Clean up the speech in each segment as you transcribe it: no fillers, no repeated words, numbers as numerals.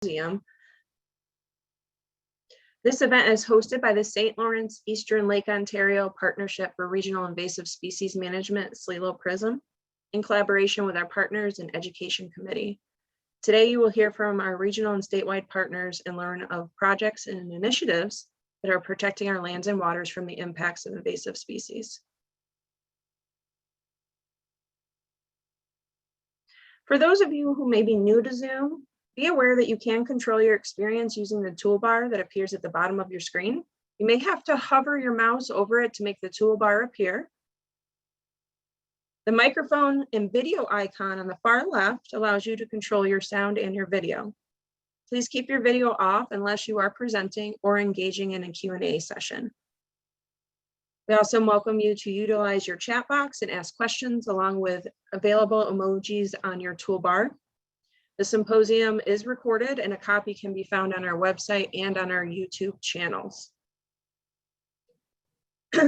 Symposium. This event is hosted by the St. Lawrence Eastern Lake Ontario Partnership for Regional Invasive Species Management, SLELO PRISM, in collaboration with our partners and Education Committee. Today, you will hear from our regional and statewide partners and learn of projects and initiatives that are protecting our lands and waters from the impacts of invasive species. For those of you who may be new to Zoom, be aware that you can control your experience using the toolbar that appears at the bottom of your screen. You may have to hover your mouse over it to make the toolbar appear. The microphone and video icon on the far left allows you to control your sound and your video. Please keep your video off unless you are presenting or engaging in a Q&A session. We also welcome you to utilize your chat box and ask questions along with available emojis on your toolbar. The symposium is recorded and a copy can be found on our website and on our YouTube channels.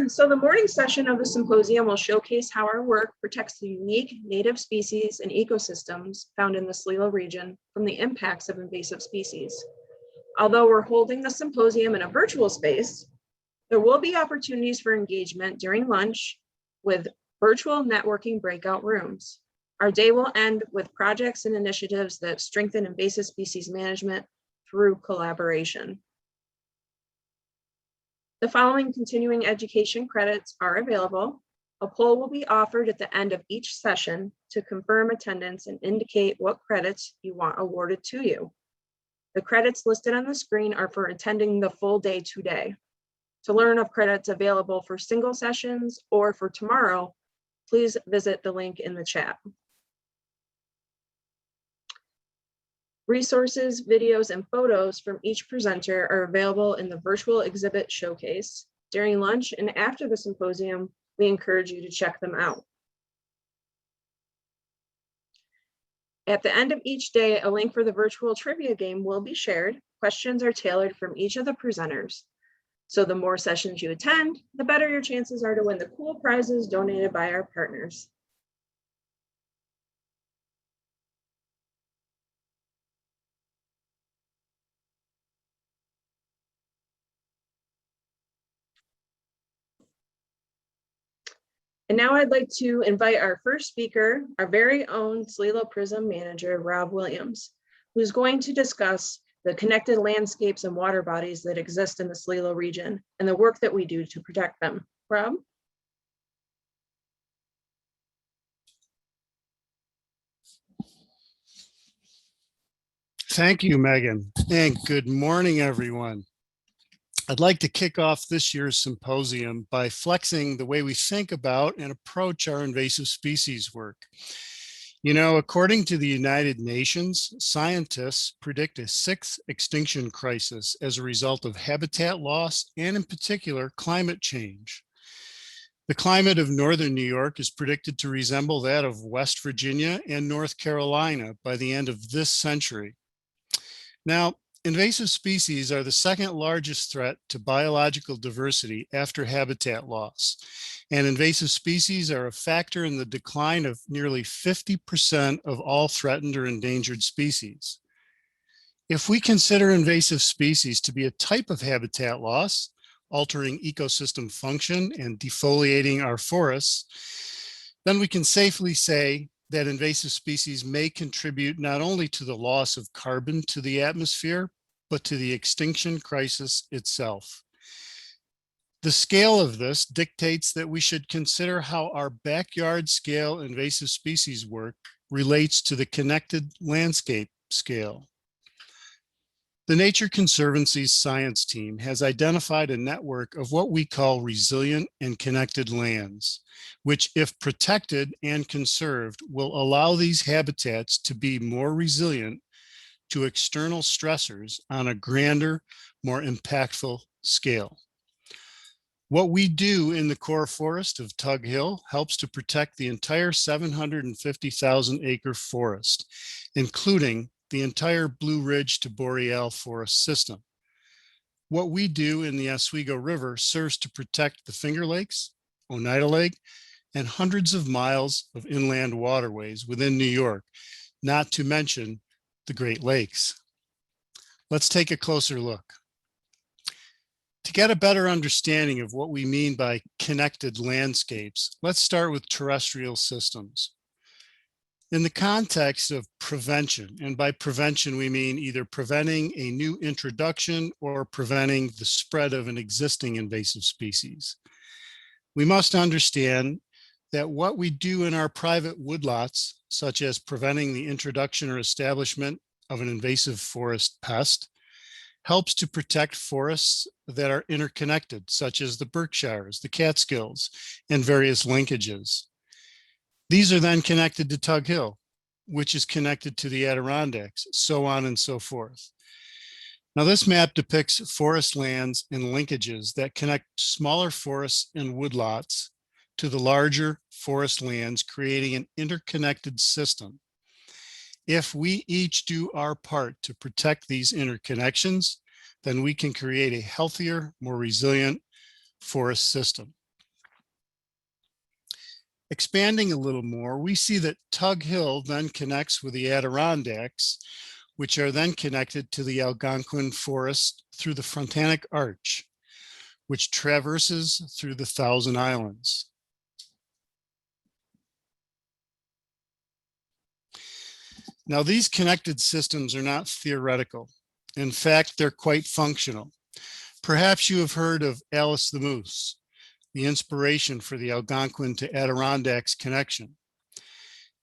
So the morning session of the symposium will showcase how our work protects the unique native species and ecosystems found in the SLELO region from the impacts of invasive species. Although we're holding the symposium in a virtual space, there will be opportunities for engagement during lunch with virtual networking breakout rooms. Our day will end with projects and initiatives that strengthen invasive species management through collaboration. The following continuing education credits are available. A poll will be offered at the end of each session to confirm attendance and indicate what credits you want awarded to you. The credits listed on the screen are for attending the full day today. To learn of credits available for single sessions or for tomorrow, please visit the link in the chat. Resources, videos, and photos from each presenter are available in the virtual exhibit showcase. During lunch and after the symposium, we encourage you to check them out. At the end of each day, a link for the virtual trivia game will be shared. Questions are tailored from each of the presenters. So the more sessions you attend, the better your chances are to win the cool prizes donated by our partners. And now I'd like to invite our first speaker, our very own SLELO PRISM manager, Rob Williams, who's going to discuss the connected landscapes and water bodies that exist in the SLELO region and the work that we do to protect them. Rob? Thank you, Megan, and good morning, everyone. I'd like to kick off this year's symposium by flexing the way we think about and approach our invasive species work. You know, according to the United Nations, scientists predict a sixth extinction crisis as a result of habitat loss and, in particular, climate change. The climate of northern New York is predicted to resemble that of West Virginia and North Carolina by the end of this century. Now, invasive species are the second largest threat to biological diversity after habitat loss, and invasive species are a factor in the decline of nearly 50% of all threatened or endangered species. If we consider invasive species to be a type of habitat loss, altering ecosystem function and defoliating our forests, then we can safely say that invasive species may contribute not only to the loss of carbon to the atmosphere, but to the extinction crisis itself. The scale of this dictates that we should consider how our backyard scale invasive species work relates to the connected landscape scale. The Nature Conservancy's science team has identified a network of what we call resilient and connected lands, which, if protected and conserved, will allow these habitats to be more resilient to external stressors on a grander, more impactful scale. What we do in the core forest of Tug Hill helps to protect the entire 750,000 acre forest, including the entire Blue Ridge to Boreal forest system. What we do in the Oswego River serves to protect the Finger Lakes, Oneida Lake, and hundreds of miles of inland waterways within New York, not to mention the Great Lakes. Let's take a closer look. To get a better understanding of what we mean by connected landscapes, let's start with terrestrial systems. In the context of prevention, and by prevention we mean either preventing a new introduction or preventing the spread of an existing invasive species, we must understand that what we do in our private woodlots, such as preventing the introduction or establishment of an invasive forest pest, helps to protect forests that are interconnected, such as the Berkshires, the Catskills, and various linkages. These are then connected to Tug Hill, which is connected to the Adirondacks, so on and so forth. Now, this map depicts forest lands and linkages that connect smaller forests and woodlots to the larger forest lands, creating an interconnected system. If we each do our part to protect these interconnections, then we can create a healthier, more resilient forest system. Expanding a little more, we see that Tug Hill then connects with the Adirondacks, which are then connected to the Algonquin Forest through the Frontanic Arch, which traverses through the Thousand Islands. Now, these connected systems are not theoretical. In fact, they're quite functional. Perhaps you have heard of Alice the Moose, the inspiration for the Algonquin to Adirondacks connection.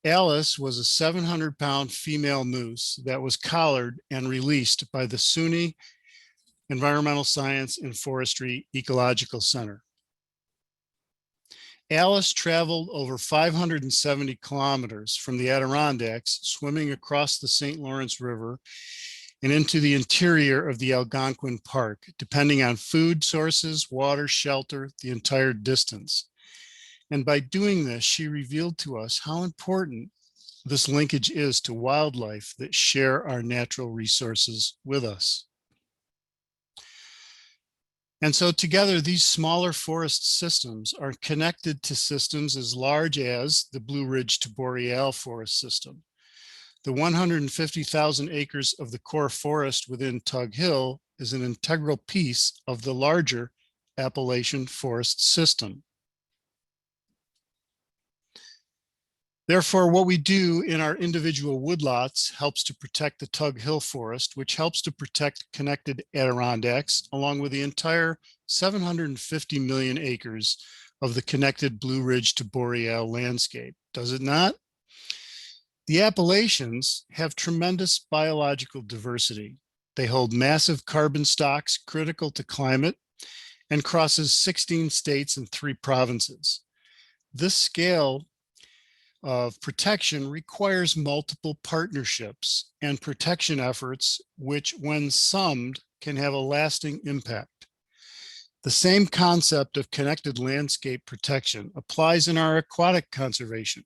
Alice was a 700-pound female moose that was collared and released by the SUNY Environmental Science and Forestry Ecological Center. Alice traveled over 570 kilometers from the Adirondacks, swimming across the St. Lawrence River and into the interior of the Algonquin Park, depending on food sources, water, shelter, the entire distance. And by doing this, she revealed to us how important this linkage is to wildlife that share our natural resources with us. And so together, these smaller forest systems are connected to systems as large as the Blue Ridge to Boreal forest system. The 150,000 acres of the core forest within Tug Hill is an integral piece of the larger Appalachian forest system. Therefore, what we do in our individual woodlots helps to protect the Tug Hill forest, which helps to protect connected Adirondacks, along with the entire 750 million acres of the connected Blue Ridge to Boreal landscape. Does it not? The Appalachians have tremendous biological diversity. They hold massive carbon stocks critical to climate and crosses 16 states and 3 provinces. This scale of protection requires multiple partnerships and protection efforts, which when summed can have a lasting impact. The same concept of connected landscape protection applies in our aquatic conservation.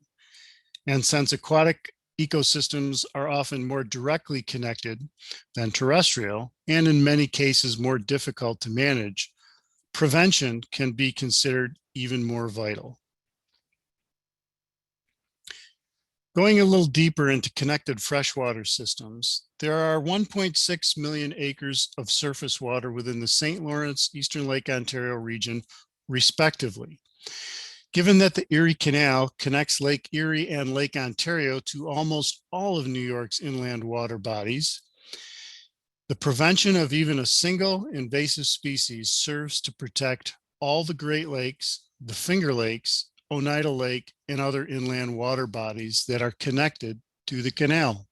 And since aquatic ecosystems are often more directly connected than terrestrial, and in many cases more difficult to manage, prevention can be considered even more vital. Going a little deeper into connected freshwater systems, there are 1.6 million acres of surface water within the St. Lawrence, Eastern Lake Ontario region, respectively. Given that the Erie Canal connects Lake Erie and Lake Ontario to almost all of New York's inland water bodies, the prevention of even a single invasive species serves to protect all the Great Lakes, the Finger Lakes, Oneida Lake, and other inland water bodies that are connected to the canal.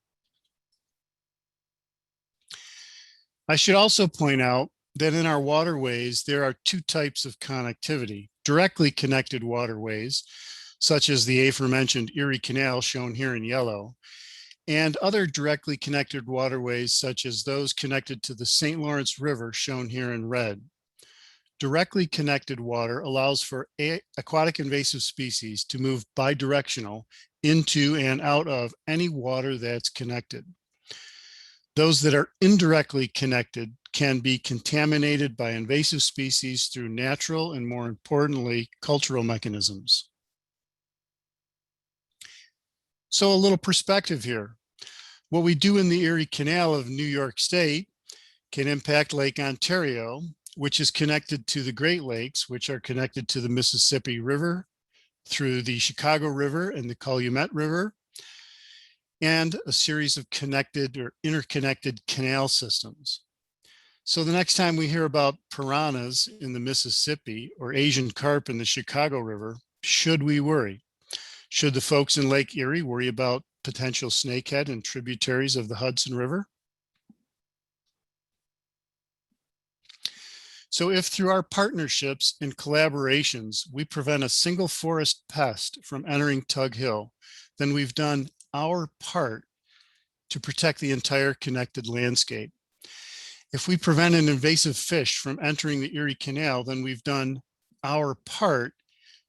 I should also point out that in our waterways, there are 2 types of connectivity: directly connected waterways, such as the aforementioned Erie Canal shown here in yellow, and other directly connected waterways, such as those connected to the St. Lawrence River shown here in red. Directly connected water allows for aquatic invasive species to move bidirectional into and out of any water that's connected. Those that are indirectly connected can be contaminated by invasive species through natural and, more importantly, cultural mechanisms. So a little perspective here. What we do in the Erie Canal of New York State can impact Lake Ontario, which is connected to the Great Lakes, which are connected to the Mississippi River through the Chicago River and the Calumet River, and a series of connected or interconnected canal systems. So the next time we hear about piranhas in the Mississippi or Asian carp in the Chicago River, should we worry? Should the folks in Lake Erie worry about potential snakehead and tributaries of the Hudson River? So if through our partnerships and collaborations, we prevent a single forest pest from entering Tug Hill, then we've done our part to protect the entire connected landscape. If we prevent an invasive fish from entering the Erie Canal, then we've done our part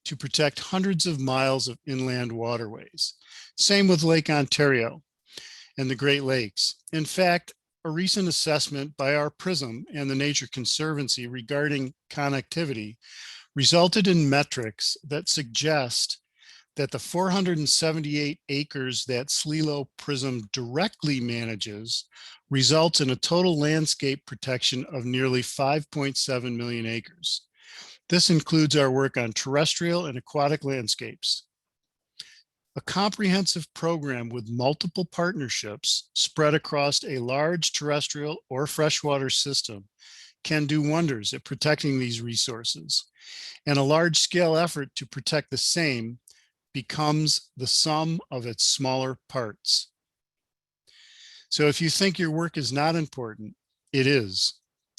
to protect hundreds of miles of inland waterways. Same with Lake Ontario and the Great Lakes. In fact, a recent assessment by our PRISM and the Nature Conservancy regarding connectivity resulted in metrics that suggest that the 478 acres that SLELO PRISM directly manages results in a total landscape protection of nearly 5.7 million acres. This includes our work on terrestrial and aquatic landscapes. A comprehensive program with multiple partnerships spread across a large terrestrial or freshwater system can do wonders at protecting these resources. And a large-scale effort to protect the same becomes the sum of its smaller parts. So if you think your work is not important, it is.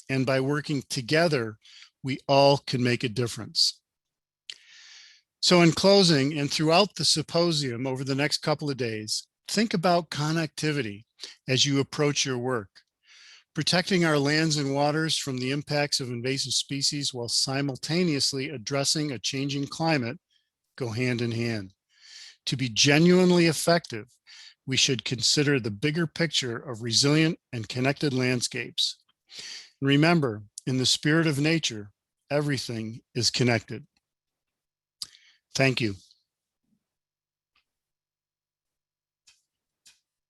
And by working together, we all can make a difference. So in closing and throughout the symposium over the next couple of days, think about connectivity as you approach your work. Protecting our lands and waters from the impacts of invasive species while simultaneously addressing a changing climate go hand in hand. To be genuinely effective, we should consider the bigger picture of resilient and connected landscapes. And remember, in the spirit of nature, everything is connected. Thank you.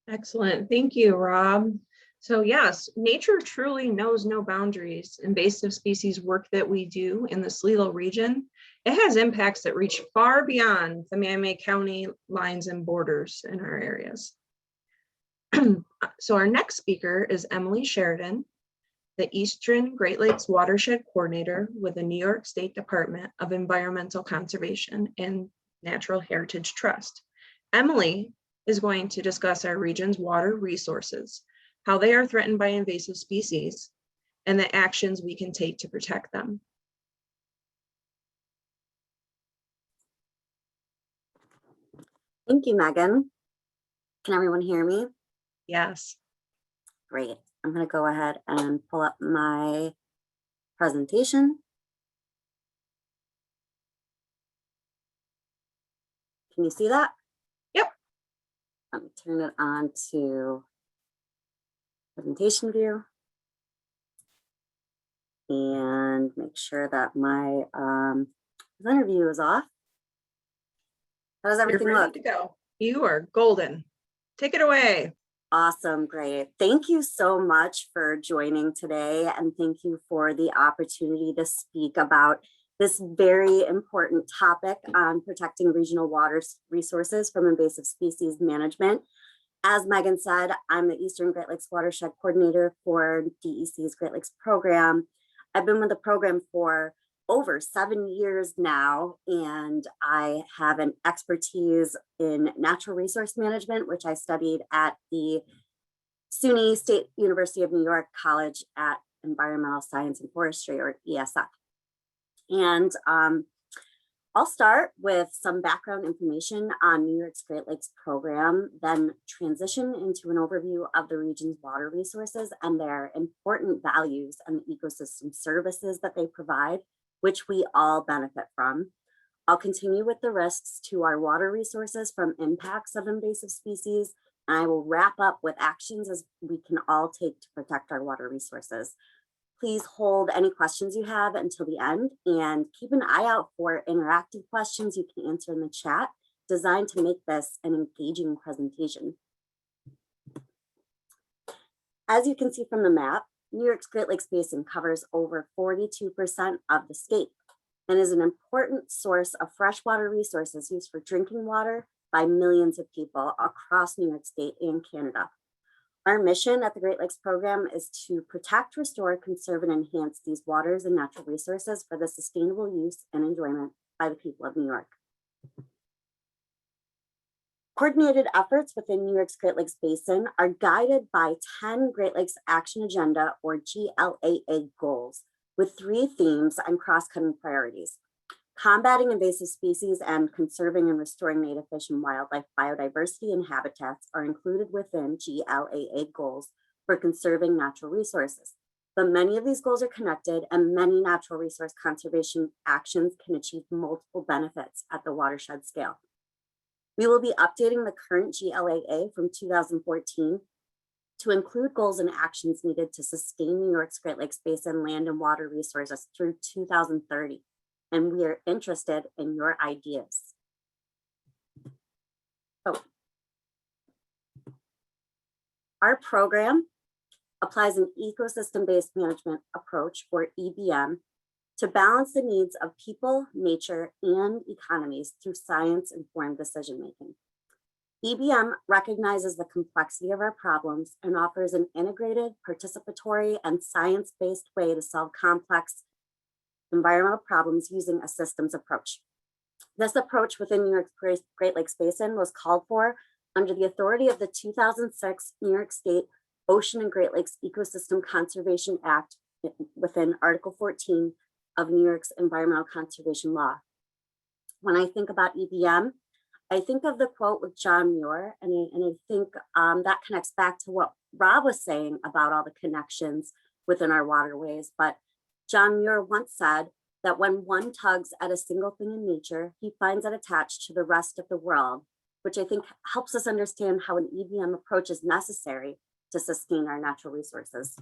Excellent. Thank you, Rob. So yes, nature truly knows no boundaries. Invasive species work that we do in the SLELO region, it has impacts that reach far beyond the Miami County lines and borders in our areas. So our next speaker is Emily Sheridan, the Eastern Great Lakes Watershed Coordinator with the New York State Department of Environmental Conservation and Natural Heritage Trust. Emily is going to discuss our region's water resources, how they are threatened by invasive species, and the actions we can take to protect them. Thank you, Megan. Can everyone hear me? Yes. Great. I'm going to go ahead and pull up my presentation. Can you see that? Yep. Let me turn it on to presentation view and make sure that my presenter view is off. How does everything You're ready look? to go. You are golden. Take it away. Awesome, great. Thank you so much for joining today, and thank you for the opportunity to speak about this very important topic on protecting regional water resources from invasive species management. As Megan said, I'm the Eastern Great Lakes Watershed Coordinator for DEC's Great Lakes program. I've been with the program for over 7 years now, and I have an expertise in natural resource management, which I studied at the SUNY State University of New York College at Environmental Science and Forestry, or ESF. And I'll start with some background information on New York's Great Lakes program, then transition into an overview of the region's water resources and their important values and the ecosystem services that they provide, which we all benefit from. I'll continue with the risks to our water resources from impacts of invasive species, and I will wrap up with actions as we can all take to protect our water resources. Please hold any questions you have until the end, and keep an eye out for interactive questions you can answer in the chat, designed to make this an engaging presentation. As you can see from the map, New York's Great Lakes Basin covers over 42% of the state and is an important source of freshwater resources used for drinking water by millions of people across New York State and Canada. Our mission at the Great Lakes Program is to protect, restore, conserve, and enhance these waters and natural resources for the sustainable use and enjoyment by the people of New York. Coordinated efforts within New York's Great Lakes Basin are guided by 10 Great Lakes Action Agenda, or GLAA, goals, with 3 themes and cross-cutting priorities. Combating invasive species and conserving and restoring native fish and wildlife biodiversity and habitats are included within GLAA goals for conserving natural resources. But many of these goals are connected, and many natural resource conservation actions can achieve multiple benefits at the watershed scale. We will be updating the current GLAA from 2014 to include goals and actions needed to sustain New York's Great Lakes Basin land and water resources through 2030. And we are interested in your ideas. Our program applies an ecosystem-based management approach, or EBM, to balance the needs of people, nature, and economies through science-informed decision-making. EBM recognizes the complexity of our problems and offers an integrated, participatory, and science-based way to solve complex environmental problems using a systems approach. This approach within New York's Great Lakes Basin was called for under the authority of the 2006 New York State Ocean and Great Lakes Ecosystem Conservation Act within Article 14 of New York's Environmental Conservation Law. When I think about EBM, I think of the quote with John Muir, and I think that connects back to what Rob was saying about all the connections within our waterways. But John Muir once said that when one tugs at a single thing in nature, he finds it attached to the rest of the world, which I think helps us understand how an EBM approach is necessary to sustain our natural resources.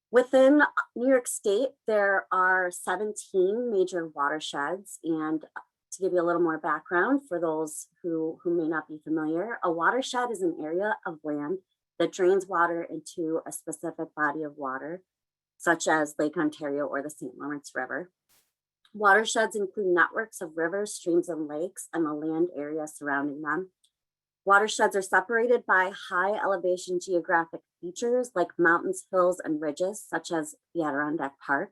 Within New York State, there are 17 major watersheds. And to give you a little more background for those who may not be familiar, a watershed is an area of land that drains water into a specific body of water, such as Lake Ontario or the St. Lawrence River. Watersheds include networks of rivers, streams, and lakes, and the land area surrounding them. Watersheds are separated by high elevation geographic features like mountains, hills, and ridges, such as the Adirondack Park.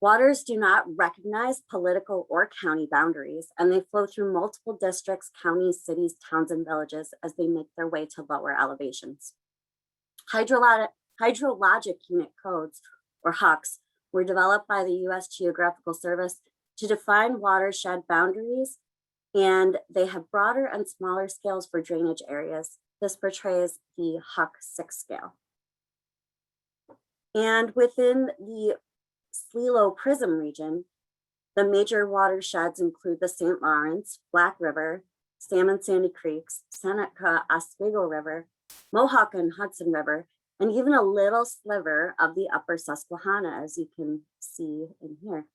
Waters do not recognize political or county boundaries, and they flow through multiple districts, counties, cities, towns, and villages as they make their way to lower elevations. Hydrologic unit codes, or HUCs, were developed by the U.S. Geographical Service to define watershed boundaries, and they have broader and smaller scales for drainage areas. This portrays the HUC 6 scale. And within the SLELO PRISM region, the major watersheds include the St. Lawrence, Black River, Salmon Sandy Creeks, Seneca Oswego River, Mohawk and Hudson River, and even a little sliver of the upper Susquehanna, as you can see in here.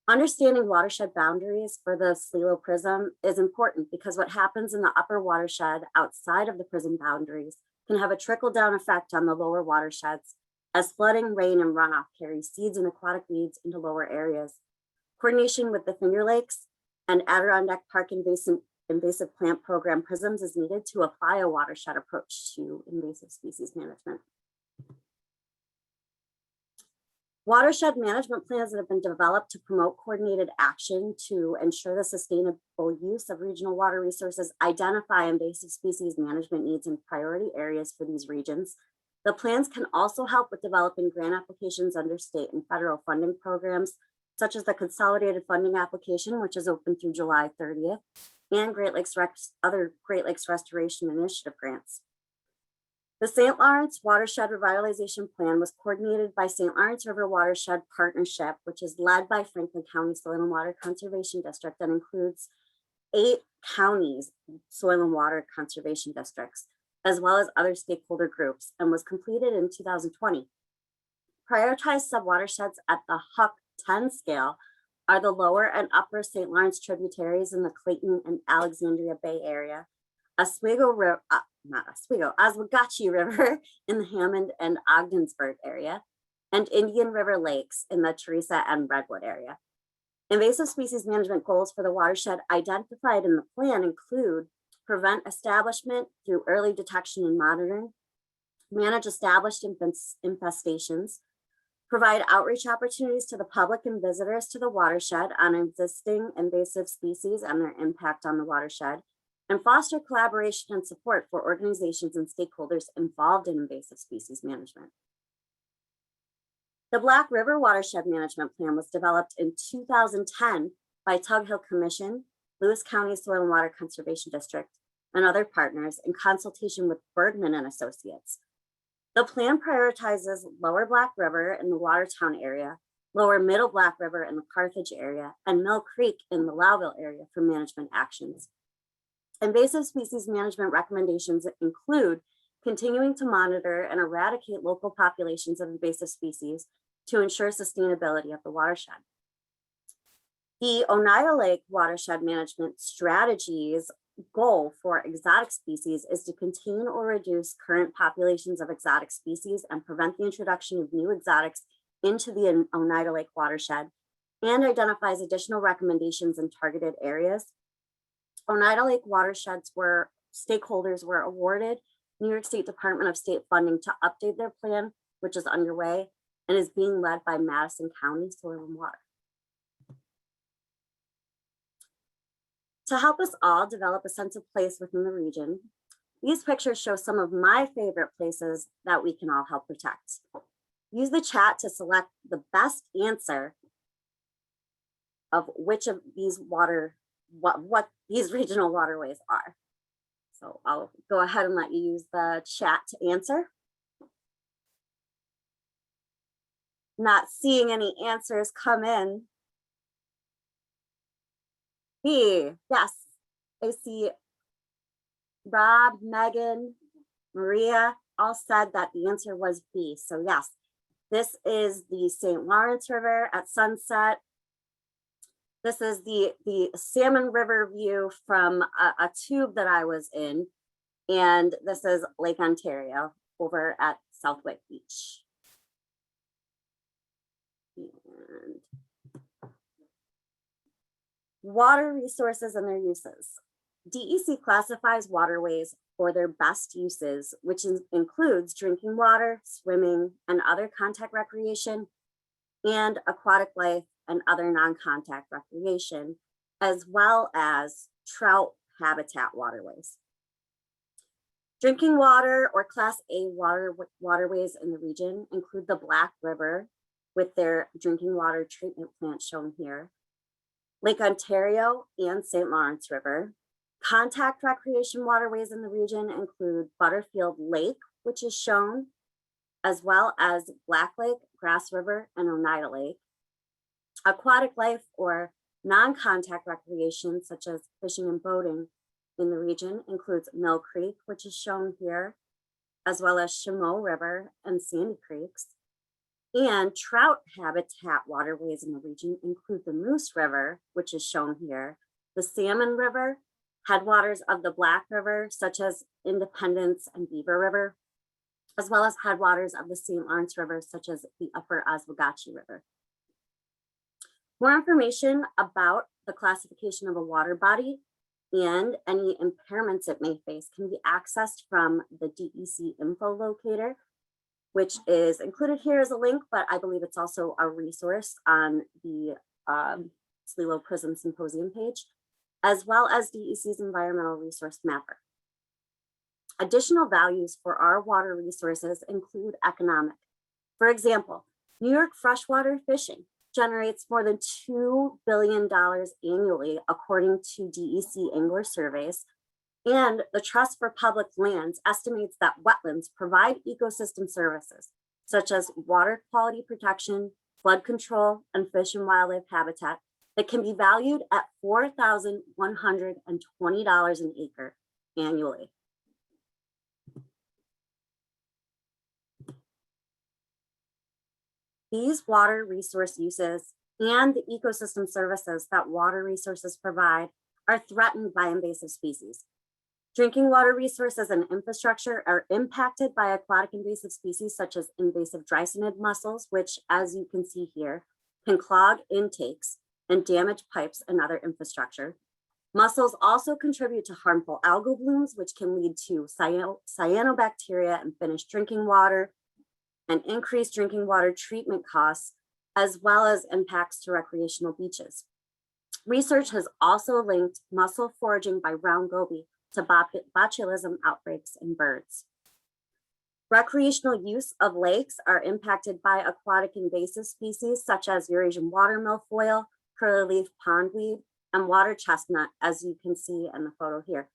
Understanding watershed boundaries for the SLELO PRISM is important because what happens in the upper watershed outside of the PRISM boundaries can have a trickle-down effect on the lower watersheds as flooding, rain, and runoff carry seeds and aquatic weeds into lower areas. Coordination with the Finger Lakes and Adirondack Park Invasive Plant Program PRISMs is needed to apply a watershed approach to invasive species management. Watershed management plans that have been developed to promote coordinated action to ensure the sustainable use of regional water resources identify invasive species management needs in priority areas for these regions. The plans can also help with developing grant applications under state and federal funding programs, such as the Consolidated Funding Application, which is open through July 30th, and other Great Lakes Restoration Initiative grants. The St. Lawrence Watershed Revitalization Plan was coordinated by St. Lawrence River Watershed Partnership, which is led by Franklin County Soil and Water Conservation District and includes 8 counties' soil and water conservation districts, as well as other stakeholder groups, and was completed in 2020. Prioritized subwatersheds at the HUC 10 scale are the lower and upper St. Lawrence tributaries in the Clayton and Alexandria Bay area, Oswego River, Oswegatchie River in the Hammond and Ogdensburg area, and Indian River Lakes in the Teresa and Redwood area. Invasive species management goals for the watershed identified in the plan include prevent establishment through early detection and monitoring, manage established infestations, provide outreach opportunities to the public and visitors to the watershed on existing invasive species and their impact on the watershed, and foster collaboration and support for organizations and stakeholders involved in invasive species management. The Black River Watershed Management Plan was developed in 2010 by Tug Hill Commission, Lewis County Soil and Water Conservation District, and other partners in consultation with Bergman and Associates. The plan prioritizes Lower Black River in the Watertown area, Lower Middle Black River in the Carthage area, and Mill Creek in the Lowville area for management actions. Invasive species management recommendations include continuing to monitor and eradicate local populations of invasive species to ensure sustainability of the watershed. The Oneida Lake Watershed Management Strategy's goal for exotic species is to contain or reduce current populations of exotic species and prevent the introduction of new exotics into the Oneida Lake watershed, and identifies additional recommendations in targeted areas. Oneida Lake stakeholders were awarded New York State Department of State funding to update their plan, which is underway and is being led by Madison County Soil and Water. To help us all develop a sense of place within the region, these pictures show some of my favorite places that we can all help protect. Use the chat to select the best answer of which of these what these regional waterways are. So I'll go ahead and let you use the chat to answer. Not seeing any answers come in. B, yes, I see Rob, Megan, Maria all said that the answer was B. So yes, this is the St. Lawrence River at sunset. This is the Salmon River view from a tube that I was in. And this is Lake Ontario over at Southwick Beach. And water resources and their uses. DEC classifies waterways for their best uses, which includes drinking water, swimming, and other contact recreation, and aquatic life and other non-contact recreation, as well as trout habitat waterways. Drinking water or Class A waterways in the region include the Black River with their drinking water treatment plant shown here, Lake Ontario and St. Lawrence River. Contact recreation waterways in the region include Butterfield Lake, which is shown, as well as Black Lake, Grass River, and Oneida Lake. Aquatic life or non-contact recreation, such as fishing and boating in the region, includes Mill Creek, which is shown here, as well as Chameau River and Sandy Creeks. And trout habitat waterways in the region include the Moose River, which is shown here, the Salmon River, headwaters of the Black River, such as Independence and Beaver River, as well as headwaters of the St. Lawrence River, such as the Upper Oswegatchie River. More information about the classification of a water body and any impairments it may face can be accessed from the DEC info locator, which is included here as a link, but I believe it's also a resource on the SLELO PRISM Symposium page, as well as DEC's Environmental Resource Mapper. Additional values for our water resources include economic. For example, New York freshwater fishing generates more than $2 billion annually, according to DEC angler surveys. And the Trust for Public Lands estimates that wetlands provide ecosystem services, such as water quality protection, flood control, and fish and wildlife habitat that can be valued at $4,120 an acre annually. These water resource uses and the ecosystem services that water resources provide are threatened by invasive species. Drinking water resources and infrastructure are impacted by aquatic invasive species such as invasive drysonid mussels, which, as you can see here, can clog intakes and damage pipes and other infrastructure. Mussels also contribute to harmful algal blooms, which can lead to cyanobacteria in finished drinking water and increased drinking water treatment costs, as well as impacts to recreational beaches. Research has also linked mussel foraging by round goby to botulism outbreaks in birds. Recreational use of lakes are impacted by aquatic invasive species such as Eurasian water milfoil, curly-leaf pondweed, and water chestnut, as you can see in the photo here,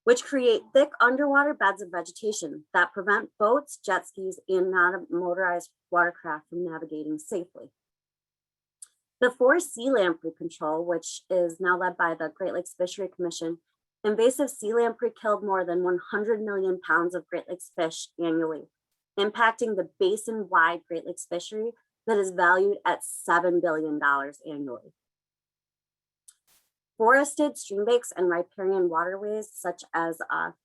which create thick underwater beds of vegetation that prevent boats, jet skis, and non-motorized watercraft from navigating safely. The forest sea lamprey control, which is now led by the Great Lakes Fishery Commission, invasive sea lamprey killed more than 100 million pounds of Great Lakes fish annually, impacting the basin-wide Great Lakes fishery that is valued at $7 billion annually. Forested streambanks and riparian waterways, such as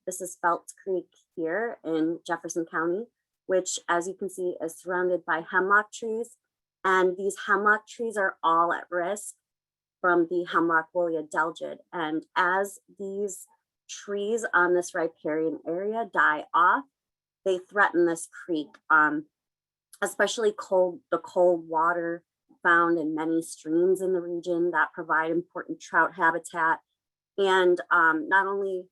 this is Feltz Creek here in Jefferson County, which, as you can see, is surrounded by hemlock trees. And these hemlock trees are all at risk from the hemlock woolly adelgid. And as these trees on this riparian area die off, they threaten this creek, especially the cold water found in many streams in the region that provide important trout habitat. And not only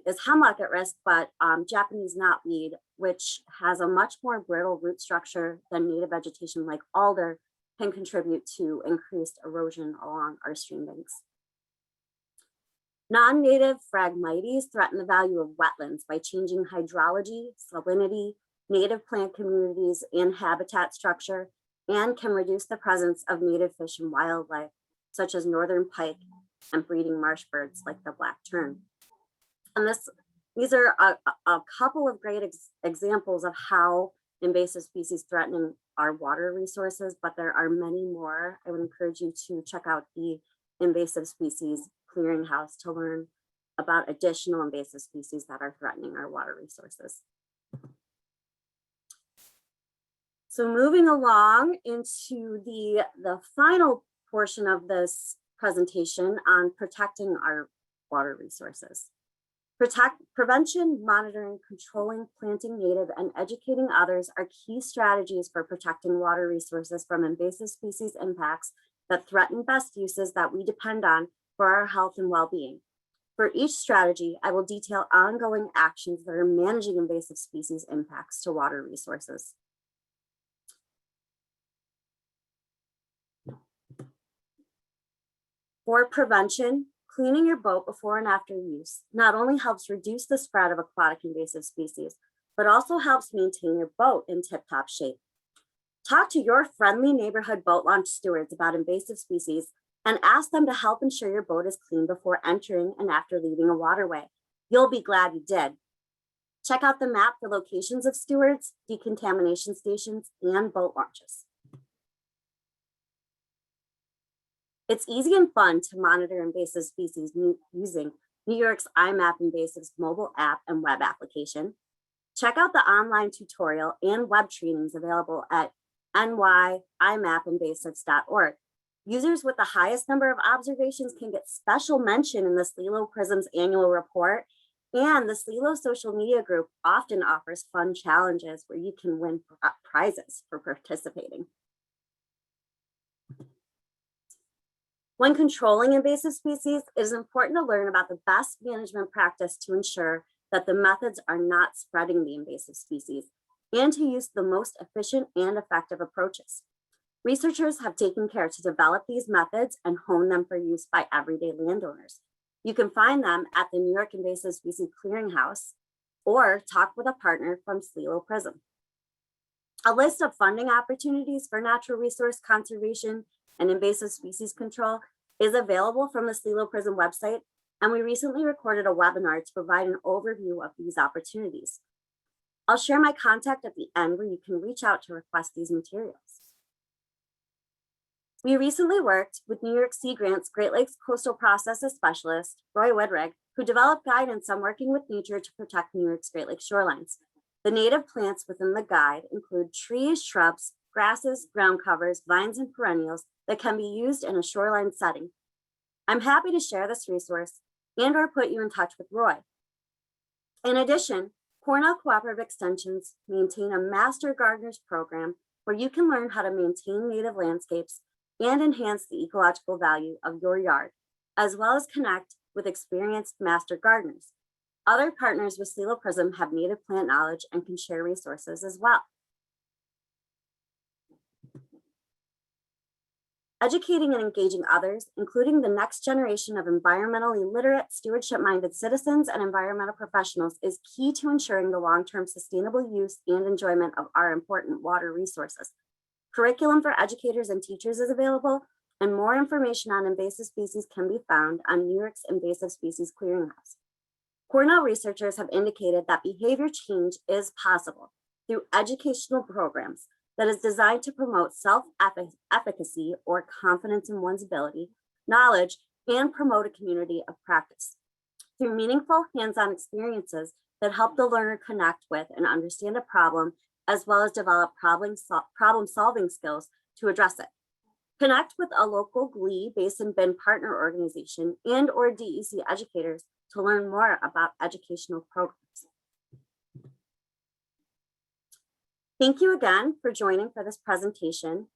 is hemlock at risk, but Japanese knotweed, which has a much more brittle root structure than native vegetation like alder, can contribute to increased erosion along our stream banks. Non-native Phragmites threaten the value of wetlands by changing hydrology, salinity, native plant communities, and habitat structure, and can reduce the presence of native fish and wildlife, such as northern pike and breeding marsh birds like the black tern. And these are a couple of great examples of how invasive species threaten our water resources, but there are many more. I would encourage you to check out the Invasive Species Clearinghouse to learn about additional invasive species that are threatening our water resources. So moving along into the final portion of this presentation on protecting our water resources. Prevention, monitoring, controlling, planting native, and educating others are key strategies for protecting water resources from invasive species impacts that threaten best uses that we depend on for our health and well-being. For each strategy, I will detail ongoing actions that are managing invasive species impacts to water resources. For prevention, cleaning your boat before and after use not only helps reduce the spread of aquatic invasive species, but also helps maintain your boat in tip-top shape. Talk to your friendly neighborhood boat launch stewards about invasive species and ask them to help ensure your boat is clean before entering and after leaving a waterway. You'll be glad you did. Check out the map for locations of stewards, decontamination stations, and boat launches. It's easy and fun to monitor invasive species using New York's IMAP Invasives mobile app and web application. Check out the online tutorial and web trainings available at nyimapinvasives.org. Users with the highest number of observations can get special mention in the SLELO PRISM's annual report, and the SLELO social media group often offers fun challenges where you can win prizes for participating. When controlling invasive species, it is important to learn about the best management practice to ensure that the methods are not spreading the invasive species and to use the most efficient and effective approaches. Researchers have taken care to develop these methods and hone them for use by everyday landowners. You can find them at the New York Invasive Species Clearinghouse or talk with a partner from SLELO PRISM. A list of funding opportunities for natural resource conservation and invasive species control is available from the SLELO PRISM website, and we recently recorded a webinar to provide an overview of these opportunities. I'll share my contact at the end where you can reach out to request these materials. We recently worked with New York Sea Grant's Great Lakes Coastal Processes Specialist, Roy Wedrig, who developed guidance on working with nature to protect New York's Great Lakes shorelines. The native plants within the guide include trees, shrubs, grasses, ground covers, vines, and perennials that can be used in a shoreline setting. I'm happy to share this resource and/or put you in touch with Roy. In addition, Cornell Cooperative Extensions maintain a Master Gardeners program where you can learn how to maintain native landscapes and enhance the ecological value of your yard, as well as connect with experienced master gardeners. Other partners with SLELO PRISM have native plant knowledge and can share resources as well. Educating and engaging others, including the next generation of environmentally literate, stewardship-minded citizens and environmental professionals, is key to ensuring the long-term sustainable use and enjoyment of our important water resources. Curriculum for educators and teachers is available, and more information on invasive species can be found on New York's Invasive Species Clearinghouse. Cornell researchers have indicated that behavior change is possible through educational programs that is designed to promote self-efficacy or confidence in one's ability, knowledge, and promote a community of practice. Through meaningful hands-on experiences that help the learner connect with and understand a problem, as well as develop problem-solving skills to address it. Connect with a local GLE Basin Bin partner organization and/or DEC educators to learn more about educational programs. Thank you again for joining for this presentation.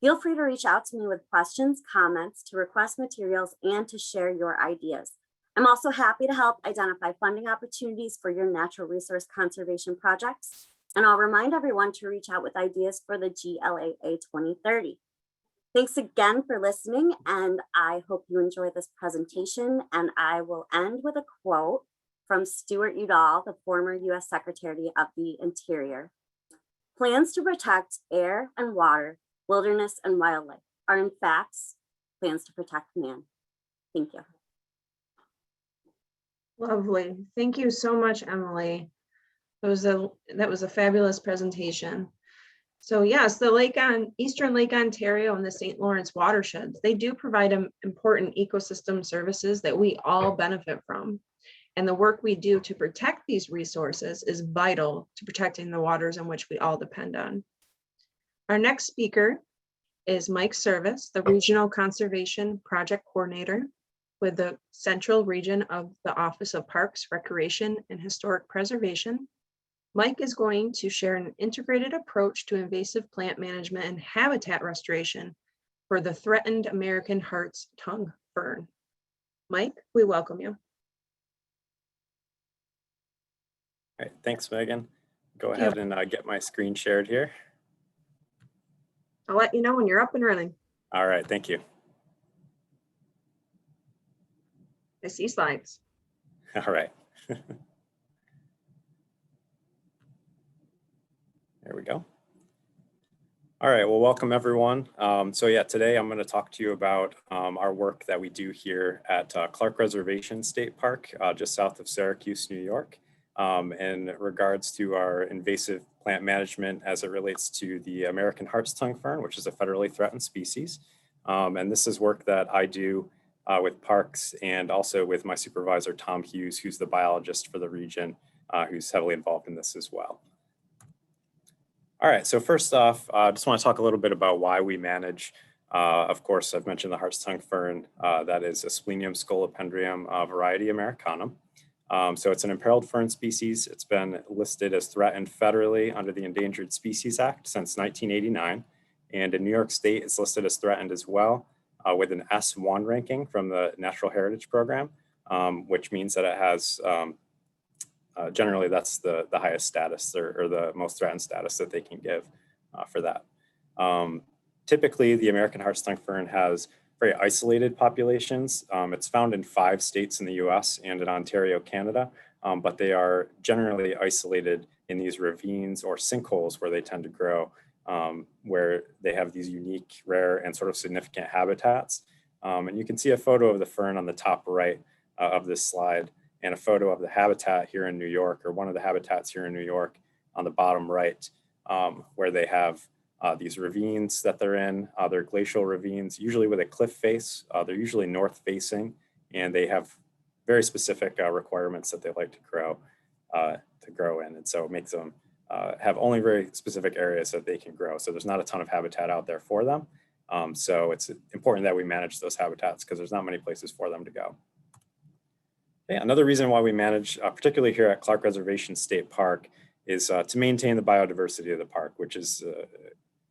Feel free to reach out to me with questions, comments, to request materials, and to share your ideas. I'm also happy to help identify funding opportunities for your natural resource conservation projects. And I'll remind everyone to reach out with ideas for the GLAA 2030. Thanks again for listening, and I hope you enjoy this presentation. And I will end with a quote from Stuart Udall, the former US Secretary of the Interior. Plans to protect air and water, wilderness and wildlife are in fact plans to protect man. Thank you. Lovely. Thank you so much, Emily. That was a fabulous presentation. So yes, the Eastern Lake Ontario and the St. Lawrence watersheds, they do provide important ecosystem services that we all benefit from. And the work we do to protect these resources is vital to protecting the waters in which we all depend on. Our next speaker is Mike Service, the Regional Conservation Project Coordinator with the Central Region of the Office of Parks, Recreation, and Historic Preservation. Mike is going to share an integrated approach to invasive plant management and habitat restoration for the threatened American Hart's tongue fern. Mike, we welcome you. All right, thanks, Megan. Go ahead and get my screen shared here. I'll let you know when you're up and running. All right, thank you. I see slides. All right. There we go. All right, well, welcome everyone. So yeah, today I'm going to talk to you about our work that we do here at Clark Reservation State Park, just south of Syracuse, New York, in regards to our invasive plant management as it relates to the American Hart's tongue fern, which is a federally threatened species. And this is work that I do with parks and also with my supervisor, Tom Hughes, who's the biologist for the region, who's heavily involved in this as well. All right, so first off, I just want to talk a little bit about why we manage. Of course, I've mentioned the Hart's tongue fern, that is Asplenium scolopendrium variety americanum. So it's an imperiled fern species. It's been listed as threatened federally under the Endangered Species Act since 1989. And in New York State, it's listed as threatened as well with an S1 ranking from the Natural Heritage Program, which means that it has, generally that's the highest status or the most threatened status that they can give for that. Typically, the American Hart's tongue fern has very isolated populations. It's found in 5 states in the US and in Ontario, Canada, but they are generally isolated in these ravines or sinkholes where they tend to grow, where they have these unique, rare, and sort of significant habitats. And you can see a photo of the fern on the top right of this slide, and a photo of the habitat here in New York, or one of the habitats here in New York on the bottom right, where they have these ravines that they're in. They're glacial ravines, usually with a cliff face. They're usually north facing, and they have very specific requirements that they like to grow in. And so it makes them have only very specific areas that they can grow. So there's not a ton of habitat out there for them. So it's important that we manage those habitats because there's not many places for them to go. Okay, another reason why we manage, particularly here at Clark Reservation State Park, is to maintain the biodiversity of the park, which has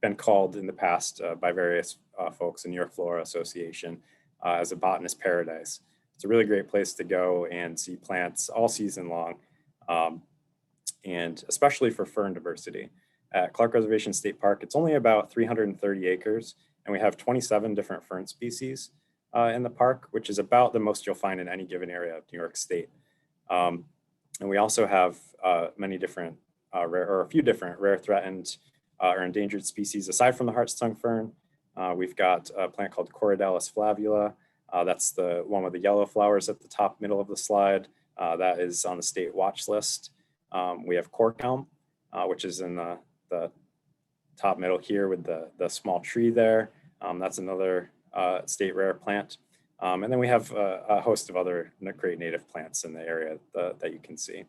been called in the past by various folks in New York Flora Association as a botanist paradise. It's a really great place to go and see plants all season long, and especially for fern diversity. At Clark Reservation State Park, it's only about 330 acres, and we have 27 different fern species in the park, which is about the most you'll find in any given area of New York State. And we also have many different, a few different rare, threatened, or endangered species. Aside from the hartstongue fern, we've got a plant called Corydalis flavula. That's the one with the yellow flowers at the top middle of the slide. That is on the state watch list. We have cork elm, which is in the top middle here with the small tree there. That's another state rare plant. And then we have a host of other great native plants in the area that you can see.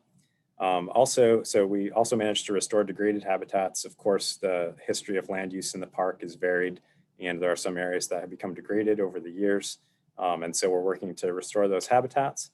So we also managed to restore degraded habitats. Of course, the history of land use in the park is varied, and there are some areas that have become degraded over the years. And so we're working to restore those habitats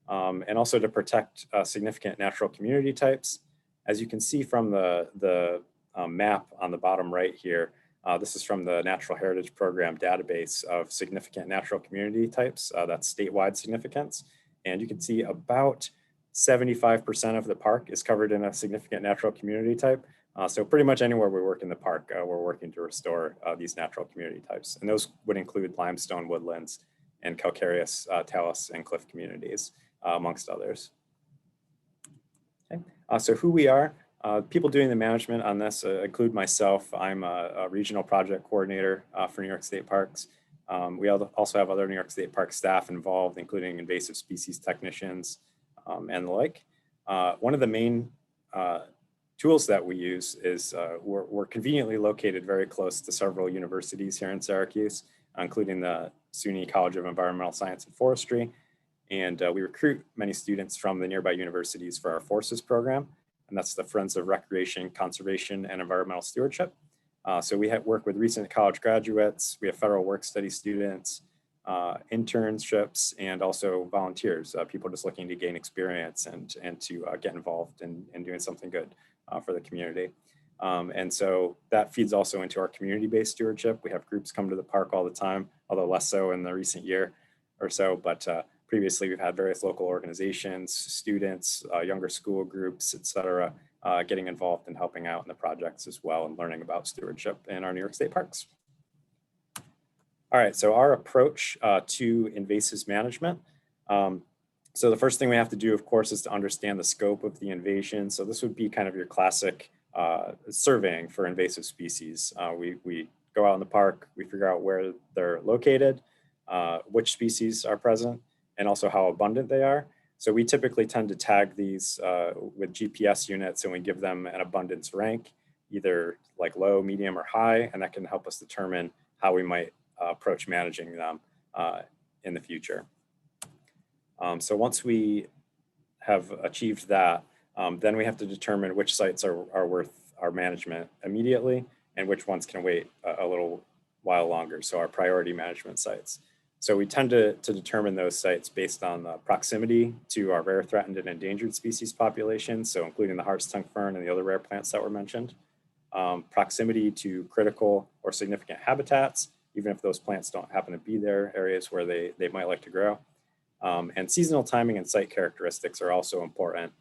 and also to protect significant natural community types. As you can see from the map on the bottom right here, this is from the Natural Heritage Program database of significant natural community types. That's statewide significance. And you can see about 75% of the park is covered in a significant natural community type. So pretty much anywhere we work in the park, we're working to restore these natural community types. And those would include limestone woodlands and calcareous talus and cliff communities, amongst others. Okay. So who we are, people doing the management on this include myself. I'm a regional project coordinator for New York State Parks. We also have other New York State Park staff involved, including invasive species technicians and the like. One of the main tools that we use is we're conveniently located very close to several universities here in Syracuse, including the SUNY College of Environmental Science and Forestry. And we recruit many students from the nearby universities for our forces program. And that's the Friends of Recreation, Conservation, and Environmental Stewardship. So we work with recent college graduates. We have federal work study students, internships, and also volunteers, people just looking to gain experience and to get involved in doing something good for the community. And so that feeds also into our community-based stewardship. We have groups come to the park all the time, although less so in the recent year or so, but previously we've had various local organizations, students, younger school groups, et cetera, getting involved and helping out in the projects as well and learning about stewardship in our New York State parks. All right, so our approach to invasives management. So the first thing we have to do, of course, is to understand the scope of the invasion. So this would be kind of your classic surveying for invasive species. We go out in the park, we figure out where they're located, which species are present, and also how abundant they are. So we typically tend to tag these with GPS units, and we give them an abundance rank, either like low, medium, or high, and that can help us determine how we might approach managing them in the future. So once we have achieved that, then we have to determine which sites are worth our management immediately and which ones can wait a little while longer, so our priority management sites. So we tend to determine those sites based on the proximity to our rare, threatened, and endangered species populations, so including the hartstongue fern and the other rare plants that were mentioned, proximity to critical or significant habitats, even if those plants don't happen to be there, areas where they might like to grow. And seasonal timing and site characteristics are also important.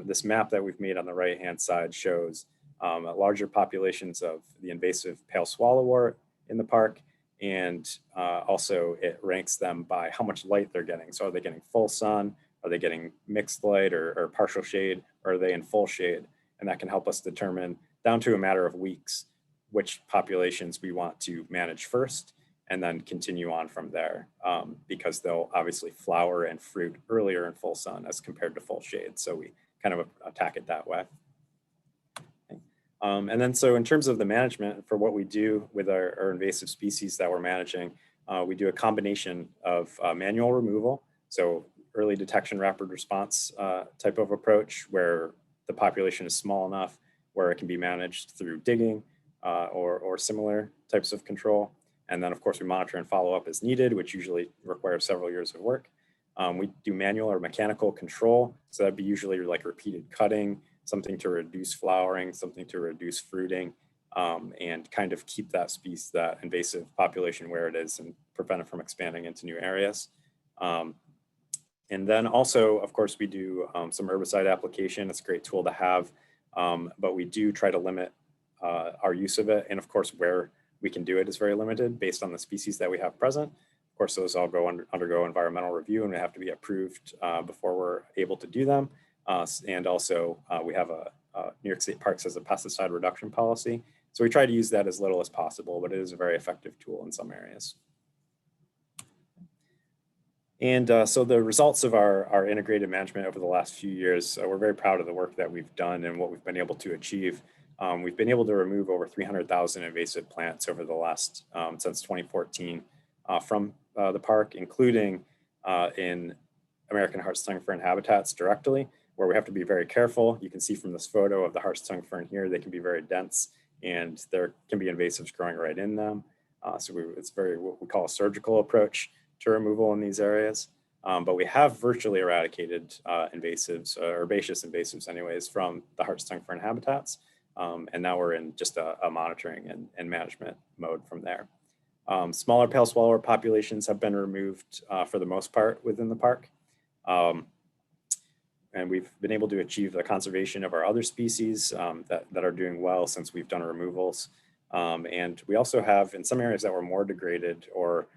This map that we've made on the right-hand side shows larger populations of the invasive pale swallowwort in the park, and also it ranks them by how much light they're getting. So are they getting full sun? Are they getting mixed light or partial shade? Or are they in full shade? And that can help us determine, down to a matter of weeks, which populations we want to manage first, and then continue on from there, because they'll obviously flower and fruit earlier in full sun as compared to full shade. So we kind of attack it that way. Okay. And then so in terms of the management for what we do with our invasive species that we're managing, we do a combination of manual removal, so early detection, rapid response type of approach where the population is small enough where it can be managed through digging or similar types of control. And then of course we monitor and follow up as needed, which usually requires several years of work. We do manual or mechanical control. So that'd be usually like repeated cutting, something to reduce flowering, something to reduce fruiting, and kind of keep that species, that invasive population where it is and prevent it from expanding into new areas. And then also, of course, we do some herbicide application. It's a great tool to have, but we do try to limit our use of it. And of course, where we can do it is very limited based on the species that we have present. Of course, those all undergo environmental review and we have to be approved before we're able to do them. And also we have New York State Parks has a pesticide reduction policy. So we try to use that as little as possible, but it is a very effective tool in some areas. And so the results of our integrated management over the last few years, we're very proud of the work that we've done and what we've been able to achieve. We've been able to remove over 300,000 invasive plants over the last, since 2014 from the park, including in American harts-tongue fern habitats directly, where we have to be very careful. You can see from this photo of the harts-tongue fern here, they can be very dense and there can be invasives growing right in them. So it's very what we call a surgical approach to removal in these areas. But we have virtually eradicated invasives, herbaceous invasives anyways, from the harts-tongue fern habitats. And now we're in just a monitoring and management mode from there. Smaller pale swallower populations have been removed for the most part within the park. And we've been able to achieve the conservation of our other species that are doing well since we've done removals. And we also have in some areas that were more degraded or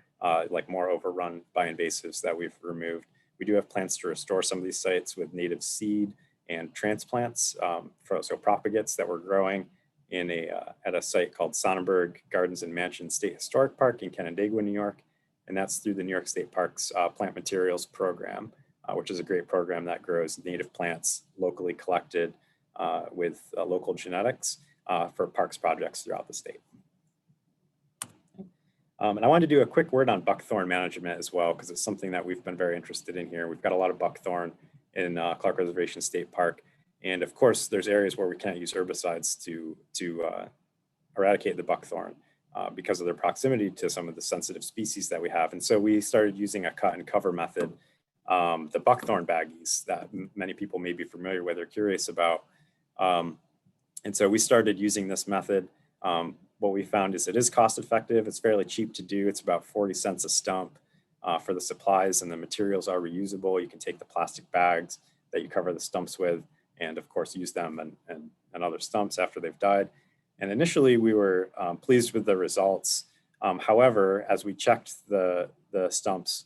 like more overrun by invasives that we've removed. We do have plans to restore some of these sites with native seed and transplants, so propagates that we're growing in at a site called Sonnenberg Gardens and Mansions State Historic Park in Canandaigua, New York. And that's through the New York State Parks Plant Materials Program, which is a great program that grows native plants locally collected with local genetics for parks projects throughout the state. And I wanted to do a quick word on buckthorn management as well, because it's something that we've been very interested in here. We've got a lot of buckthorn in Clark Reservation State Park. And of course, there's areas where we can't use herbicides to eradicate the buckthorn because of their proximity to some of the sensitive species that we have. And so we started using a cut and cover method, the buckthorn baggies that many people may be familiar with or curious about. And so we started using this method. What we found is it is cost effective. It's fairly cheap to do. It's about 40 cents a stump for the supplies, and the materials are reusable. You can take the plastic bags that you cover the stumps with and of course use them and other stumps after they've died. And initially we were pleased with the results. However, as we checked the stumps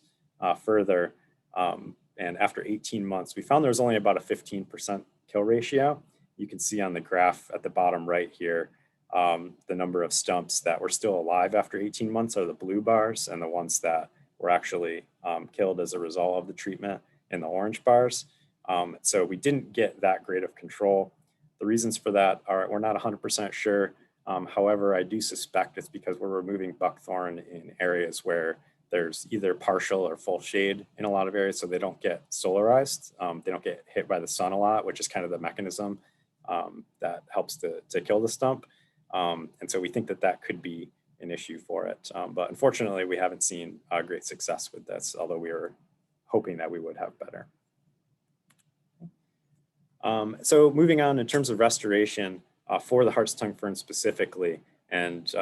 further, and after 18 months, we found there was only about a 15% kill ratio. You can see on the graph at the bottom right here, the number of stumps that were still alive after 18 months are the blue bars, and the ones that were actually killed as a result of the treatment in the orange bars. So we didn't get that great of control. The reasons for that are we're not 100% sure. However, I do suspect it's because we're removing buckthorn in areas where there's either partial or full shade in a lot of areas, so they don't get solarized. They don't get hit by the sun a lot, which is kind of the mechanism that helps to kill the stump. And so we think that that could be an issue for it. But unfortunately, we haven't seen great success with this, although we were hoping that we would have better. So moving on in terms of restoration for the harts-tongue fern specifically, and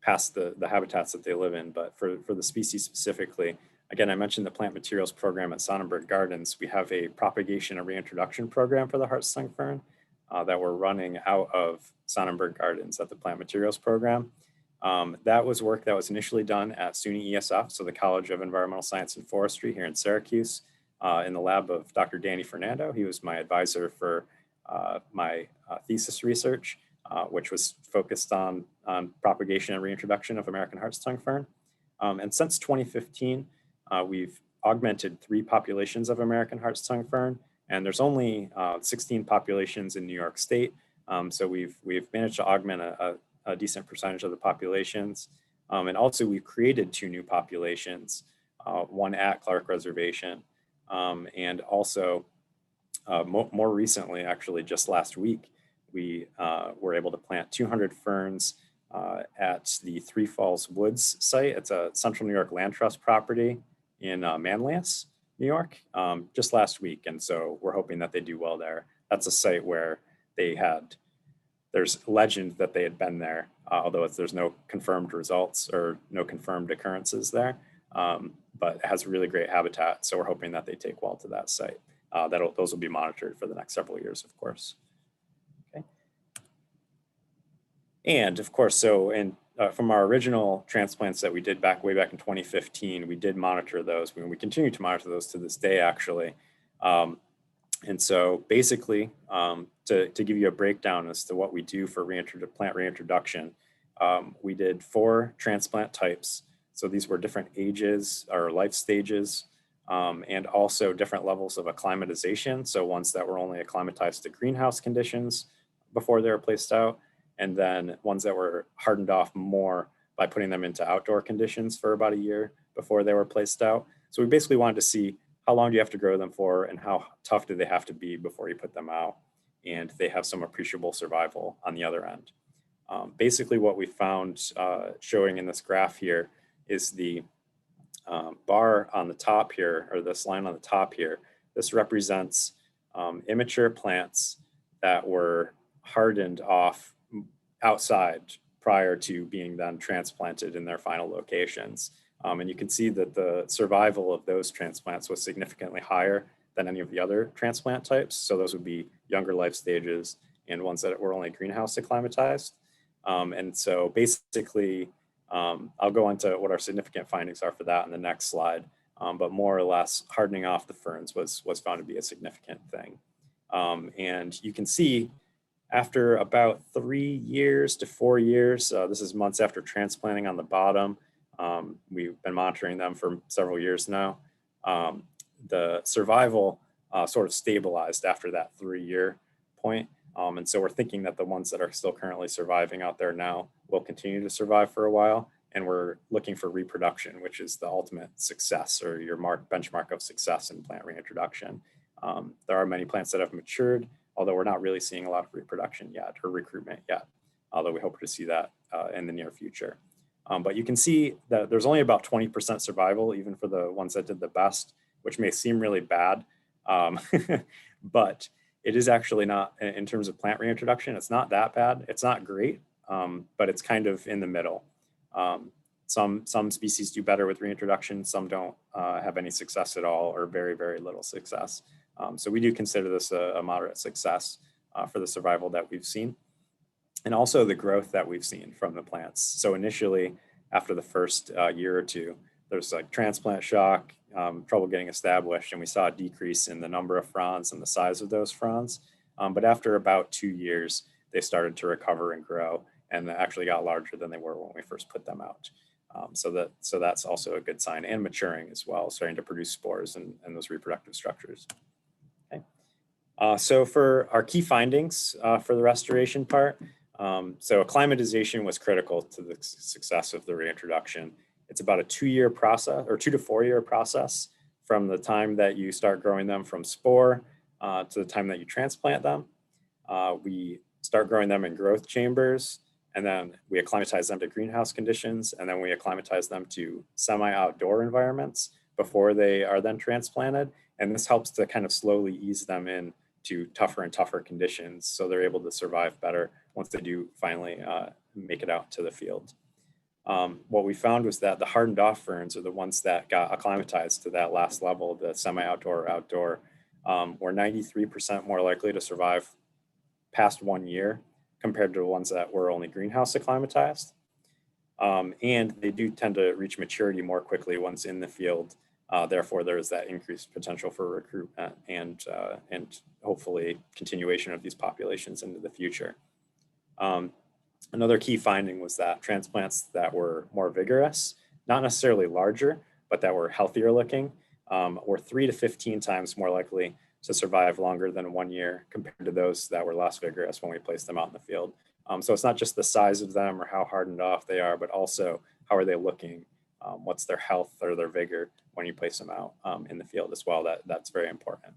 past the habitats that they live in, but for the species specifically, again, I mentioned the plant materials program at Sonnenberg Gardens. We have a propagation and reintroduction program for the harts-tongue fern that we're running out of Sonnenberg Gardens at the plant materials program. That was work that was initially done at SUNY ESF, so the College of Environmental Science and Forestry here in Syracuse, in the lab of Dr. Danny Fernando. He was my advisor for my thesis research, which was focused on propagation and reintroduction of American harts-tongue fern. And since 2015, we've augmented 3 populations of American harts-tongue fern, and there's only 16 populations in New York State. So we've managed to augment a decent percentage of the populations. And also we've created 2 new populations, one at Clark Reservation, and also more recently, actually just last week, we were able to plant 200 ferns at the Three Falls Woods site. It's a Central New York Land Trust property in Manlius, New York, just last week. And so we're hoping that they do well there. That's a site where there's legend that they had been there, although there's no confirmed results or no confirmed occurrences there, but it has really great habitat. So we're hoping that they take well to that site. Those will be monitored for the next several years, of course. Okay. And of course, so from our original transplants that we did way back in 2015, we did monitor those. We continue to monitor those to this day, actually. And so basically, to give you a breakdown as to what we do for plant reintroduction, we did 4 transplant types. So these were different ages or life stages, and also different levels of acclimatization. So ones that were only acclimatized to greenhouse conditions before they were placed out, and then ones that were hardened off more by putting them into outdoor conditions for about a year before they were placed out. So we basically wanted to see how long do you have to grow them for and how tough do they have to be before you put them out, and they have some appreciable survival on the other end. Basically what we found showing in this graph here is the bar on the top here, or this line on the top here. This represents immature plants that were hardened off outside prior to being then transplanted in their final locations. And you can see that the survival of those transplants was significantly higher than any of the other transplant types. So those would be younger life stages and ones that were only greenhouse acclimatized. And so basically, I'll go into what our significant findings are for that in the next slide. But more or less, hardening off the ferns was found to be a significant thing. And you can see after about 3 years to 4 years, this is months after transplanting on the bottom, we've been monitoring them for several years now. The survival sort of stabilized after that 3-year point. And so we're thinking that the ones that are still currently surviving out there now will continue to survive for a while. And we're looking for reproduction, which is the ultimate success or your benchmark of success in plant reintroduction. There are many plants that have matured, although we're not really seeing a lot of reproduction yet or recruitment yet, although we hope to see that in the near future. But you can see that there's only about 20% survival, even for the ones that did the best, which may seem really bad, but it is actually not, in terms of plant reintroduction, it's not that bad. It's not great, but it's kind of in the middle. Some species do better with reintroduction, some don't have any success at all or very, very little success. So we do consider this a moderate success for the survival that we've seen, and also the growth that we've seen from the plants. So initially, after the first year or two, there's like transplant shock, trouble getting established, and we saw a decrease in the number of fronds and the size of those fronds. But after about 2 years, they started to recover and grow, and they actually got larger than they were when we first put them out. So that's also a good sign, and maturing as well, starting to produce spores and those reproductive structures. Okay. So for our key findings for the restoration part, so acclimatization was critical to the success of the reintroduction. It's about a 2-year process, or 2 to 4 year process, from the time that you start growing them from spore to the time that you transplant them. We start growing them in growth chambers, and then we acclimatize them to greenhouse conditions, and then we acclimatize them to semi-outdoor environments before they are then transplanted. And this helps to kind of slowly ease them in to tougher and tougher conditions, so they're able to survive better once they do finally make it out to the field. What we found was that the hardened off ferns, are the ones that got acclimatized to that last level, the semi-outdoor or outdoor, were 93% more likely to survive past 1 year compared to the ones that were only greenhouse acclimatized. And they do tend to reach maturity more quickly once in the field. Therefore, there is that increased potential for recruitment and hopefully continuation of these populations into the future. Another key finding was that transplants that were more vigorous, not necessarily larger, but that were healthier looking, were 3 to 15 times more likely to survive longer than 1 year compared to those that were less vigorous when we placed them out in the field. So it's not just the size of them or how hardened off they are, but also how are they looking, what's their health or their vigor when you place them out in the field as well. That's very important.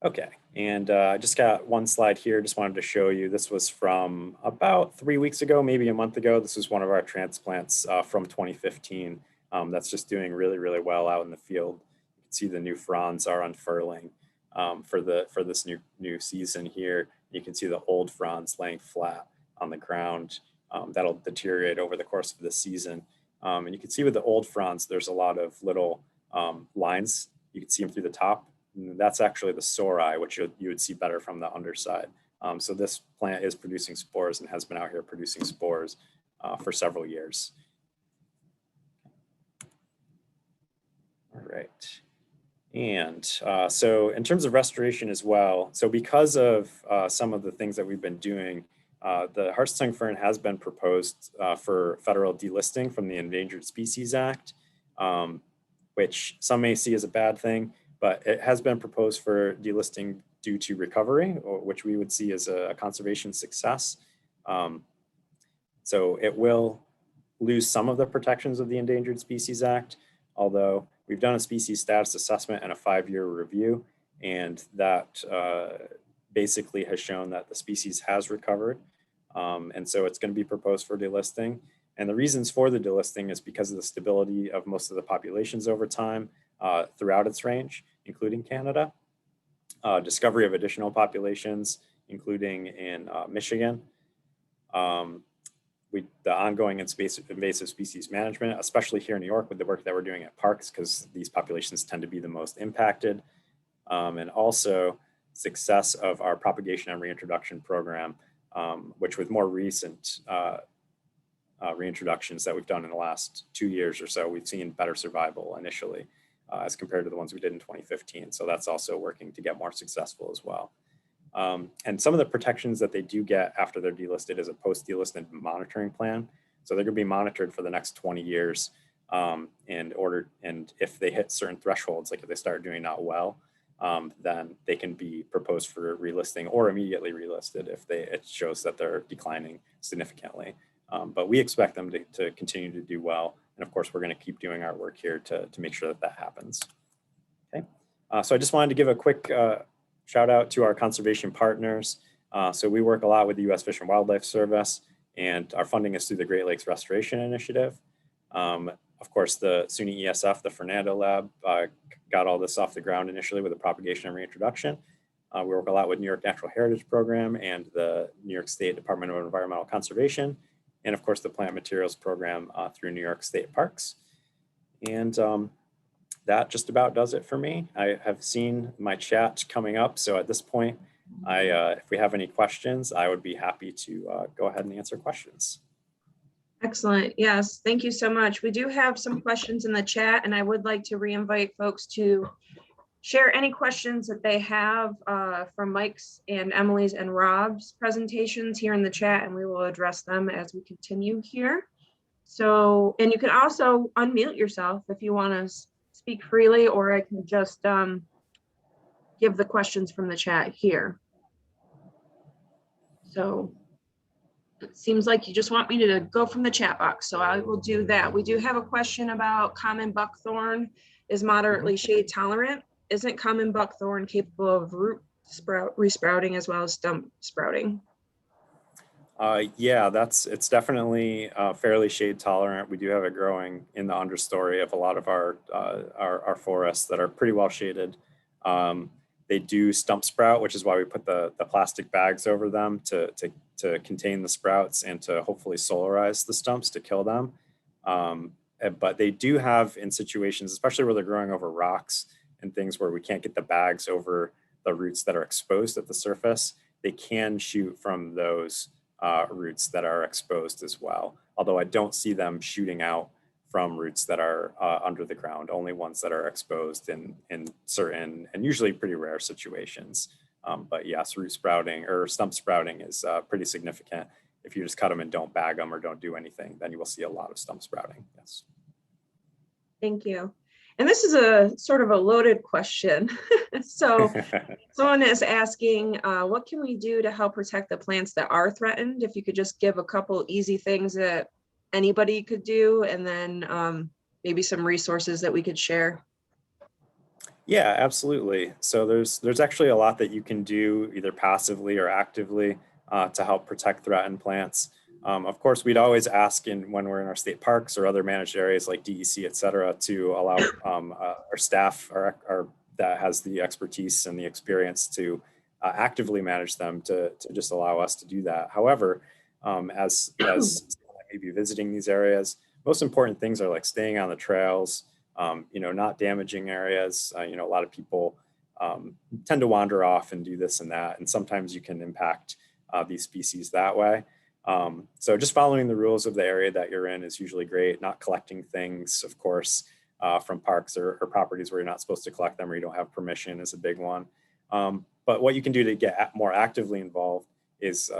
Okay, and I just got one slide here. Just wanted to show you, this was from about 3 weeks ago, maybe a month ago. This was one of our transplants from 2015 that's just doing really, really well out in the field. You can see the new fronds are unfurling for this new season here. You can see the old fronds laying flat on the ground. That'll deteriorate over the course of the season. And you can see with the old fronds, there's a lot of little lines. You can see them through the top. And that's actually the sori, which you would see better from the underside. So this plant is producing spores and has been out here producing spores for several years. All right. And so in terms of restoration as well, so because of some of the things that we've been doing, the hartstongue fern has been proposed for federal delisting from the Endangered Species Act, which some may see as a bad thing, but it has been proposed for delisting due to recovery, which we would see as a conservation success. So it will lose some of the protections of the Endangered Species Act, although we've done a species status assessment and a 5-year review, and that basically has shown that the species has recovered. And so it's going to be proposed for delisting. And the reasons for the delisting is because of the stability of most of the populations over time throughout its range, including Canada. Discovery of additional populations, including in Michigan. The ongoing invasive species management, especially here in New York with the work that we're doing at parks, because these populations tend to be the most impacted. And also success of our propagation and reintroduction program, which with more recent reintroductions that we've done in the last 2 years or so, we've seen better survival initially as compared to the ones we did in 2015. So that's also working to get more successful as well. And some of the protections that they do get after they're delisted is a post-delisted monitoring plan. So they're going to be monitored for the next 20 years and if they hit certain thresholds, like if they start doing not well, then they can be proposed for relisting or immediately relisted if it shows that they're declining significantly. But we expect them to continue to do well. And of course, we're going to keep doing our work here to make sure that that happens. Okay. So I just wanted to give a quick shout out to our conservation partners. So we work a lot with the U.S. Fish and Wildlife Service, and our funding is through the Great Lakes Restoration Initiative. Of course, the SUNY ESF, the Fernando Lab, got all this off the ground initially with the propagation and reintroduction. We work a lot with New York Natural Heritage Program and the New York State Department of Environmental Conservation, and of course the Plant Materials Program through New York State Parks. And that just about does it for me. I have seen my chat coming up, so at this point, if we have any questions, I would be happy to go ahead and answer questions. Excellent. Yes, thank you so much. We do have some questions in the chat, and I would like to re-invite folks to share any questions that they have from Mike's and Emily's and Rob's presentations here in the chat, and we will address them as we continue here. So, and you can also unmute yourself if you want to speak freely, or I can just give the questions from the chat here. So it seems like you just want me to go from the chat box, so I will do that. We do have a question about common buckthorn is moderately shade tolerant. Isn't common buckthorn capable of root resprouting as well as stump sprouting? Yeah, it's definitely fairly shade tolerant. We do have it growing in the understory of a lot of our forests that are pretty well shaded. They do stump sprout, which is why we put the plastic bags over them to contain the sprouts and to hopefully solarize the stumps to kill them. But they do have, in situations, especially where they're growing over rocks and things where we can't get the bags over the roots that are exposed at the surface, they can shoot from those roots that are exposed as well. Although I don't see them shooting out from roots that are under the ground, only ones that are exposed in certain and usually pretty rare situations. But yes, root sprouting or stump sprouting is pretty significant. If you just cut them and don't bag them or don't do anything, then you will see a lot of stump sprouting, yes. Thank you. And this is a sort of a loaded question. So someone is asking, what can we do to help protect the plants that are threatened? If you could just give a couple easy things that anybody could do, and then maybe some resources that we could share. Yeah, absolutely. So there's actually a lot that you can do either passively or actively to help protect threatened plants. Of course, we'd always ask when we're in our state parks or other managed areas like DEC, et cetera, to allow our staff that has the expertise and the experience to actively manage them to just allow us to do that. However, as maybe visiting these areas, most important things are like staying on the trails, not damaging areas. A lot of people tend to wander off and do this and that, and sometimes you can impact these species that way. So just following the rules of the area that you're in is usually great. Not collecting things, of course, from parks or properties where you're not supposed to collect them or you don't have permission is a big one. But what you can do to get more actively involved is,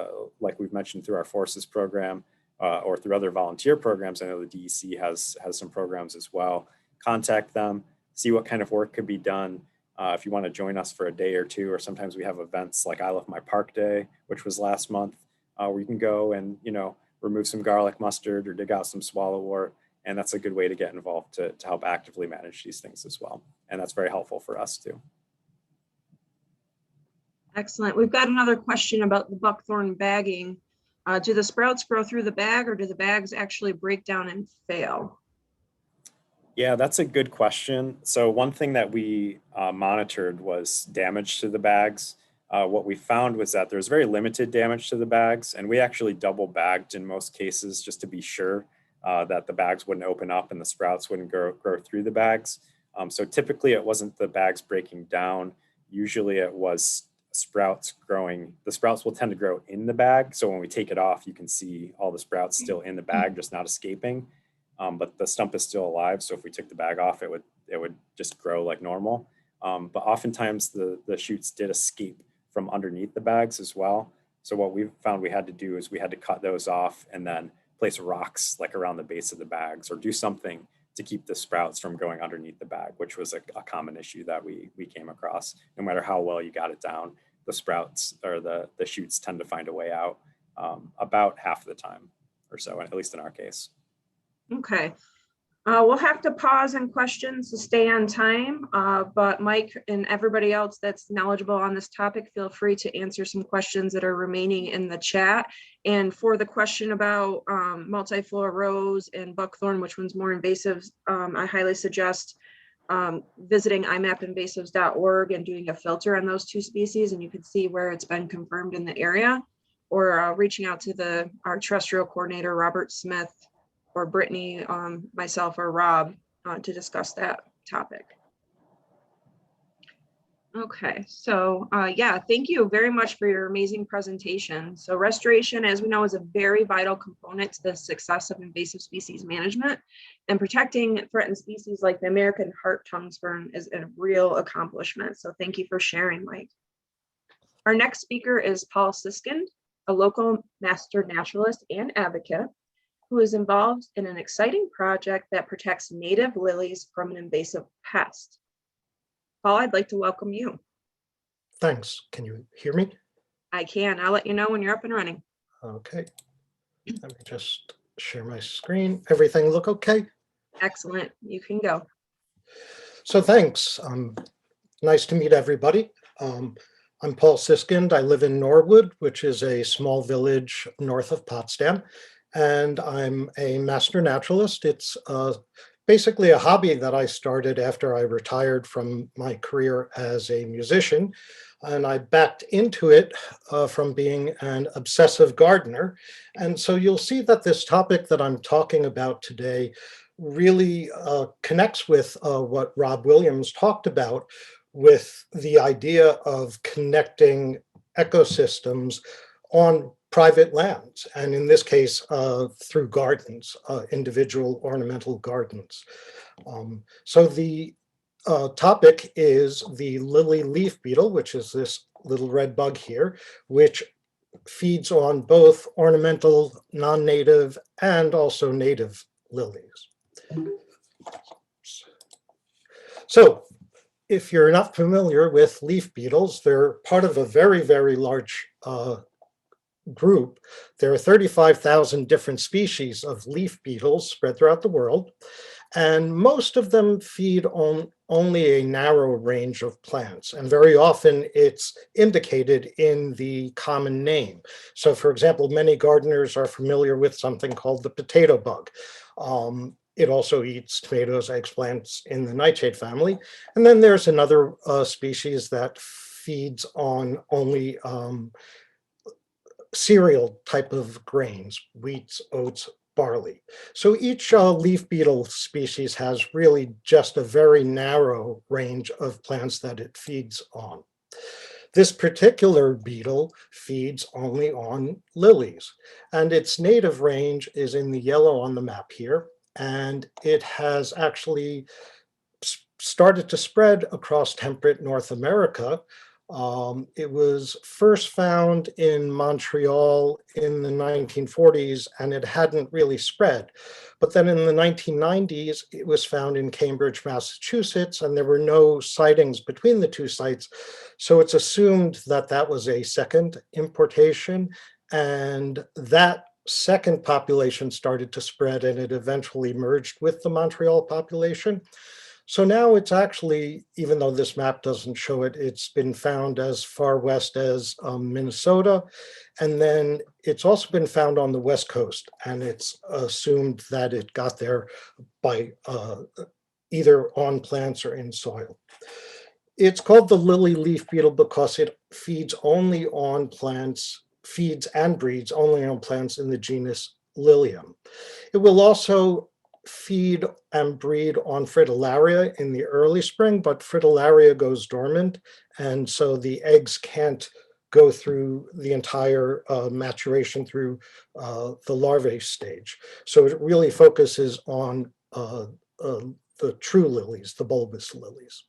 like we've mentioned through our forces program or through other volunteer programs. I know the DEC has some programs as well. Contact them, see what kind of work could be done. If you want to join us for a day or two, or sometimes we have events like I Love My Park Day, which was last month, where you can go and, remove some garlic mustard or dig out some swallowwort. And that's a good way to get involved to help actively manage these things as well. And that's very helpful for us too. Excellent. We've got another question about the buckthorn bagging. Do the sprouts grow through the bag, or do the bags actually break down and fail? Yeah, that's a good question. So one thing that we monitored was damage to the bags. What we found was that there's very limited damage to the bags, and we actually double bagged in most cases just to be sure that the bags wouldn't open up and the sprouts wouldn't grow through the bags. So typically it wasn't the bags breaking down. Usually it was sprouts growing. The sprouts will tend to grow in the bag. So when we take it off, you can see all the sprouts still in the bag, just not escaping. But the stump is still alive. So if we took the bag off, it would just grow like normal. But oftentimes the shoots did escape from underneath the bags as well. So what we found we had to do is we had to cut those off and then place rocks like around the base of the bags, or do something to keep the sprouts from going underneath the bag, which was a common issue that we came across. No matter how well you got it down, the sprouts or the shoots tend to find a way out about half of the time or so, at least in our case. Okay. We'll have to pause on questions to stay on time, but Mike and everybody else that's knowledgeable on this topic, feel free to answer some questions that are remaining in the chat. And for the question about multiflora rose and buckthorn, which one's more invasive, I highly suggest visiting imapinvasives.org and doing a filter on those two species, and you can see where it's been confirmed in the area, or reaching out to our terrestrial coordinator, Robert Smith, or Brittany, myself, or Rob to discuss that topic. Okay, so yeah, thank you very much for your amazing presentation. So restoration, as we know, is a very vital component to the success of invasive species management, and protecting threatened species like the American heart tongue fern is a real accomplishment. So thank you for sharing, Mike. Our next speaker is Paul Siskind, a local master naturalist and advocate, who is involved in an exciting project that protects native lilies from an invasive pest. Paul, I'd like to welcome you. Thanks. Can you hear me? I can. I'll let you know when you're up and running. Okay. Let me just share my screen. Everything look okay? Excellent. You can go. So thanks. Nice to meet everybody. I'm Paul Siskind. I live in Norwood, which is a small village north of Potsdam, and I'm a master naturalist. It's basically a hobby that I started after I retired from my career as a musician, and I backed into it from being an obsessive gardener. And so you'll see that this topic that I'm talking about today really connects with what Rob Williams talked about, with the idea of connecting ecosystems on private lands, and in this case, through gardens, individual ornamental gardens. So the topic is the lily leaf beetle, which is this little red bug here, which feeds on both ornamental, non-native, and also native lilies. So if you're not familiar with leaf beetles, they're part of a very, very large group. There are 35,000 different species of leaf beetles spread throughout the world, and most of them feed on only a narrow range of plants, and very often it's indicated in the common name. So for example, many gardeners are familiar with something called the potato bug. It also eats tomatoes, eggplants in the nightshade family. And then there's another species that feeds on only cereal type of grains, wheats, oats, barley. So each leaf beetle species has really just a very narrow range of plants that it feeds on. This particular beetle feeds only on lilies, and its native range is in the yellow on the map here, and it has actually started to spread across temperate North America. It was first found in Montreal in the 1940s, and it hadn't really spread. But then in the 1990s, it was found in Cambridge, Massachusetts, and there were no sightings between the two sites. So it's assumed that that was a second importation, and that second population started to spread, and it eventually merged with the Montreal population. So now it's actually, even though this map doesn't show it, it's been found as far west as Minnesota. And then it's also been found on the West Coast, and it's assumed that it got there by either on plants or in soil. It's called the lily leaf beetle because it feeds only on plants, feeds and breeds only on plants in the genus Lilium. It will also feed and breed on fritillaria in the early spring, but fritillaria goes dormant, and so the eggs can't go through the entire maturation through the larvae stage. So it really focuses on the true lilies, the bulbous lilies.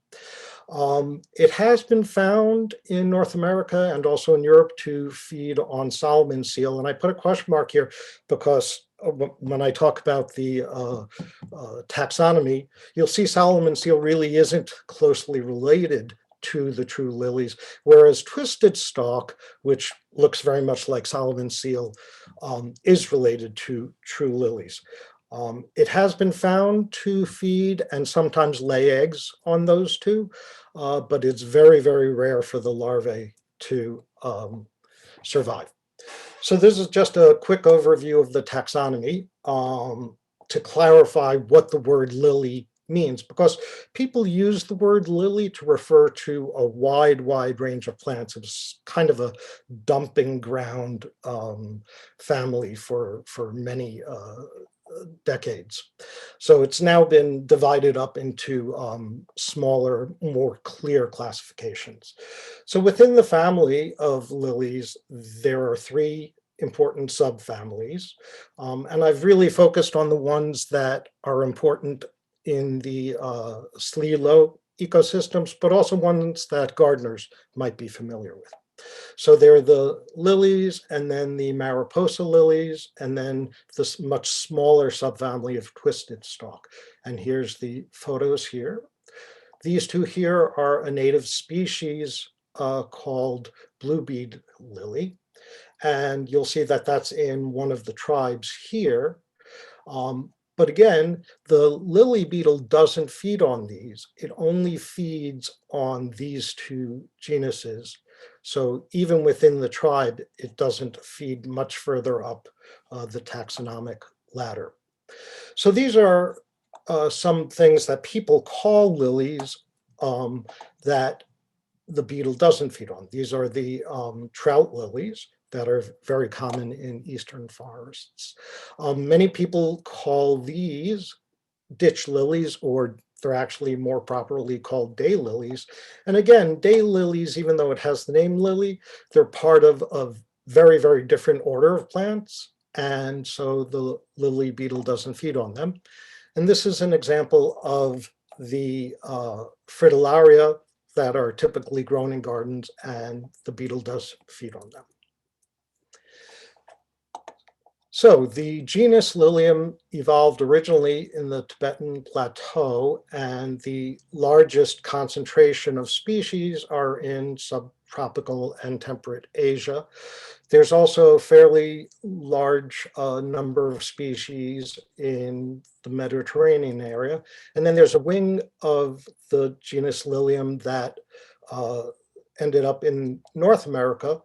It has been found in North America and also in Europe to feed on Solomon seal, and I put a question mark here because when I talk about the taxonomy, you'll see Solomon seal really isn't closely related to the true lilies, whereas twisted stalk, which looks very much like Solomon seal, is related to true lilies. It has been found to feed and sometimes lay eggs on those two, but it's very, very rare for the larvae to survive. So this is just a quick overview of the taxonomy to clarify what the word lily means, because people use the word lily to refer to a wide range of plants. It's kind of a dumping ground family for many decades. So it's now been divided up into smaller, more clear classifications. So within the family of lilies, there are three important subfamilies. And I've really focused on the ones that are important in the SLELO ecosystems, but also ones that gardeners might be familiar with. So there are the lilies, and then the Mariposa lilies, and then this much smaller subfamily of twisted stalk. And here's the photos here. These two here are a native species called blue bead lily. And you'll see that that's in one of the tribes here. But again, the lily beetle doesn't feed on these. It only feeds on these two genuses. So even within the tribe, it doesn't feed much further up the taxonomic ladder. So these are some things that people call lilies that the beetle doesn't feed on. These are the trout lilies that are very common in eastern forests. Many people call these ditch lilies, or they're actually more properly called day lilies. And again, day lilies, even though it has the name lily, they're part of a very different order of plants. And so the lily beetle doesn't feed on them. And this is an example of the fritillaria that are typically grown in gardens, and the beetle does feed on them. So the genus Lilium evolved originally in the Tibetan Plateau, and the largest concentration of species are in subtropical and temperate Asia. There's also a fairly large number of species in the Mediterranean area. And then there's a wing of the genus Lilium that ended up in North America.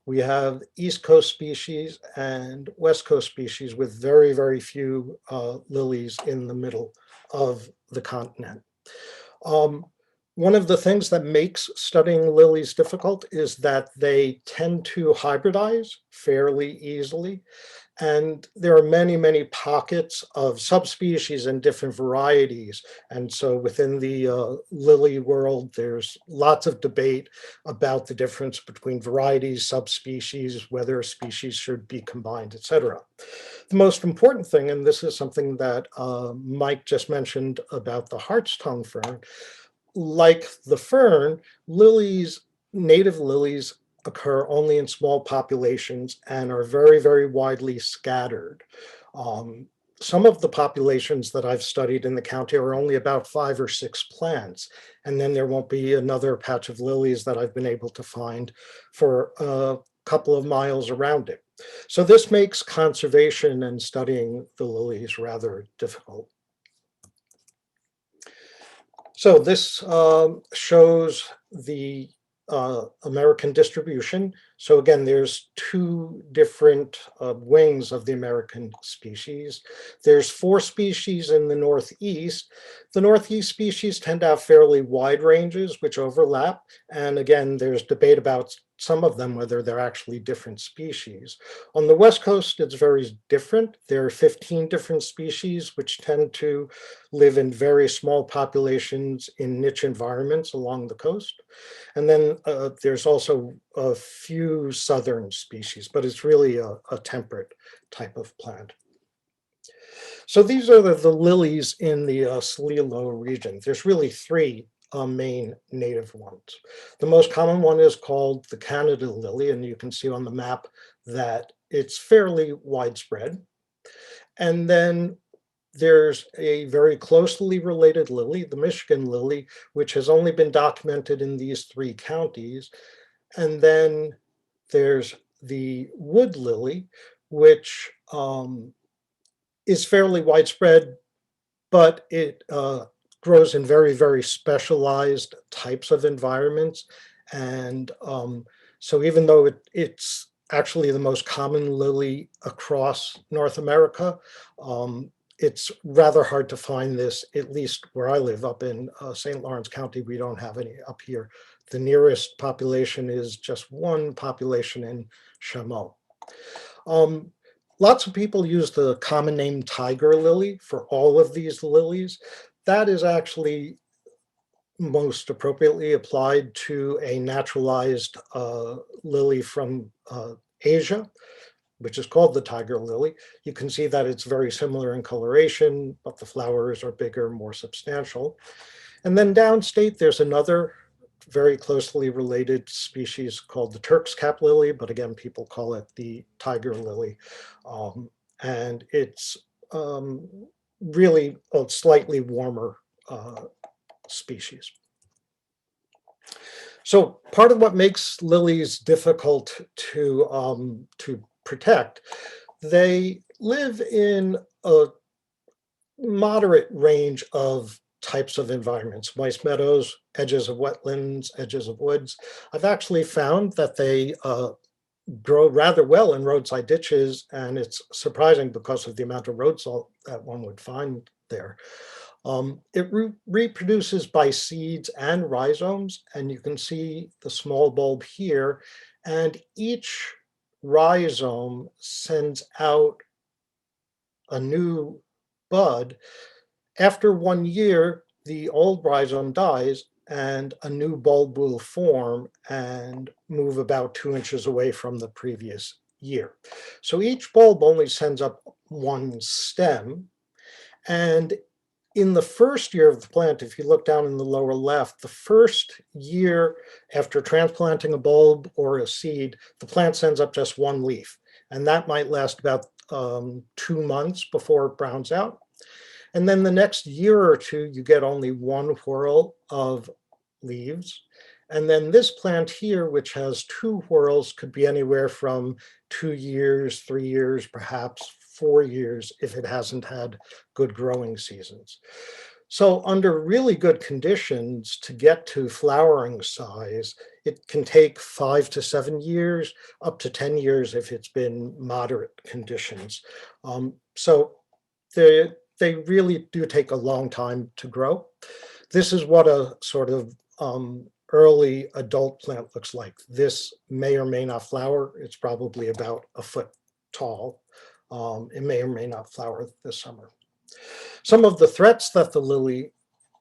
We have East Coast species and West Coast species with very, very few lilies in the middle of the continent. One of the things that makes studying lilies difficult is that they tend to hybridize fairly easily. And there are many, many pockets of subspecies and different varieties. And so within the lily world, there's lots of debate about the difference between varieties, subspecies, whether a species should be combined, et cetera. The most important thing, and this is something that Mike just mentioned about the hart's tongue fern, like the fern, lilies, native lilies, occur only in small populations and are very, very widely scattered. Some of the populations that I've studied in the county are only about 5 or 6 plants, and then there won't be another patch of lilies that I've been able to find for a couple of miles around it. So this makes conservation and studying the lilies rather difficult. So this shows the American distribution. So again, there's 2 different wings of the American species. There's 4 species in the Northeast. The Northeast species tend to have fairly wide ranges, which overlap. And again, there's debate about some of them, whether they're actually different species. On the West Coast, it's very different. There are 15 different species, which tend to live in very small populations in niche environments along the coast. And then there's also a few southern species, but it's really a temperate type of plant. So these are the lilies in the SLELO region. There's really 3 main native ones. The most common one is called the Canada lily, and you can see on the map that it's fairly widespread. And then there's a very closely related lily, the Michigan lily, which has only been documented in these 3 counties. And then there's the wood lily, which is fairly widespread, but it grows in very, very specialized types of environments. And so even though it's actually the most common lily across North America, it's rather hard to find this, at least where I live up in St. Lawrence County. We don't have any up here. The nearest population is just 1 population in Chaumont. Lots of people use the common name tiger lily for all of these lilies. That is actually most appropriately applied to a naturalized lily from Asia, which is called the tiger lily. You can see that it's very similar in coloration, but the flowers are bigger, more substantial. And then downstate, there's another very closely related species called the Turk's cap lily, but again, people call it the tiger lily. And it's really a slightly warmer species. So part of what makes lilies difficult to protect, they live in a moderate range of types of environments: moist meadows, edges of wetlands, edges of woods. I've actually found that they grow rather well in roadside ditches, and it's surprising because of the amount of road salt that one would find there. It reproduces by seeds and rhizomes, and you can see the small bulb here, and each rhizome sends out a new bud. After 1 year, the old rhizome dies and a new bulb will form and move about 2 inches away from the previous year. So each bulb only sends up 1 stem. And in the first year of the plant, if you look down in the lower left, the first year after transplanting a bulb or a seed, the plant sends up just 1 leaf. And that might last about 2 months before it browns out. And then the next year or two, you get only one whorl of leaves. And then this plant here, which has 2 whorls, could be anywhere from 2 years, 3 years, perhaps 4 years if it hasn't had good growing seasons. So under really good conditions to get to flowering size, it can take 5 to 7 years, up to 10 years if it's been moderate conditions. So they really do take a long time to grow. This is what a sort of early adult plant looks like. This may or may not flower. It's probably about a foot tall. It may or may not flower this summer. Some of the threats that the lily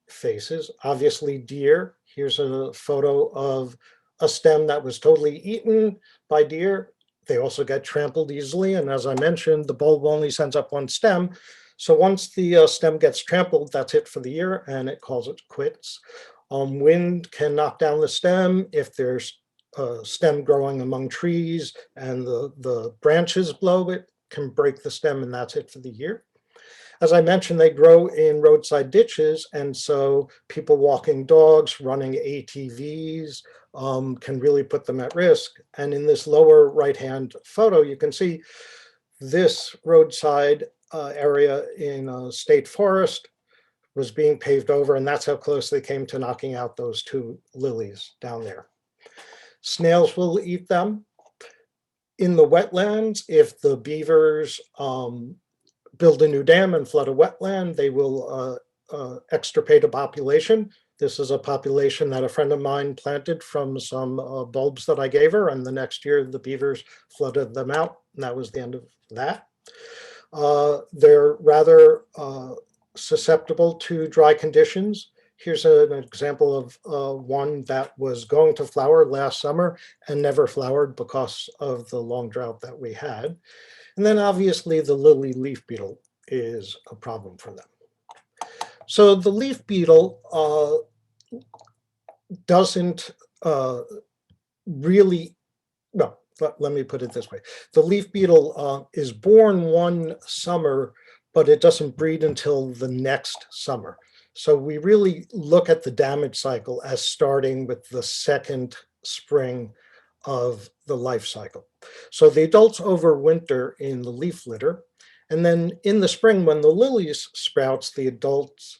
faces, obviously deer. Here's a photo of a stem that was totally eaten by deer. They also get trampled easily. And as I mentioned, the bulb only sends up one stem. So once the stem gets trampled, that's it for the year, and it calls it quits. Wind can knock down the stem if there's a stem growing among trees and the branches blow, it can break the stem, and that's it for the year. As I mentioned, they grow in roadside ditches, and so people walking dogs, running ATVs can really put them at risk. And in this lower right-hand photo, you can see this roadside area in a state forest was being paved over, and that's how close they came to knocking out those 2 lilies down there. Snails will eat them. In the wetlands, if the beavers build a new dam and flood a wetland, they will extirpate a population. This is a population that a friend of mine planted from some bulbs that I gave her, and the next year the beavers flooded them out, and that was the end of that. They're rather susceptible to dry conditions. Here's an example of one that was going to flower last summer and never flowered because of the long drought that we had. And then obviously the lily leaf beetle is a problem for them. So the leaf beetle doesn't really, no, let me put it this way. The leaf beetle is born one summer, but it doesn't breed until the next summer. So we really look at the damage cycle as starting with the second spring of the life cycle. So the adults overwinter in the leaf litter. And then in the spring, when the lilies sprouts, the adults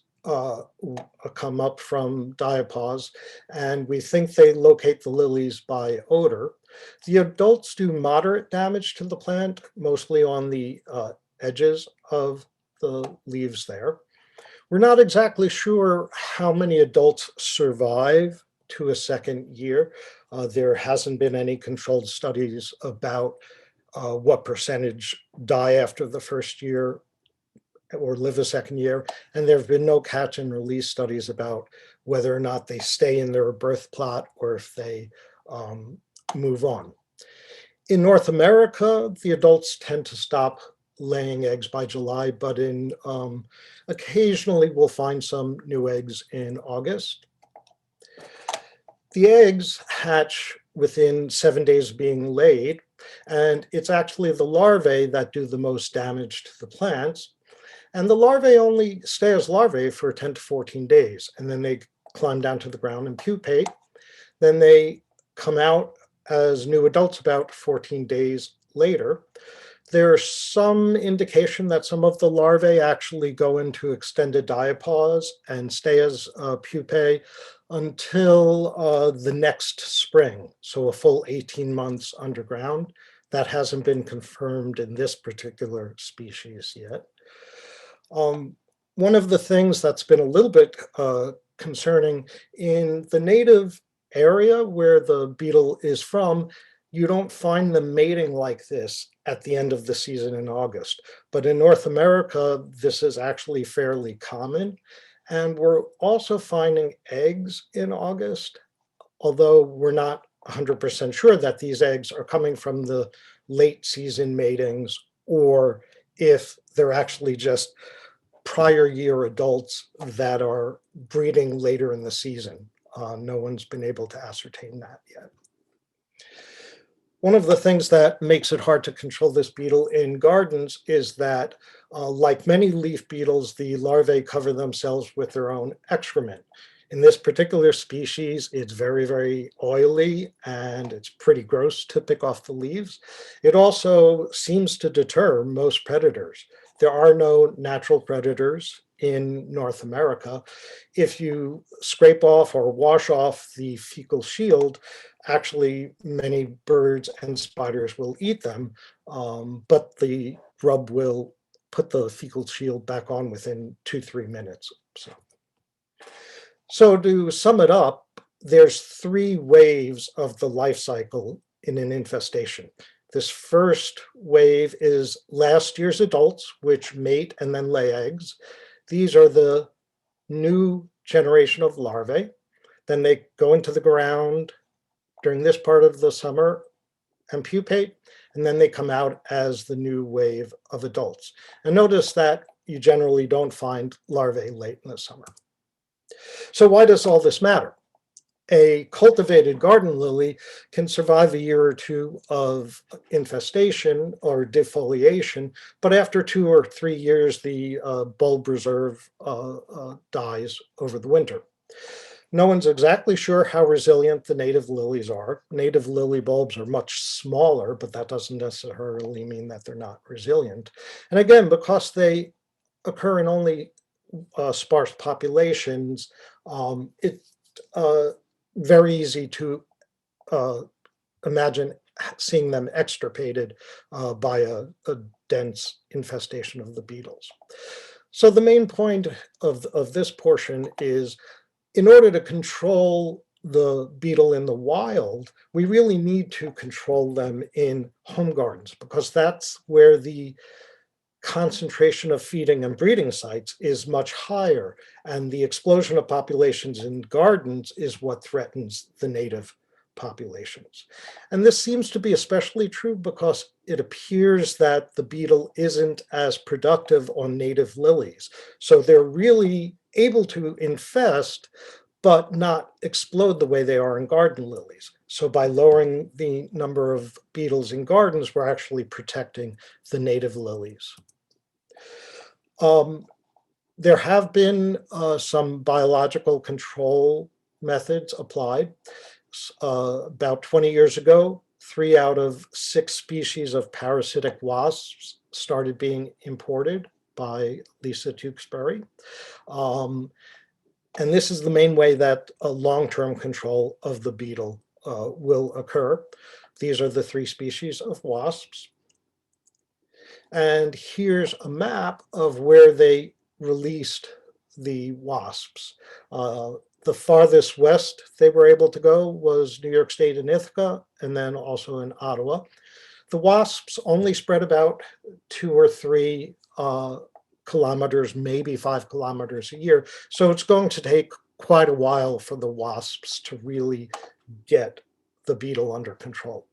come up from diapause, and we think they locate the lilies by odor. The adults do moderate damage to the plant, mostly on the edges of the leaves there. We're not exactly sure how many adults survive to a second year. There hasn't been any controlled studies about what percentage die after the first year or live a second year. And there have been no catch and release studies about whether or not they stay in their birth plot or if they move on. In North America, the adults tend to stop laying eggs by July, but in occasionally we'll find some new eggs in August. The eggs hatch within 7 days of being laid, and it's actually the larvae that do the most damage to the plants. And the larvae only stay as larvae for 10 to 14 days, and then they climb down to the ground and pupate. Then they come out as new adults about 14 days later. There's some indication that some of the larvae actually go into extended diapause and stay as pupae until the next spring, so a full 18 months underground. That hasn't been confirmed in this particular species yet. One of the things that's been a little bit concerning in the native area where the beetle is from, you don't find them mating like this at the end of the season in August. But in North America, this is actually fairly common. And we're also finding eggs in August, although we're not 100% sure that these eggs are coming from the late season matings or if they're actually just prior year adults that are breeding later in the season. No one's been able to ascertain that yet. One of the things that makes it hard to control this beetle in gardens is that, like many leaf beetles, the larvae cover themselves with their own excrement. In this particular species, it's very, very oily and it's pretty gross to pick off the leaves. It also seems to deter most predators. There are no natural predators in North America. If you scrape off or wash off the fecal shield, actually many birds and spiders will eat them, but the grub will put the fecal shield back on within 2-3 minutes. So to sum it up, there's 3 waves of the life cycle in an infestation. This first wave is last year's adults, which mate and then lay eggs. These are the new generation of larvae. Then they go into the ground during this part of the summer and pupate, and then they come out as the new wave of adults. And notice that you generally don't find larvae late in the summer. So why does all this matter? A cultivated garden lily can survive a year or 2 of infestation or defoliation, but after 2 or 3 years, the bulb reserve dies over the winter. No one's exactly sure how resilient the native lilies are. Native lily bulbs are much smaller, but that doesn't necessarily mean that they're not resilient. And again, because they occur in only sparse populations, it's very easy to imagine seeing them extirpated by a dense infestation of the beetles. So the main point of this portion is, in order to control the beetle in the wild, we really need to control them in home gardens, because that's where the concentration of feeding and breeding sites is much higher, and the explosion of populations in gardens is what threatens the native populations. And this seems to be especially true because it appears that the beetle isn't as productive on native lilies. So they're really able to infest, but not explode the way they are in garden lilies. So by lowering the number of beetles in gardens, we're actually protecting the native lilies. There have been some biological control methods applied. About 20 years ago, 3 out of 6 species of parasitic wasps started being imported by Lisa Tewksbury. And this is the main way that a long-term control of the beetle will occur. These are the 3 species of wasps. And here's a map of where they released the wasps. The farthest west they were able to go was New York State and Ithaca, and then also in Ottawa. The wasps only spread about 2 or 3 kilometers, maybe 5 kilometers a year. So it's going to take quite a while for the wasps to really get the beetle under control.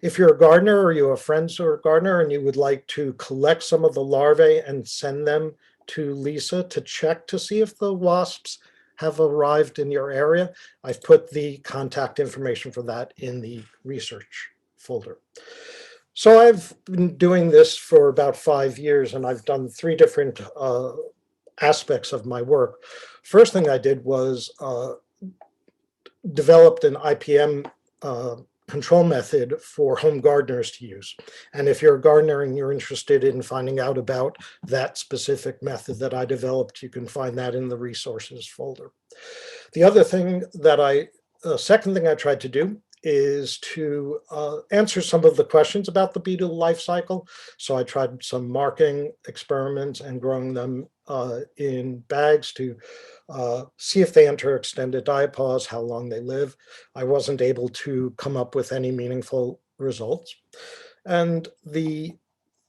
If you're a gardener or you have friends who are a gardener and you would like to collect some of the larvae and send them to Lisa to check to see if the wasps have arrived in your area, I've put the contact information for that in the research folder. So I've been doing this for about 5 years, and I've done 3 different aspects of my work. First thing I did was developed an IPM control method for home gardeners to use. And if you're a gardener and you're interested in finding out about that specific method that I developed, you can find that in the resources folder. The other thing that second thing I tried to do is to answer some of the questions about the beetle life cycle. So I tried some marking experiments and growing them in bags to see if they enter extended diapause, how long they live. I wasn't able to come up with any meaningful results. And the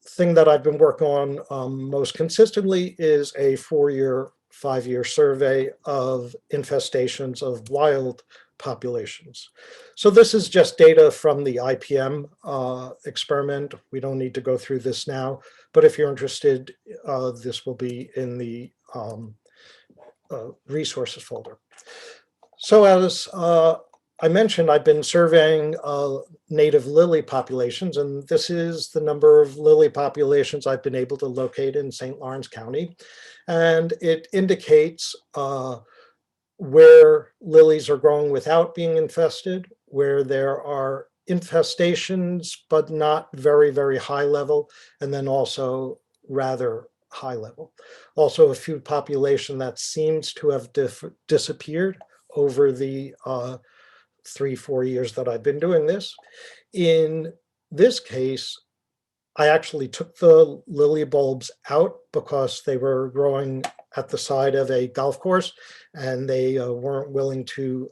thing that I've been working on most consistently is a 4-year, 5-year survey of infestations of wild populations. So this is just data from the IPM experiment. We don't need to go through this now, but if you're interested, this will be in the resources folder. So as I mentioned I've been surveying native lily populations, and this is the number of lily populations I've been able to locate in St. Lawrence County. And it indicates where lilies are growing without being infested, where there are infestations, but not very, very high level, and then also rather high level. Also a few population that seems to have disappeared over the 3-4 years that I've been doing this. In this case, I actually took the lily bulbs out because they were growing at the side of a golf course and they weren't willing to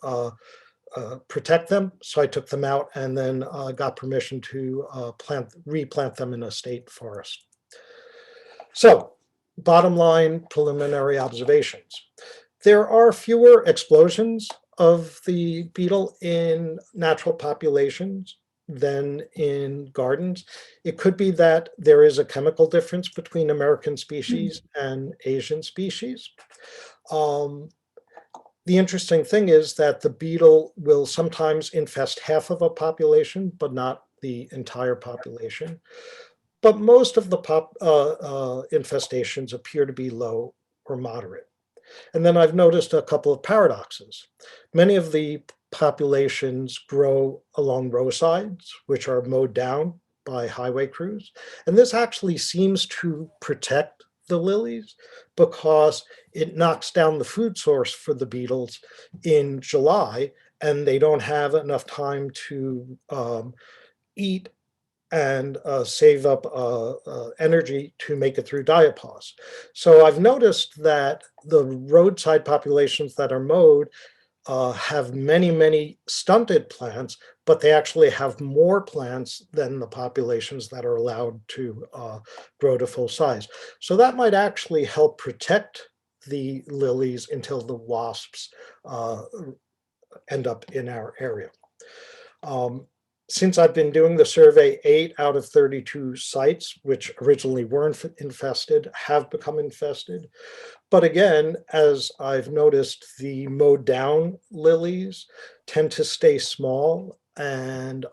protect them. So I took them out and then got permission to replant them in a state forest. So bottom line, preliminary observations. There are fewer explosions of the beetle in natural populations than in gardens. It could be that there is a chemical difference between American species and Asian species. The interesting thing is that the beetle will sometimes infest half of a population, but not the entire population. But most of the infestations appear to be low or moderate. And then I've noticed a couple of paradoxes. Many of the populations grow along roadsides, which are mowed down by highway crews. And this actually seems to protect the lilies because it knocks down the food source for the beetles in July, and they don't have enough time to eat and save up energy to make it through diapause. So I've noticed that the roadside populations that are mowed have many, many stunted plants, but they actually have more plants than the populations that are allowed to grow to full size. So that might actually help protect the lilies until the wasps end up in our area. Since I've been doing the survey, 8 out of 32 sites, which originally weren't infested, have become infested. But again, as I've noticed, the mowed down lilies tend to stay small and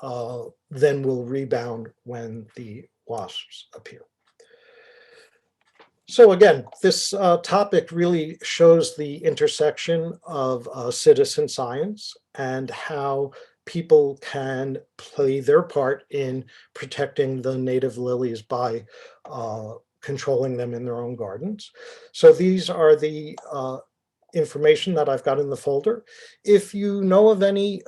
then will rebound when the wasps appear. So again, this topic really shows the intersection of citizen science and how people can play their part in protecting the native lilies by controlling them in their own gardens. So these are the information that I've got in the folder. If you know of any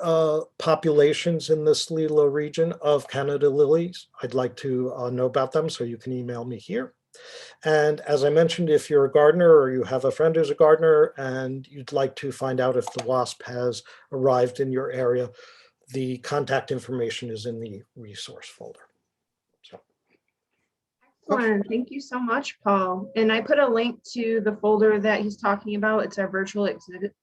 populations in the SLELO region of Canada lilies, I'd like to know about them, so you can email me here. And as I mentioned, if you're a gardener or you have a friend who's a gardener and you'd like to find out if the wasp has arrived in your area, the contact information is in the resource folder. So. Excellent. Thank you so much, Paul. And I put a link to the folder that he's talking about. It's our virtual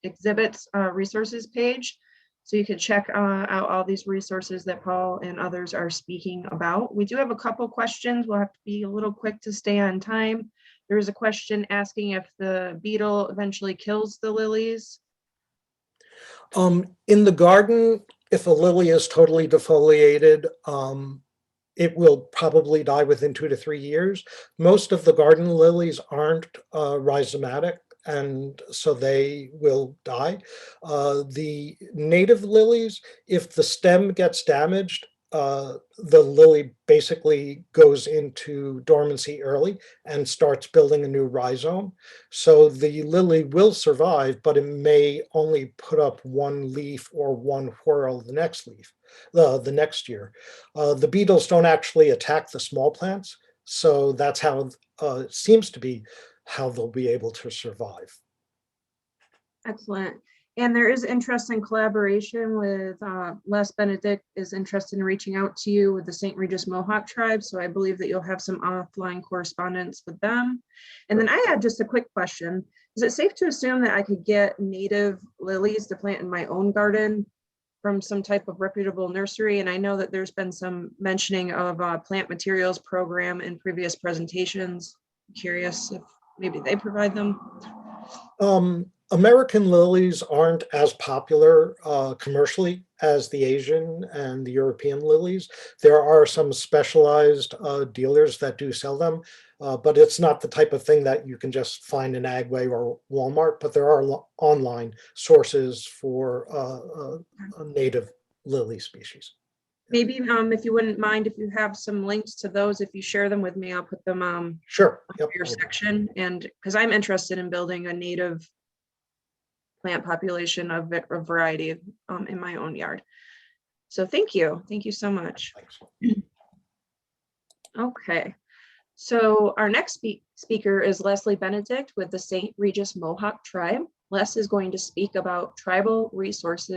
exhibits resources page. So you can check out all these resources that Paul and others are speaking about. We do have a couple questions. We'll have to be a little quick to stay on time. There is a question asking if the beetle eventually kills the lilies. In the garden, if a lily is totally defoliated, it will probably die within 2 to 3 years. Most of the garden lilies aren't rhizomatic, and so they will die. The native lilies, if the stem gets damaged, the lily basically goes into dormancy early and starts building a new rhizome. So the lily will survive, but it may only put up one leaf or one whorl the next leaf, the next year. The beetles don't actually attack the small plants. So that's how it seems to be how they'll be able to survive. Excellent. And there is interest in collaboration with Les Benedict is interested in reaching out to you with the St. Regis Mohawk tribe. So I believe that you'll have some offline correspondence with them. And then I had just a quick question. Is it safe to assume that I could get native lilies to plant in my own garden from some type of reputable nursery? And I know that there's been some mentioning of a plant materials program in previous presentations. I'm curious if maybe they provide them. American lilies aren't as popular commercially as the Asian and the European lilies. There are some specialized dealers that do sell them, but it's not the type of thing that you can just find in Agway or Walmart, but there are online sources for native lily species. Maybe if you wouldn't mind, if you have some links to those, if you share them with me, I'll put them Sure. in your section. And because I'm interested in building a native plant population of a variety in my own yard. So thank you so much. Thanks. Okay, so our next speaker is Leslie Benedict with the St. Regis Mohawk Tribe. Les is going to speak about tribal resource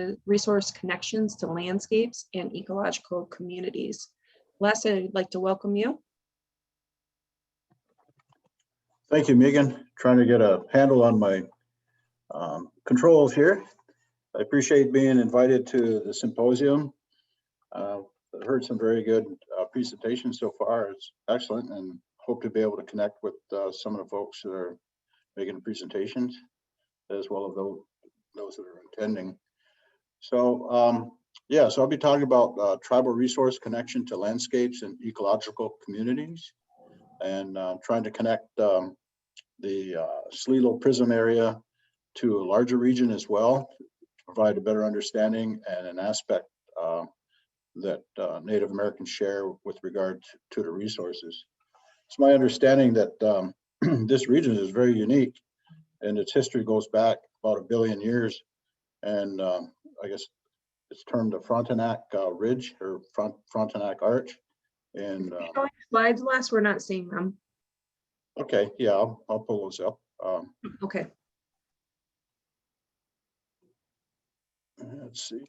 connections to landscapes and ecological communities. Les, I'd like to welcome you. Thank you, Megan. Trying to get a handle on my controls here. I appreciate being invited to the symposium. I've heard some very good presentations so far. It's excellent, and hope to be able to connect with some of the folks that are making the presentations, as well as those that are attending. So yeah, so I'll be talking about tribal resource connection to landscapes and ecological communities, and trying to connect the SLELO PRISM area to a larger region as well, to provide a better understanding and an aspect that Native Americans share with regard to the resources. It's my understanding that this region is very unique, and its history goes back about 1 billion years, and I guess it's termed the Frontenac Ridge or Frontenac Arch. And Slides, Les, we're not seeing them. okay, yeah, I'll pull those up. Okay. Let's see.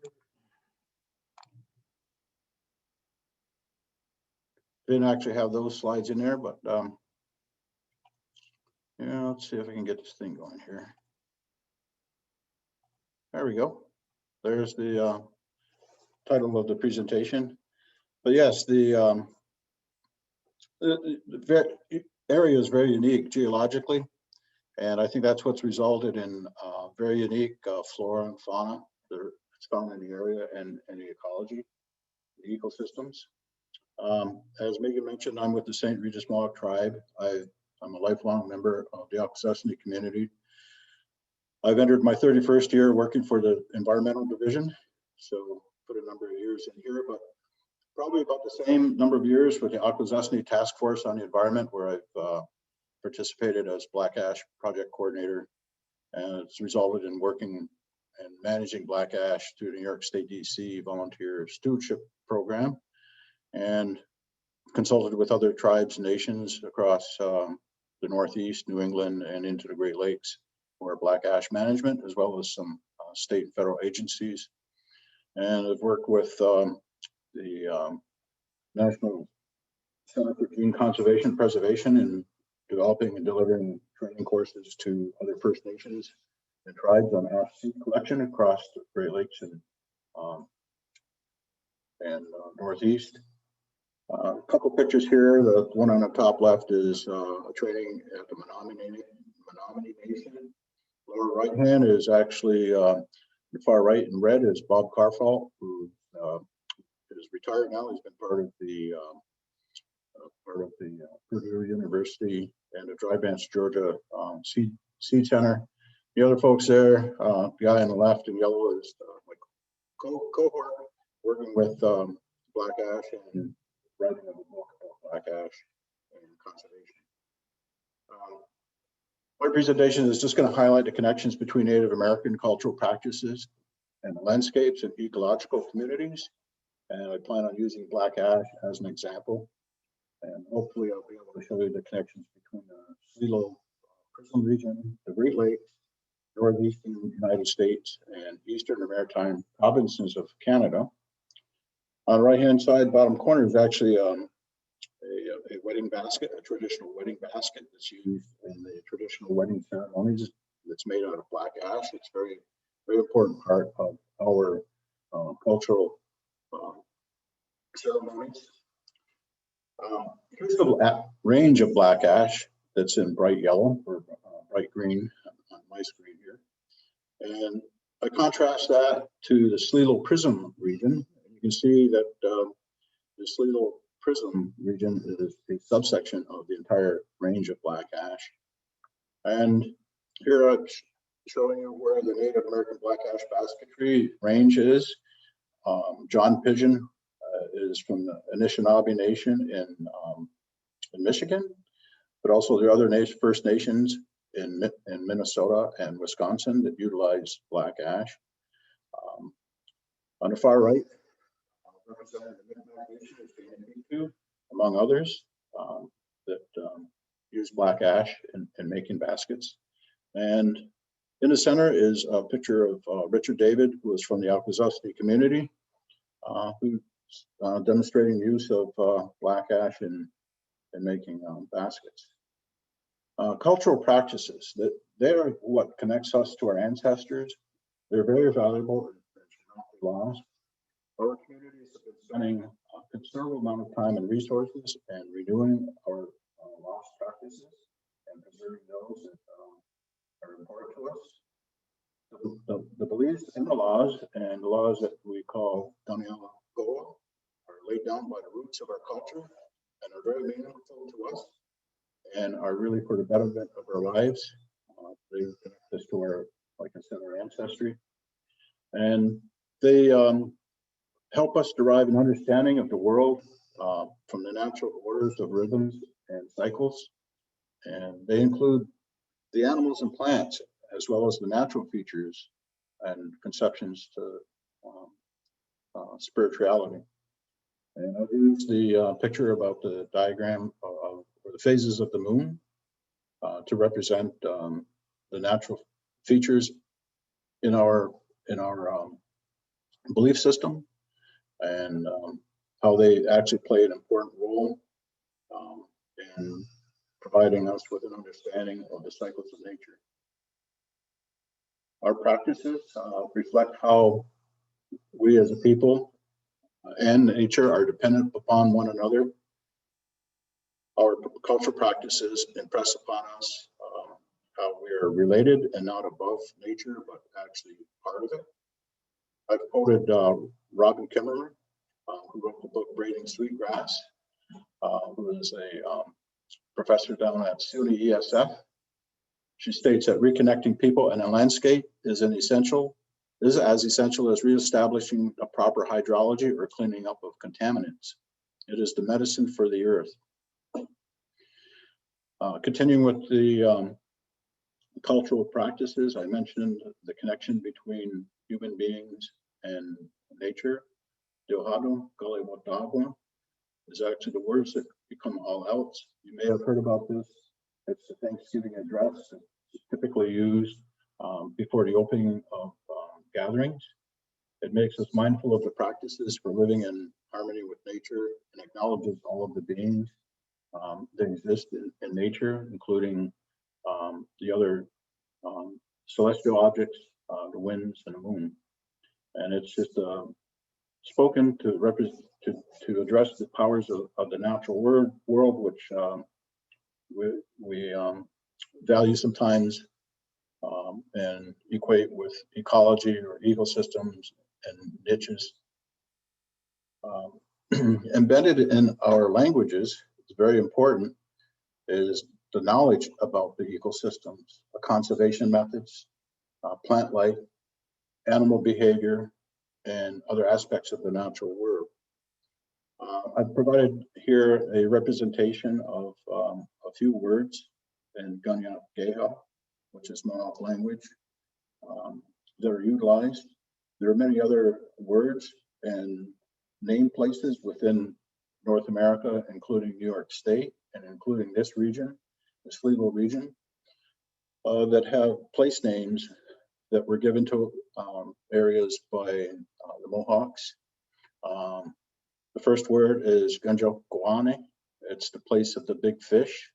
Didn't actually have those slides in there, but yeah, let's see if I can get this thing going here. There we go. There's the title of the presentation. But yes, the area is very unique geologically, and I think that's what's resulted in very unique flora and fauna that's found in the area and the ecology, the ecosystems. As Megan mentioned, I'm with the St. Regis Mohawk Tribe. I'm a lifelong member of the Akwesasne community. I've entered my 31st year working for the environmental division, so put a number of years in here, but probably about the same number of years with the Akwesasne Task Force on the Environment, where I've participated as black ash project coordinator, and it's resulted in working and managing black ash through the New York State DC Volunteer Stewardship Program, and consulted with other tribes and nations across the Northeast, New England, and into the Great Lakes for black ash management, as well as some state and federal agencies. And I've worked with the National Center for Gene Conservation Preservation in developing and delivering training courses to other First Nations and tribes on ash seed collection across the Great Lakes and Northeast. A couple pictures here. The one on the top left is a training at the Menominee Nation. Lower right hand is actually the far right in red is Bob Carfault, who is retired now. He's been part of the Purdue University and the Dry Bench, Georgia Seed Center. The other folks there, the guy on the left in yellow is my cohort working with black ash and writing a book about black ash and conservation. My presentation is just going to highlight the connections between Native American cultural practices and landscapes and ecological communities. And I plan on using black ash as an example. And hopefully I'll be able to show you the connections between the SLELO PRISM region, the Great Lakes, Northeastern United States, and Eastern and Maritime provinces of Canada. On the right-hand side, bottom corner is actually a wedding basket, a traditional wedding basket that's used in the traditional wedding ceremonies. That's made out of black ash. It's very, very important part of our cultural ceremonies. Here's the range of black ash that's in bright yellow or bright green on my screen here. And I contrast that to the SLELO PRISM region. You can see that the SLELO PRISM region is a subsection of the entire range of black ash. And here I'm showing you where the Native American black ash basketry range is. John Pigeon is from the Anishinaabe Nation in Michigan, but also the other First Nations in Minnesota and Wisconsin that utilize black ash. On the far right, representing the Mid-Atlantic Nation is the Inuit, among others, that use black ash in making baskets. And in the center is a picture of Richard David, who is from the Akwesasne community, who's demonstrating the use of black ash in making baskets. Cultural practices, that they're what connects us to our ancestors. They're very valuable in laws. Our communities have been spending a considerable amount of time and resources and renewing our lost practices and preserving those that are important to us. The beliefs in the laws and the laws that we call Daniela Goa are laid down by the roots of our culture and are very meaningful to us and are really for the betterment of our lives. They connect us to our, like I said, our ancestry. And they help us derive an understanding of the world from the natural orders of rhythms and cycles. And they include the animals and plants, as well as the natural features and conceptions to spirituality. And I've used the picture about the diagram of the phases of the moon to represent the natural features in our belief system, and how they actually play an important role in providing us with an understanding of the cycles of nature. Our practices reflect how we as a people and nature are dependent upon one another. Our cultural practices impress upon us how we are related and not above nature, but actually part of it. I've quoted Robin Kimmerer, who wrote the book Braiding Sweetgrass, who is a professor down at SUNY ESF. She states that reconnecting people and a landscape is as essential as reestablishing a proper hydrology or cleaning up of contaminants. It is the medicine for the earth. Continuing with the cultural practices, I mentioned the connection between human beings and nature. Deohado, Galiwatagwa is actually the words that become all else. You may have heard about this. It's the Thanksgiving address. It's typically used before the opening of gatherings. It makes us mindful of the practices for living in harmony with nature and acknowledges all of the beings that exist in nature, including the other celestial objects, the winds and the moon. And it's just spoken to address the powers of the natural world, which we value sometimes and equate with ecology or ecosystems and niches. Embedded in our languages, it's very important, is the knowledge about the ecosystems, the conservation methods, plant life, animal behavior, and other aspects of the natural world. I've provided here a representation of a few words in Ganyak Geha, which is Mohawk language, that are utilized. There are many other words and name places within North America, including New York State and including this region, the SLELO region, that have place names that were given to areas by the Mohawks. The first word is Gunjokwane. It's the place of the big fish.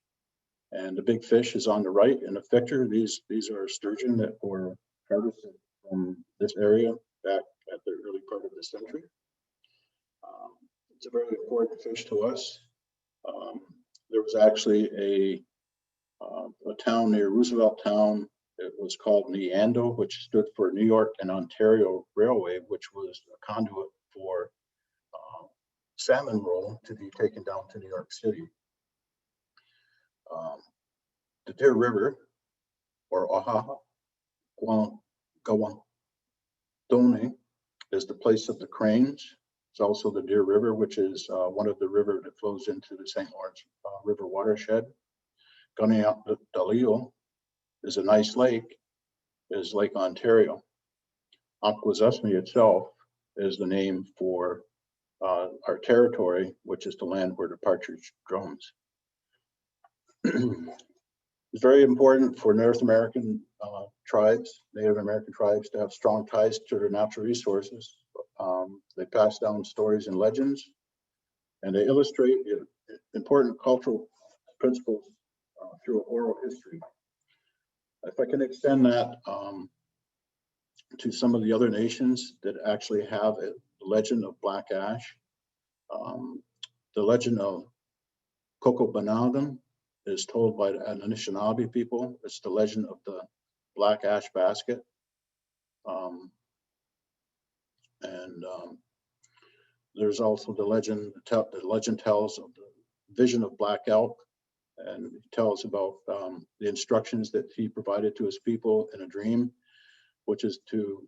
And the big fish is on the right in the picture. These are sturgeon that were harvested from this area back at the early part of the century. It's a very important fish to us. There was actually a town near Roosevelt Town. It was was called Neando, which stood for New York and Ontario Railway, which was a conduit for salmon roll to be taken down to New York City. The Deer River, or Oahu Gawandone, is the place of the cranes. It's also the Deer River, which is one of the rivers that flows into the St. Lawrence River watershed. Ganiakalio is a nice lake, is Lake Ontario. Akwesasne itself is the name for our territory, which is the land where the partridge roams. It's very important for North American tribes, Native American tribes, to have strong ties to their natural resources. They pass down stories and legends, and they illustrate important cultural principles through oral history. If I can extend that to some of the other nations that actually have a legend of black ash, the legend of Kokobanagan is told by the Anishinaabe people. It's the legend of the black ash basket. There's also the legend tells of the vision of black elk, and it tells about the instructions that he provided to his people in a dream, which is to,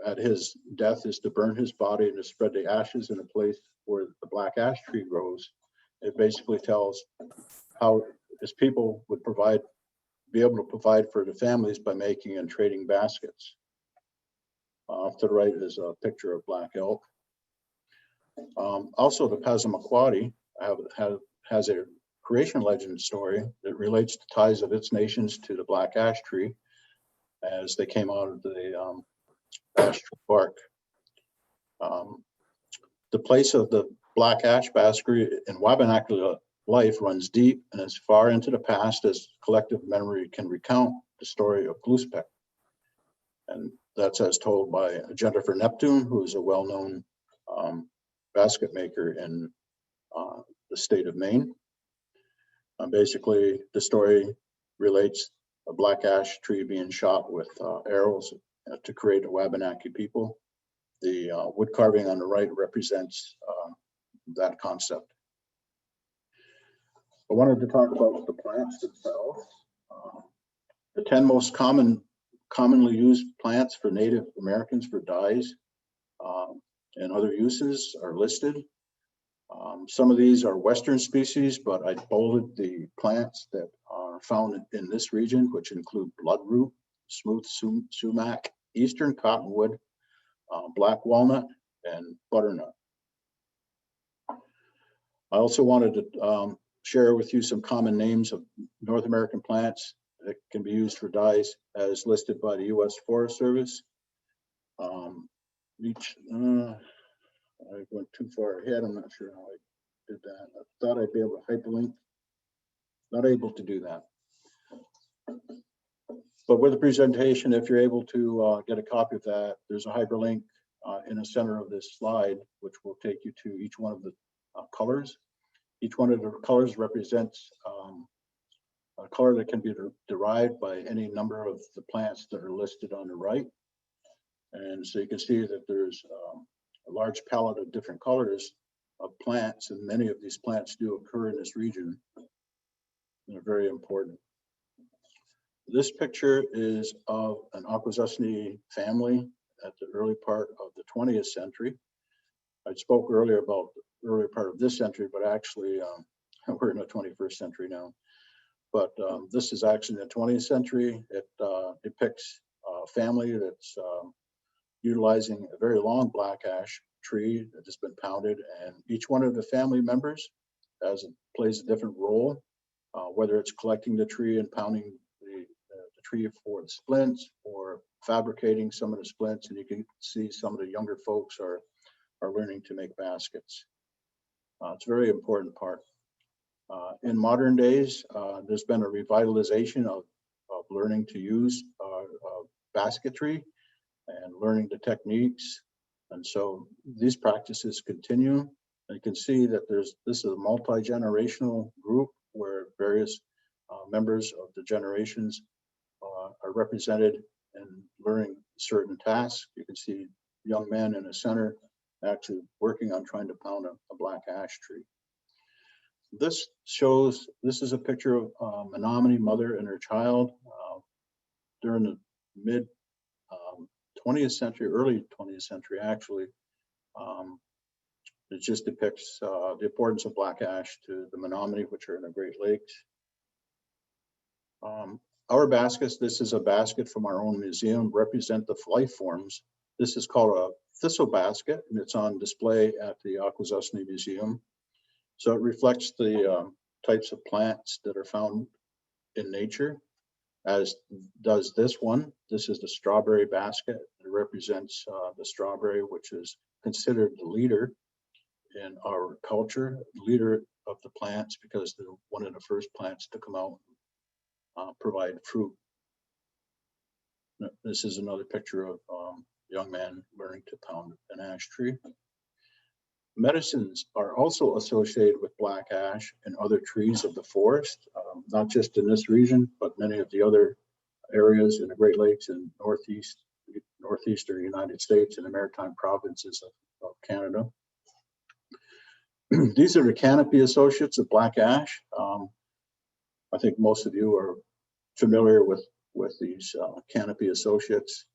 at his death, is to burn his body and to spread the ashes in a place where the black ash tree grows. It basically tells how his people would be able to provide for the families by making and trading baskets. Off to the right is a picture of black elk. Also, the Passamaquoddy has a creation legend story that relates the ties of its nations to the black ash tree as they came out of the ash tree bark. The place of the black ash basket in Wabanaki life runs deep and as far into the past as collective memory can recount the story of Gloospeck. And that's as told by Jennifer Neptune, who is a well-known basket maker in the state of Maine. Basically, the story relates a black ash tree being shot with arrows to create a Wabanaki people. The wood carving on the right represents that concept. I wanted to talk about the plants themselves. The 10 most commonly used plants for Native Americans for dyes and other uses are listed. Some of these are Western species, but I bolded the plants that are found in this region, which include bloodroot, smooth sumac, eastern cottonwood, black walnut, and butternut. I also wanted to share with you some common names of North American plants that can be used for dyes as listed by the U.S. Forest Service. I went too far ahead. I'm not sure how I did that. I thought I'd be able to hyperlink. Not able to do that. But with the presentation, if you're able to get a copy of that, there's a hyperlink in the center of this slide, which will take you to each one of the colors. Each one of the colors represents a color that can be derived by any number of the plants that are listed on the right. And so you can see that there's a large palette of different colors of plants, and many of these plants do occur in this region. They're very important. This picture is of an Akwesasne family at the early part of the 20th century. I spoke earlier about the earlier part of this century, but actually we're in the 21st century now. But this is actually in the 20th century. It depicts a family that's utilizing a very long black ash tree that has been pounded, and each one of the family members plays a different role, whether it's collecting the tree and pounding the tree for the splints or fabricating some of the splints. And you can see some of the younger folks are learning to make baskets. It's a very important part. In modern days, there's been a revitalization of learning to use basketry and learning the techniques. And so these practices continue. And you can see that this is a multi-generational group where various members of the generations are represented in learning certain tasks. You can see young men in the center actually working on trying to pound a black ash tree. This is a picture of a Menominee mother and her child during the mid 20th century, early 20th century actually. It just depicts the importance of black ash to the Menominee, which are in the Great Lakes. Our baskets, this is a basket from our own museum, represent the life forms. This is called a thistle basket, and it's on display at the Akwesasne Museum. So it reflects the types of plants that are found in nature, as does this one. This is the strawberry basket. It represents the strawberry, which is considered the leader in our culture, leader of the plants, because they're one of the first plants to come out and provide fruit. This is another picture of young man learning to pound an ash tree. Medicines are also associated with black ash and other trees of the forest, not just in this region, but many of the other areas in the Great Lakes and northeastern United States and the maritime provinces of Canada. These are the canopy associates of black ash. I think most of you are familiar with these canopy associates: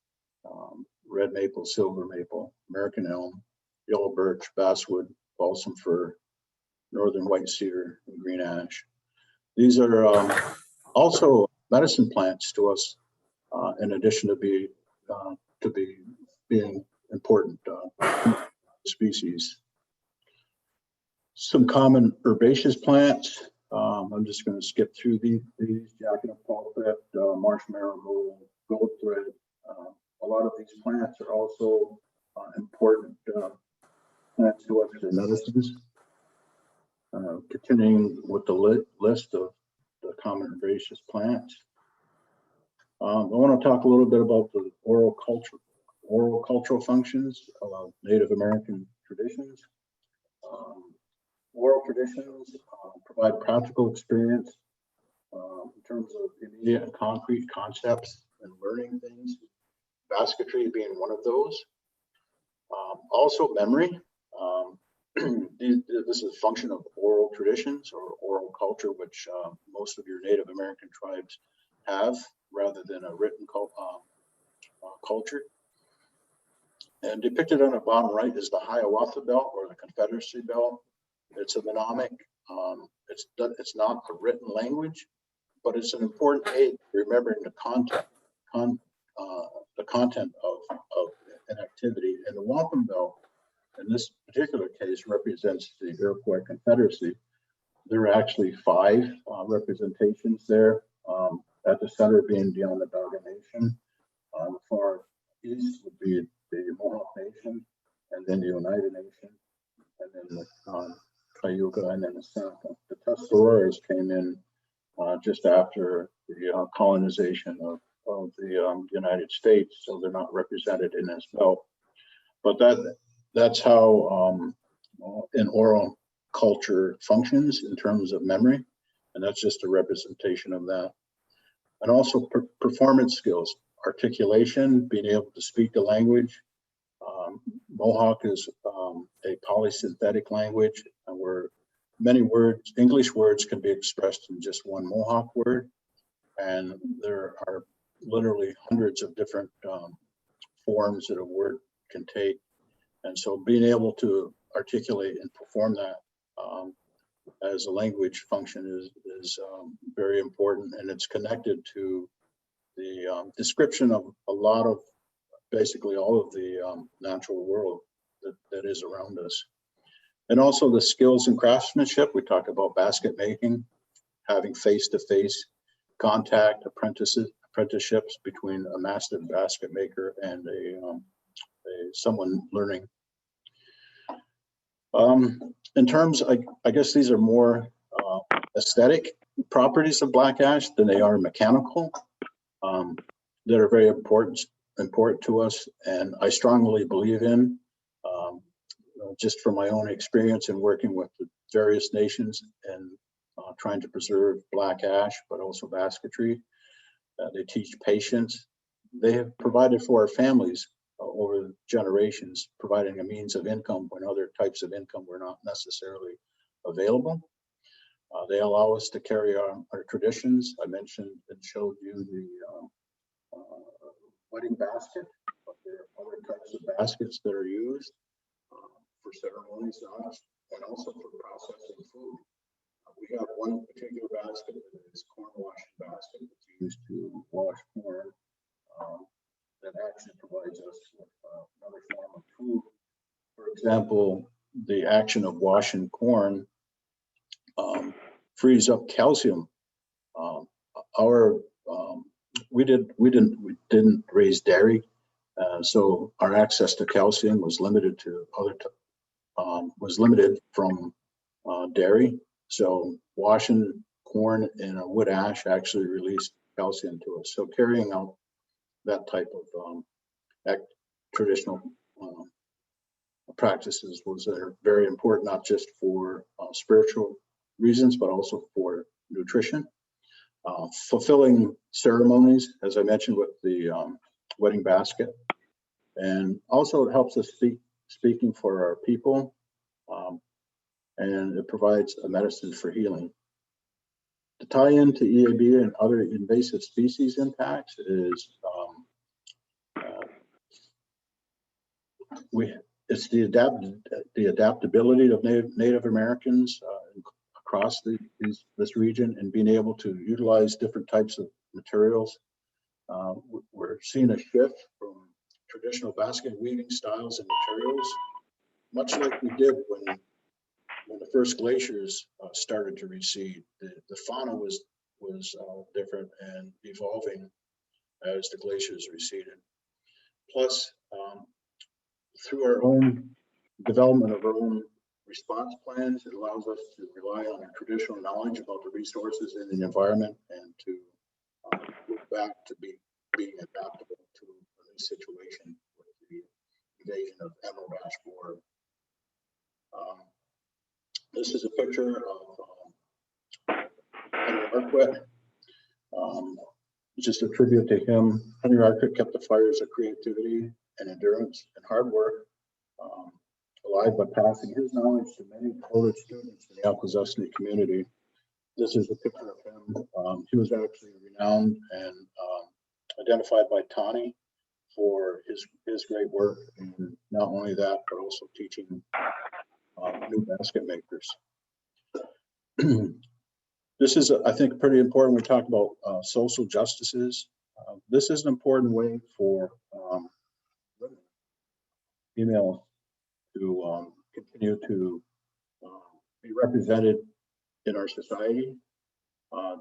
red maple, silver maple, American elm, yellow birch, basswood, balsam fir, northern white cedar, and green ash. These are also medicine plants to us, in addition to being important species. Some common herbaceous plants. I'm just going to skip through these: jacket pulpit, marshmallow roll, gold thread. A lot of these plants are also important plants to us for medicines. Continuing with the list of the common herbaceous plants. I want to talk a little bit about the oral cultural functions of Native American traditions. Oral traditions provide practical experience in terms of immediate and concrete concepts and learning things, basketry being one of those. Also memory. This is a function of oral traditions or oral culture, which most of your Native American tribes have, rather than a written culture. And depicted on the bottom right is the Hiawatha Belt, or the Confederacy Belt. It's a mnemonic. It's not a written language, but it's an important aid remembering the content of an activity. And the Wampum Belt, in this particular case, represents the Iroquois Confederacy. There are actually 5 representations there. At the center being the Onondaga Nation. The far east would be the Mohawk Nation, and then the Oneida Nation, and then the Cayuga, and then the Seneca. The Tuscaroras came in just after the colonization of the United States, so they're not represented in this belt. But that's how an oral culture functions in terms of memory, and that's just a representation of that. And also performance skills, articulation, being able to speak the language. Mohawk is a polysynthetic language, where many words, English words, can be expressed in just one Mohawk word. And there are literally hundreds of different forms that a word can take. And so being able to articulate and perform that as a language function is very important, and it's connected to the description of a lot of, basically all of the natural world that is around us. And also the skills and craftsmanship. We talked about basket making, having face-to-face contact, apprenticeships between a master basket maker and someone learning. In terms, I guess these are more aesthetic properties of black ash than they are mechanical, that are very important to us, and I strongly believe in, just from my own experience in working with the various nations and trying to preserve black ash, but also basketry. They teach patience. They have provided for our families over generations, providing a means of income when other types of income were not necessarily available. They allow us to carry on our traditions. I mentioned and showed you the wedding basket, but there are other types of baskets that are used for ceremonies and also for processing food. We have one particular basket that is corn washing basket that's used to wash corn. That actually provides us with another form of food. For example, the action of washing corn frees up calcium. We didn't raise dairy, so our access to calcium was limited to was limited from dairy. So washing corn in a wood ash actually released calcium to us. So carrying out that type of traditional practices was very important, not just for spiritual reasons, but also for nutrition. Fulfilling ceremonies, as I mentioned with the wedding basket. And also it helps us speaking for our people, and it provides a medicine for healing. To tie into EAB and other invasive species impacts is it's the adaptability of Native Americans across this region and being able to utilize different types of materials. We're seeing a shift from traditional basket weaving styles and materials, much like we did when the first glaciers started to recede. The fauna was different and evolving as the glaciers receded. Plus, through our own development of our own response plans, it allows us to rely on our traditional knowledge about the resources in the environment and to look back to being adaptable to a new situation with the invasion of Emerald Ash Borer. This is a picture of Henry Arquette. Just a tribute to him. Henry Arquette kept the fires of creativity and endurance and hard work alive by passing his knowledge to many college students in the Alcozesny community. This is a picture of him. He was actually renowned and identified by Tani for his great work, and not only that, but also teaching new basket makers. This is, I think, pretty important. We talk about social justices. This is an important way for women, females, to continue to be represented in our society.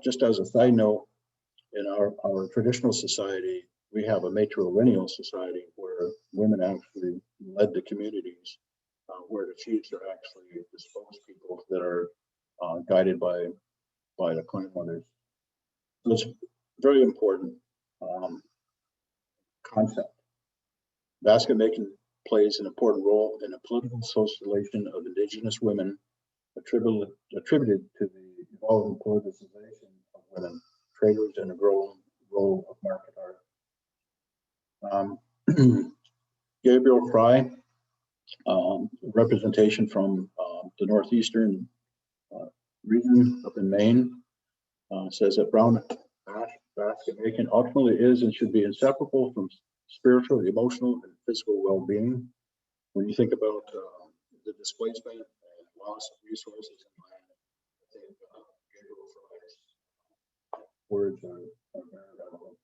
Just as a side note, in our traditional society, we have a matrilineal society where women actually led the communities, where the chiefs are actually disposed people that are guided by the clan mothers. So it's very important concept. Basket making plays an important role in the political socialization of Indigenous women, attributed to the evolving politicization of women, traders, and a growing role of market art. Gabriel Fry, representation from the northeastern region up in Maine, says that brown ash basket making ultimately is and should be inseparable from spiritual, emotional, and physical well-being. When you think about the displacement and loss of resources and land, I think Gabriel Fry's words are very relevant.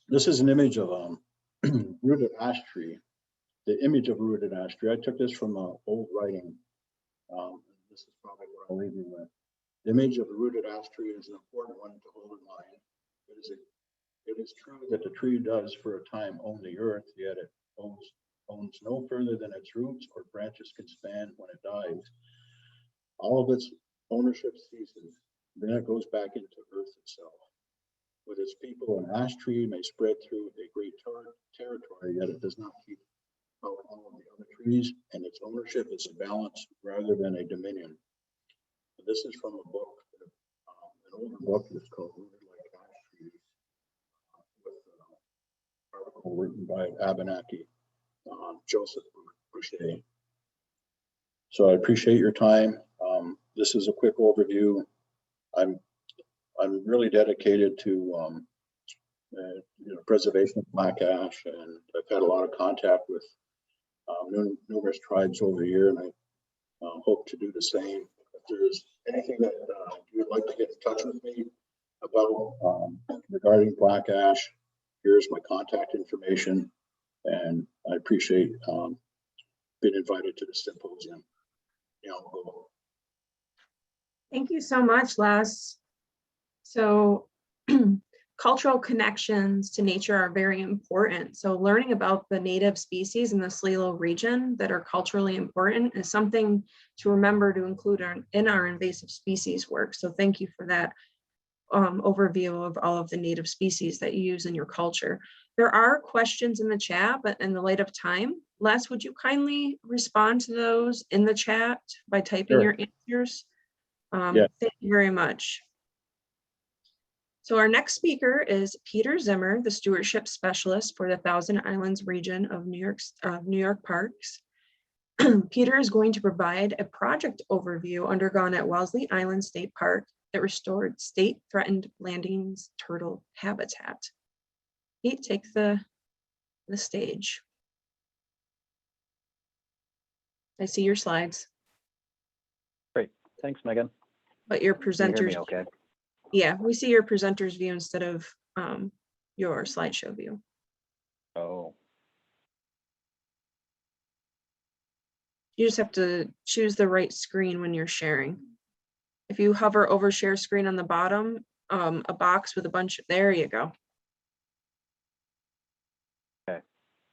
This is an image of a rooted ash tree. The image of a rooted ash tree. I took this from old writing. This is probably what I'll leave you with. The image of a rooted ash tree is an important one to hold in mind. It is true that the tree does for a time own the earth, yet it owns no further than its roots or branches can span when it dies. All of its ownership ceases. Then it goes back into earth itself. With its people, an ash tree may spread through a great territory, yet it does not keep out all of the other trees, and its ownership is a balance rather than a dominion. This is from a book, an older book that's called Rooted Like article written by Abenaki, Joseph Boucher. So I appreciate your time. This is a quick overview. I'm really dedicated to preservation of black ash, and I've had a lot of contact with numerous tribes over the year, and I hope to do the same. If there's anything that you would like to get in touch with me about regarding black ash, here's my contact information, and I appreciate being invited to the symposium. Thank you so much, Les. So cultural connections to nature are very important. So learning about the native species in the SLELO region that are culturally important is something to remember to include in our invasive species work. So thank you for that overview of all of the native species that you use in your culture. There are questions in the chat, but in the light of time, Les, would you kindly respond to those in the chat by typing your answers? Yeah. Thank you very much. So our next speaker is Peter Zimmer, the Stewardship Specialist for the Thousand Islands region of New York Parks. Peter is going to provide a project overview undergone at Wellesley Island State Park that restored state-threatened Blanding's turtle habitat. Pete, take the stage. I see your slides. Great, thanks, Megan. But your Can you hear presenters, me okay? yeah, we see your presenter's view instead of your slideshow view. Oh, You just have to choose the right screen when you're sharing. If you hover over share screen on the bottom, a box with a bunch of, there you go. okay.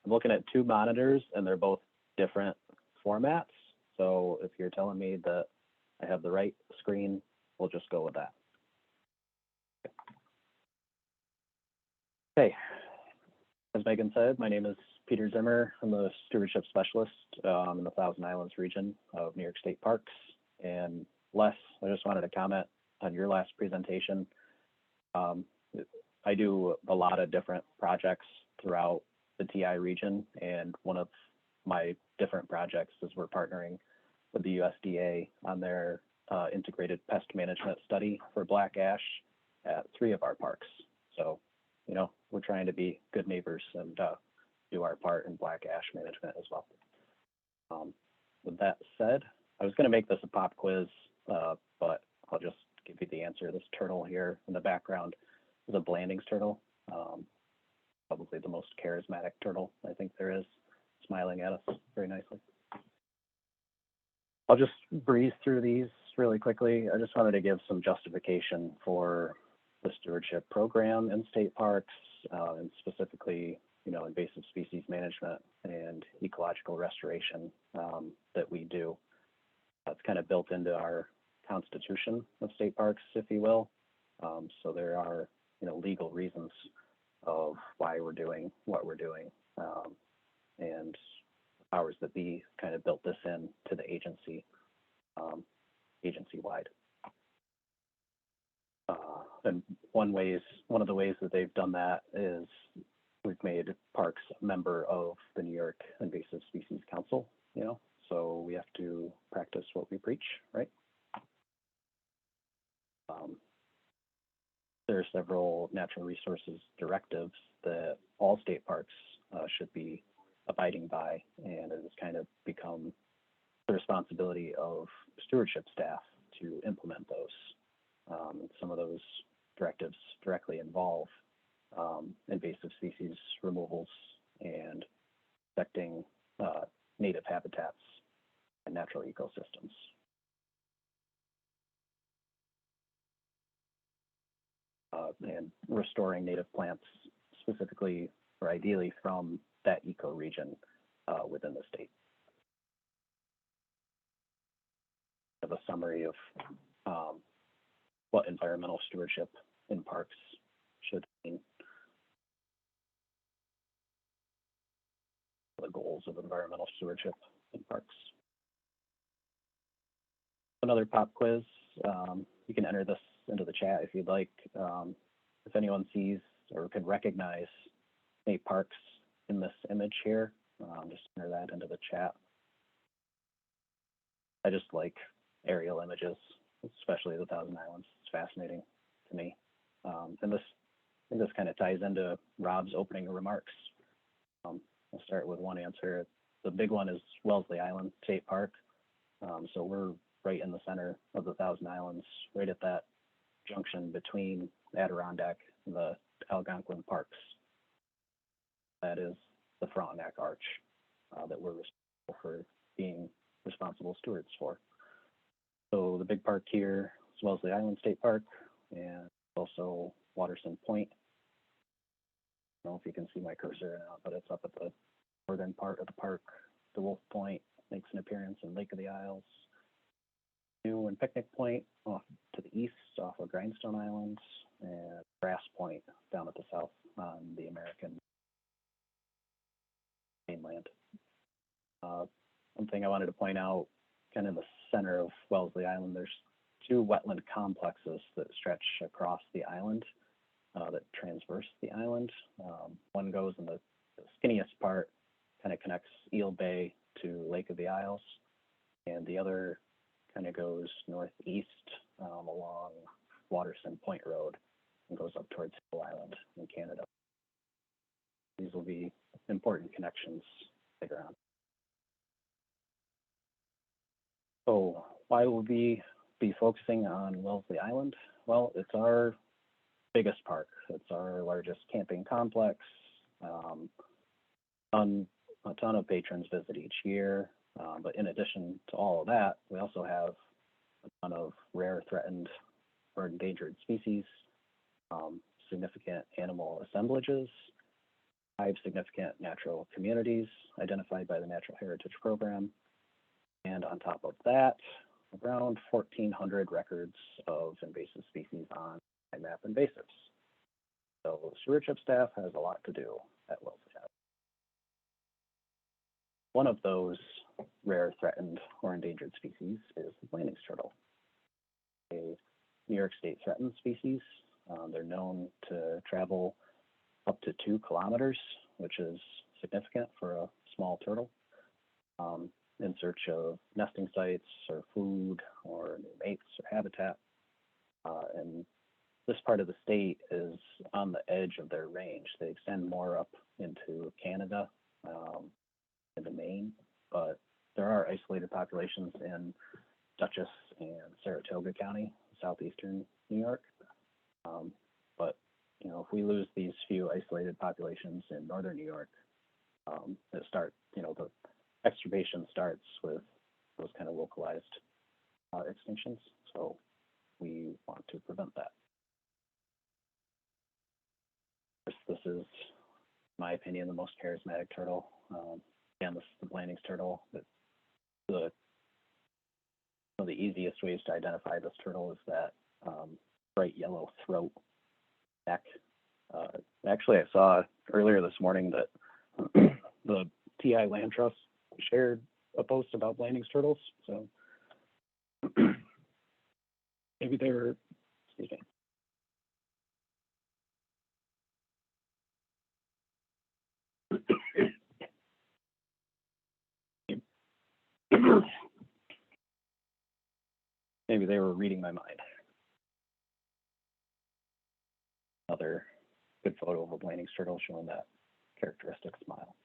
I'm looking at two monitors and they're both different formats. So if you're telling me that I have the right screen, we'll just go with that. Okay, as Megan said, my name is Peter Zimmer. I'm the Stewardship Specialist in the Thousand Islands region of New York State Parks. And Les, I just wanted to comment on your last presentation. I do a lot of different projects throughout the TI region, and one of my different projects is we're partnering with the USDA on their integrated pest management study for black ash at 3 of our parks. So, you know, we're trying to be good neighbors and do our part in black ash management as well. With that said, I was going to make this a pop quiz, but I'll just give you the answer. This turtle here in the background is a Blanding's turtle, probably the most charismatic turtle I think there is, smiling at us very nicely. I'll just breeze through these really quickly. I just wanted to give some justification for the stewardship program in state parks, and specifically, you know, invasive species management and ecological restoration that we do. That's kind of built into our constitution of state parks, if you will. So there are, you know, legal reasons of why we're doing what we're doing, and powers that be kind of built this in to the agency, agency-wide. And one of the ways that they've done that is we've made parks a member of the New York Invasive Species Council, you know, so we have to practice what we preach, right? There are several natural resources directives that all state parks should be abiding by, and it has kind of become the responsibility of stewardship staff to implement those. Some of those directives directly involve invasive species removals and protecting native habitats and natural ecosystems. And restoring native plants specifically or ideally from that ecoregion within the state. I have a summary of what environmental stewardship in parks should mean. The goals of environmental stewardship in parks. Another pop quiz. You can enter this into the chat if you'd like. If anyone sees or can recognize state parks in this image here. Just enter that into the chat. I just like aerial images, especially the Thousand Islands. It's fascinating to me. And this kind of ties into Rob's opening remarks. I'll start with one answer. The big one is Wellesley Island State Park. So we're right in the center of the Thousand Islands, right at that junction between Adirondack and the Algonquin Parks. That is the Frontenac Arch that we're responsible for being responsible stewards for. So the big park here is Wellesley Island State Park, and also Watershed Point. I don't know if you can see my cursor or not, but it's up at the northern part of the park. The Wolf Point makes an appearance in Lake of the Isles. New and Picnic Point off to the east, off of Grindstone Island, and Grass Point down at the south on the American mainland. One thing I wanted to point out, kind of in the center of Wellesley Island, there's two wetland complexes that stretch across the island, that transverse the island. One goes in the skinniest part, kind of connects Eel Bay to Lake of the Isles, and the other kind of goes northeast along Watershed Point Road and goes up towards Hill Island in Canada. These will be important connections later on. So why will we be focusing on Wellesley Island? Well, it's our biggest park. It's our largest camping complex. A ton of patrons visit each year. But in addition to all of that, we also have a ton of rare, threatened, or endangered species, significant animal assemblages, 5 significant natural communities identified by the Natural Heritage Program. And on top of that, around 1,400 records of invasive species on IMAP invasives. So the stewardship staff has a lot to do at Wellesley Island. One of those rare, threatened, or endangered species is the Blanding's turtle, a New York State threatened species. They're known to travel up to 2 kilometers, which is significant for a small turtle, in search of nesting sites or food or new mates or habitat. And this part of the state is on the edge of their range. They extend more up into Canada, into Maine, but there are isolated populations in Dutchess and Saratoga County, southeastern New York. But you know, if we lose these few isolated populations in northern New York, the extirpation starts with those kind of localized extinctions. So we want to prevent that. This is, in my opinion, the most charismatic turtle. Again, this is the Blanding's turtle. One of the easiest ways to identify this turtle is that bright yellow throat, neck. Actually, I saw earlier this morning that the TI Land Trust shared a post about Blanding's turtles. So maybe they were, excuse me. Maybe they were reading my mind. Another good photo of a Blanding's turtle showing that characteristic smile.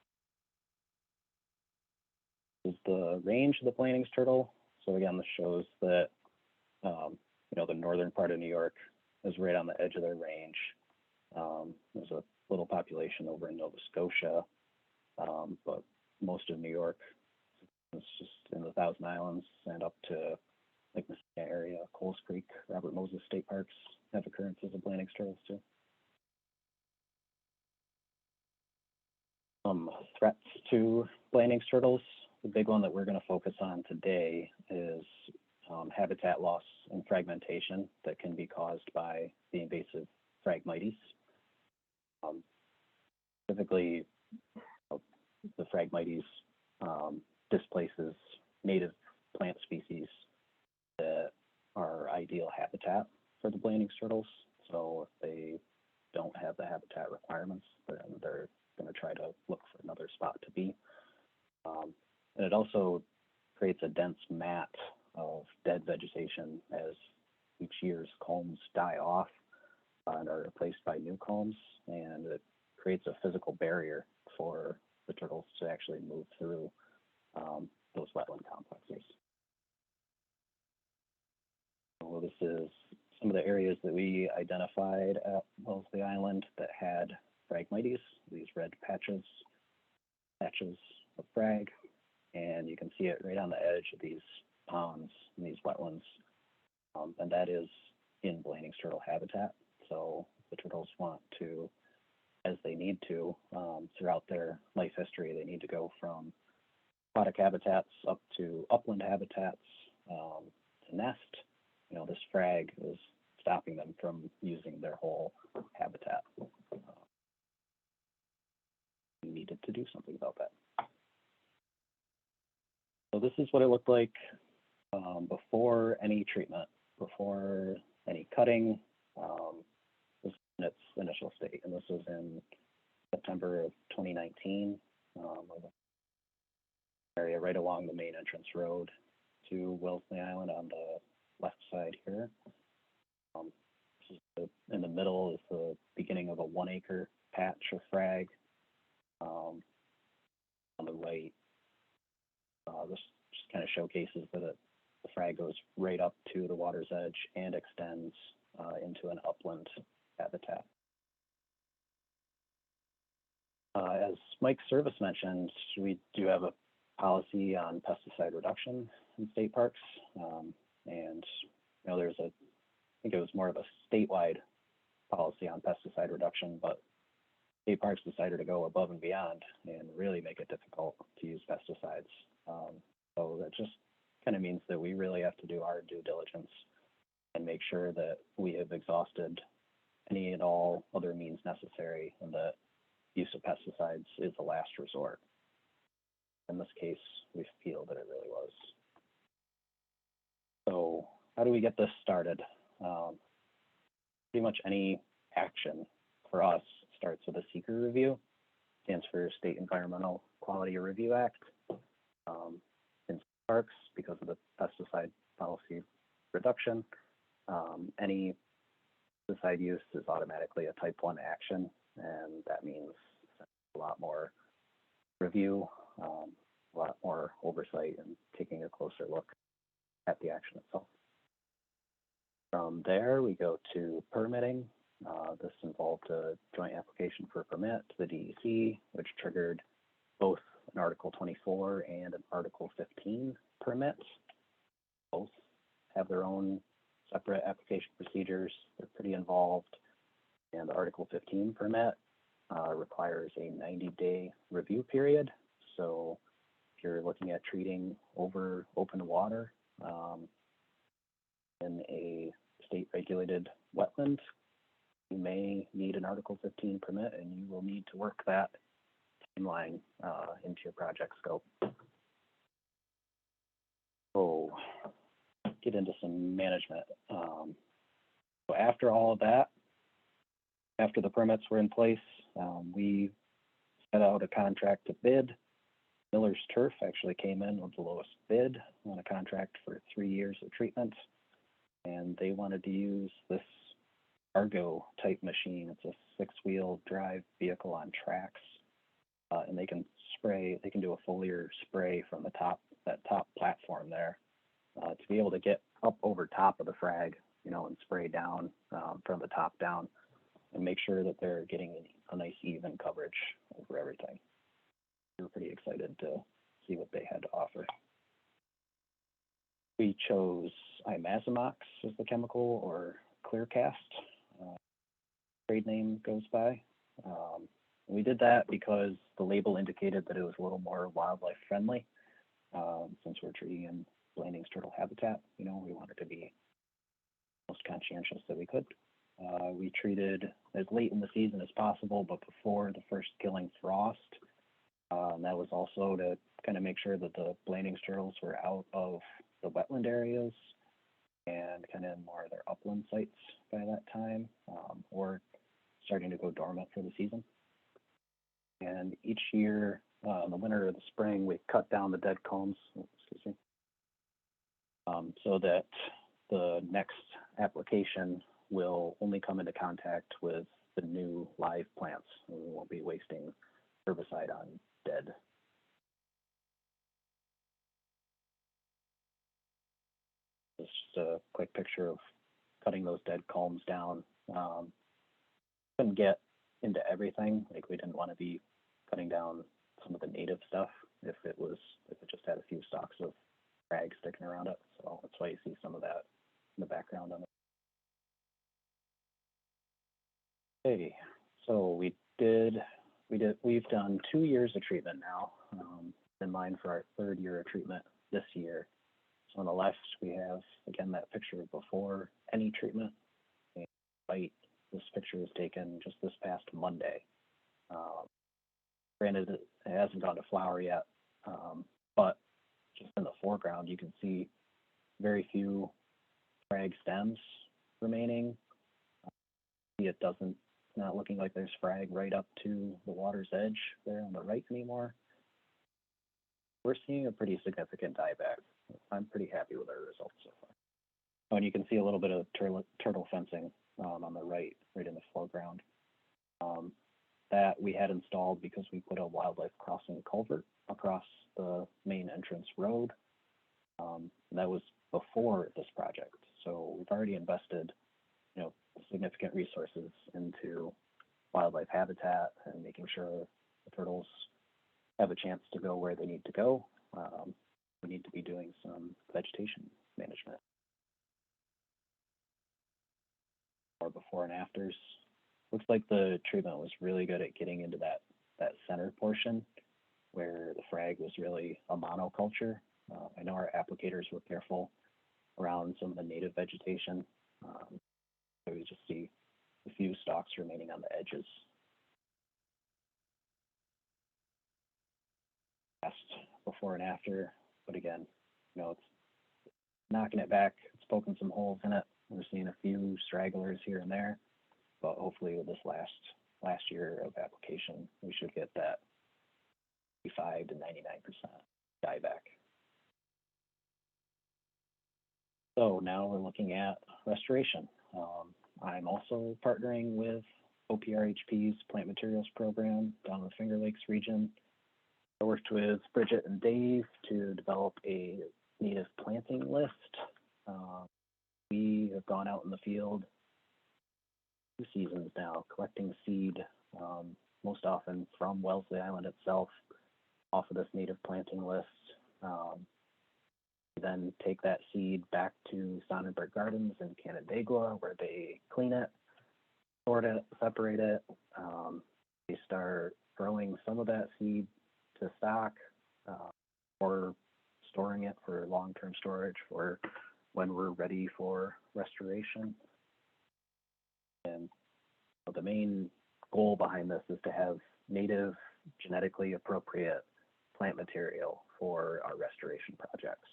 This is the range of the Blanding's turtle. So again, this shows that the northern part of New York is right on the edge of their range. There's a little population over in Nova Scotia, but most of New York is just in the Thousand Islands and up to Lake Messina area, Coles Creek, Robert Moses State Parks have occurrences of Blanding's turtles too. Threats to Blanding's turtles. The big one that we're going to focus on today is habitat loss and fragmentation that can be caused by the invasive Phragmites. Typically, the Phragmites displaces native plant species that are ideal habitat for the Blanding's turtles. So if they don't have the habitat requirements, then they're going to try to look for another spot to be. And it also creates a dense mat of dead vegetation as each year's culms die off and are replaced by new culms, and it creates a physical barrier for the turtles to actually move through those wetland complexes. So this is some of the areas that we identified at Wellesley Island that had Phragmites, these red patches of frag, and you can see it right on the edge of these ponds and these wetlands, and that is in Blanding's turtle habitat. So the turtles want to, as they need to, throughout their life history, they need to go from aquatic habitats up to upland habitats to nest. You know, this frag is stopping them from using their whole habitat. We needed to do something about that. So this is what it looked like before any treatment, before any cutting. This is in its initial state, and this was in September of 2019. Area right along the main entrance road to Wellesley Island on the left side here. This is in the middle is the beginning of a 1 acre patch of frag. On the right, this just kind of showcases that the frag goes right up to the water's edge and extends into an upland habitat. As Mike Service mentioned, we do have a policy on pesticide reduction in state parks, and you know, there's I think it was more of a statewide policy on pesticide reduction, but state parks decided to go above and beyond and really make it difficult to use pesticides. So that just kind of means that we really have to do our due diligence and make sure that we have exhausted any and all other means necessary, and that use of pesticides is the last resort. In this case, we feel that it really was. So how do we get this started? Pretty much any action for us starts with a seeker review. Stands for State Environmental Quality Review Act. In parks, because of the pesticide policy reduction, any pesticide use is automatically a type 1 action, and that means a lot more review, a lot more oversight, and taking a closer look at the action itself. From there, we go to permitting. This involved a joint application for a permit to the DEC, which triggered both an Article 24 and an Article 15 permit. Both have their own separate application procedures. They're pretty involved. And the Article 15 permit requires a 90-day review period. So if you're looking at treating over open water in a state-regulated wetland, you may need an Article 15 permit, and you will need to work that timeline into your project scope. So get into some management. So after all of that, after the permits were in place, we set out a contract to bid. Miller's Turf actually came in with the lowest bid on a contract for 3 years of treatment, and they wanted to use this Argo type machine. It's a 6-wheel drive vehicle on tracks, and they can do a foliar spray from the top, that top platform there, to be able to get up over top of the frag, you know, and spray down from the top down, and make sure that they're getting a nice even coverage over everything. We were pretty excited to see what they had to offer. We chose Imazamox as the chemical, or Clearcast, trade name goes by. We did that because the label indicated that it was a little more wildlife friendly. Since we're treating in Blanding's turtle habitat, you know, we wanted to be most conscientious that we could. We treated as late in the season as possible, but before the first killing frost. And that was also to kind of make sure that the Blanding's turtles were out of the wetland areas and kind of more of their upland sites by that time, or starting to go dormant for the season. And each year, in the winter or the spring, we cut down the dead cones, so that the next application will only come into contact with the new live plants. And we won't be wasting herbicide on dead. This is just a quick picture of cutting those dead culms down. Couldn't get into everything. Like, we didn't want to be cutting down some of the native stuff if it just had a few stalks of rag sticking around it. So that's why you see some of that in the background on it. Okay, so we've done 2 years of treatment now, in line for our 3rd year of treatment this year. So on the left, we have, again, that picture before any treatment. And right, this picture was taken just this past Monday. Granted, it hasn't gone to flower yet, but just in the foreground, you can see very few frag stems remaining. It's not looking like there's frag right up to the water's edge there on the right anymore. We're seeing a pretty significant dieback. I'm pretty happy with our results so far. Oh, and you can see a little bit of turtle fencing on the right in the foreground. That we had installed because we put a wildlife crossing culvert across the main entrance road. That was before this project. So we've already invested, significant resources into wildlife habitat and making sure the turtles have a chance to go where they need to go. We need to be doing some vegetation management. Or before and afters. Looks like the treatment was really good at getting into that center portion where the frag was really a monoculture. I know our applicators were careful around some of the native vegetation. So we just see a few stalks remaining on the edges. Before and after, but again, it's knocking it back. It's poking some holes in it. We're seeing a few stragglers here and there, but hopefully with this last year of application, we should get that 85 to 99% dieback. So now we're looking at restoration. I'm also partnering with OPRHP's Plant Materials Program down in the Finger Lakes region. I worked with Bridget and Dave to develop a native planting list. We have gone out in the field 2 seasons now, collecting seed, most often from Wellesley Island itself, off of this native planting list. We then take that seed back to Sonnenberg Gardens in Canandaigua, where they clean it, sort it, separate it. They start growing some of that seed to stock, or storing it for long-term storage for when we're ready for restoration. And the main goal behind this is to have native, genetically appropriate plant material for our restoration projects.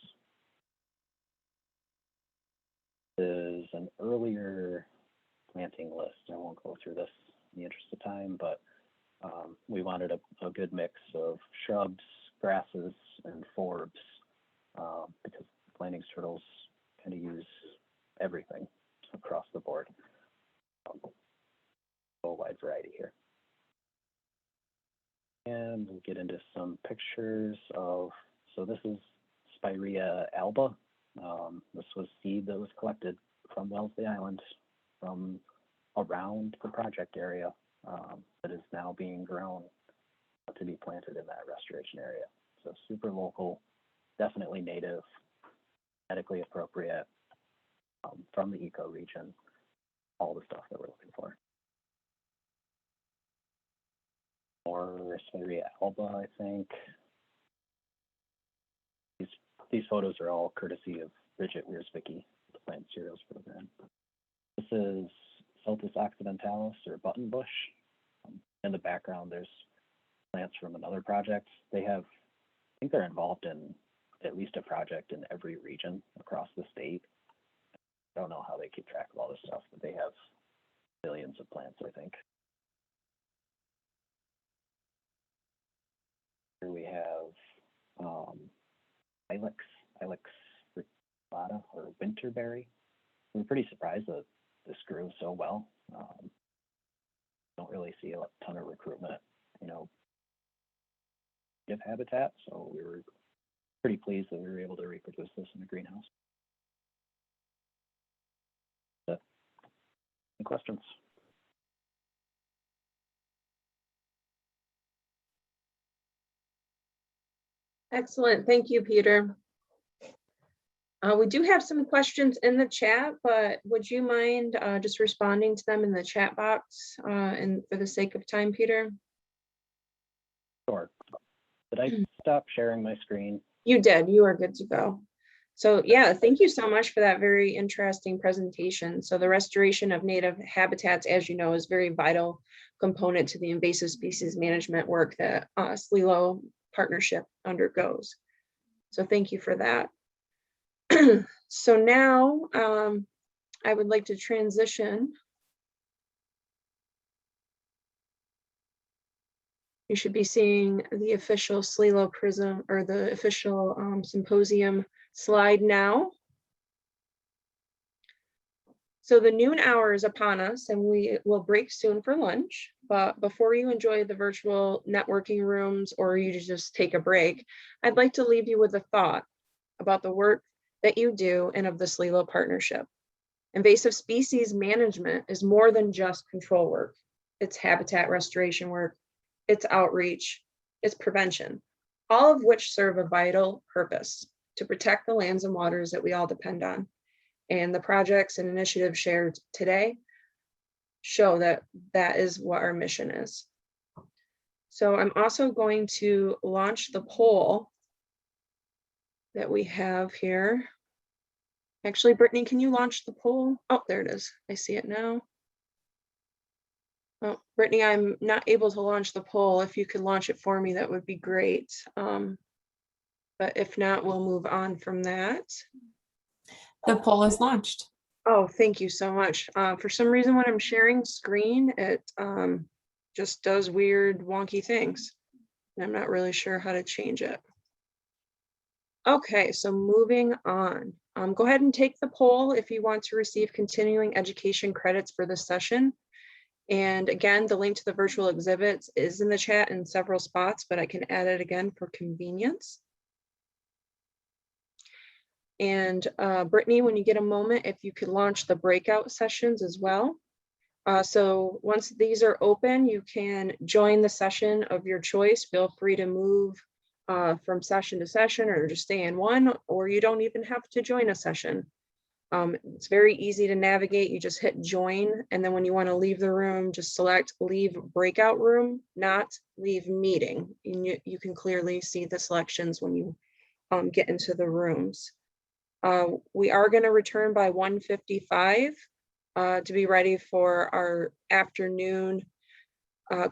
There's an earlier planting list. I won't go through this in the interest of time, but we wanted a good mix of shrubs, grasses, and forbs, because planting turtles kind of use everything across the board. A wide variety here. And we'll get into some pictures of, so this is Spirea alba. This was seed that was collected from Wellesley Island, from around the project area, that is now being grown to be planted in that restoration area. So super local, definitely native, genetically appropriate, from the ecoregion, all the stuff that we're looking for. Or Spirea alba, I think. These photos are all courtesy of Bridget Wiersbicki, the Plant Materials Program. This is Celtis occidentalis, or button bush. In the background, there's plants from another project. They have, I think they're involved in at least a project in every region across the state. I don't know how they keep track of all this stuff, but they have billions of plants, I think. Here we have Ilex reculata or winterberry. I'm pretty surprised that this grew so well. Don't really see a ton of recruitment, native habitat, so we were pretty pleased that we were able to reproduce this in the greenhouse. Any questions? Excellent. Thank you, Peter. We do have some questions in the chat, but would you mind just responding to them in the chat box and for the sake of time, Peter? Sure. Did I stop sharing my screen? You did. You are good to go. So yeah, thank you so much for that very interesting presentation. So the restoration of native habitats, as you know, is a very vital component to the invasive species management work that SLELO partnership undergoes. So thank you for that. So now I would like to transition. You should be seeing the official SLELO PRISM or the official symposium slide now. So the noon hour is upon us and we will break soon for lunch. But before you enjoy the virtual networking rooms or you just take a break, I'd like to leave you with a thought about the work that you do and of the SLELO partnership. Invasive species management is more than just control work. It's habitat restoration work, it's outreach, it's prevention, all of which serve a vital purpose to protect the lands and waters that we all depend on. And the projects and initiatives shared today show that that is what our mission is. So I'm also going to launch the poll that we have here. Actually, Brittany, can you launch the poll? Oh, there it is. I see it now. Oh, Brittany, I'm not able to launch the poll. If you could launch it for me, that would be great. But if not, we'll move on from that. The poll is launched. Oh, thank you so much. For some reason, when I'm sharing screen, it just does weird, wonky things. I'm not really sure how to change it. Okay, so moving on. Go ahead and take the poll if you want to receive continuing education credits for this session. And again, the link to the virtual exhibits is in the chat in several spots, but I can add it again for convenience. And Brittany, when you get a moment, if you could launch the breakout sessions as well. So once these are open, you can join the session of your choice. Feel free to move from session to session or just stay in one, or you don't even have to join a session. It's very easy to navigate. You just hit join, and then when you want to leave the room, just select leave breakout room, not leave meeting. You can clearly see the selections when you get into the rooms. We are going to return by 1:55 to be ready for our afternoon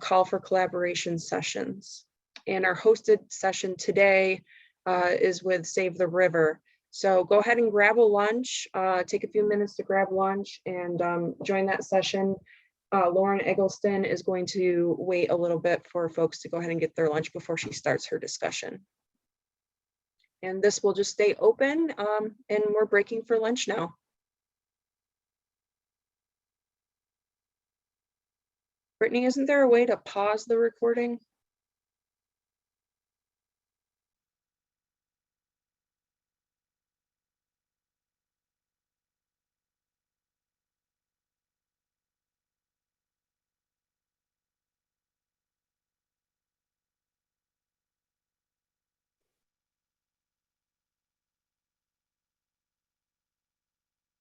call for collaboration sessions. And our hosted session today is with Save the River. So go ahead and grab a lunch, take a few minutes to grab lunch and join that session. Lauren Eggleston is going to wait a little bit for folks to go ahead and get their lunch before she starts her discussion. And this will just stay open and we're breaking for lunch now. Brittany, isn't there a way to pause the recording?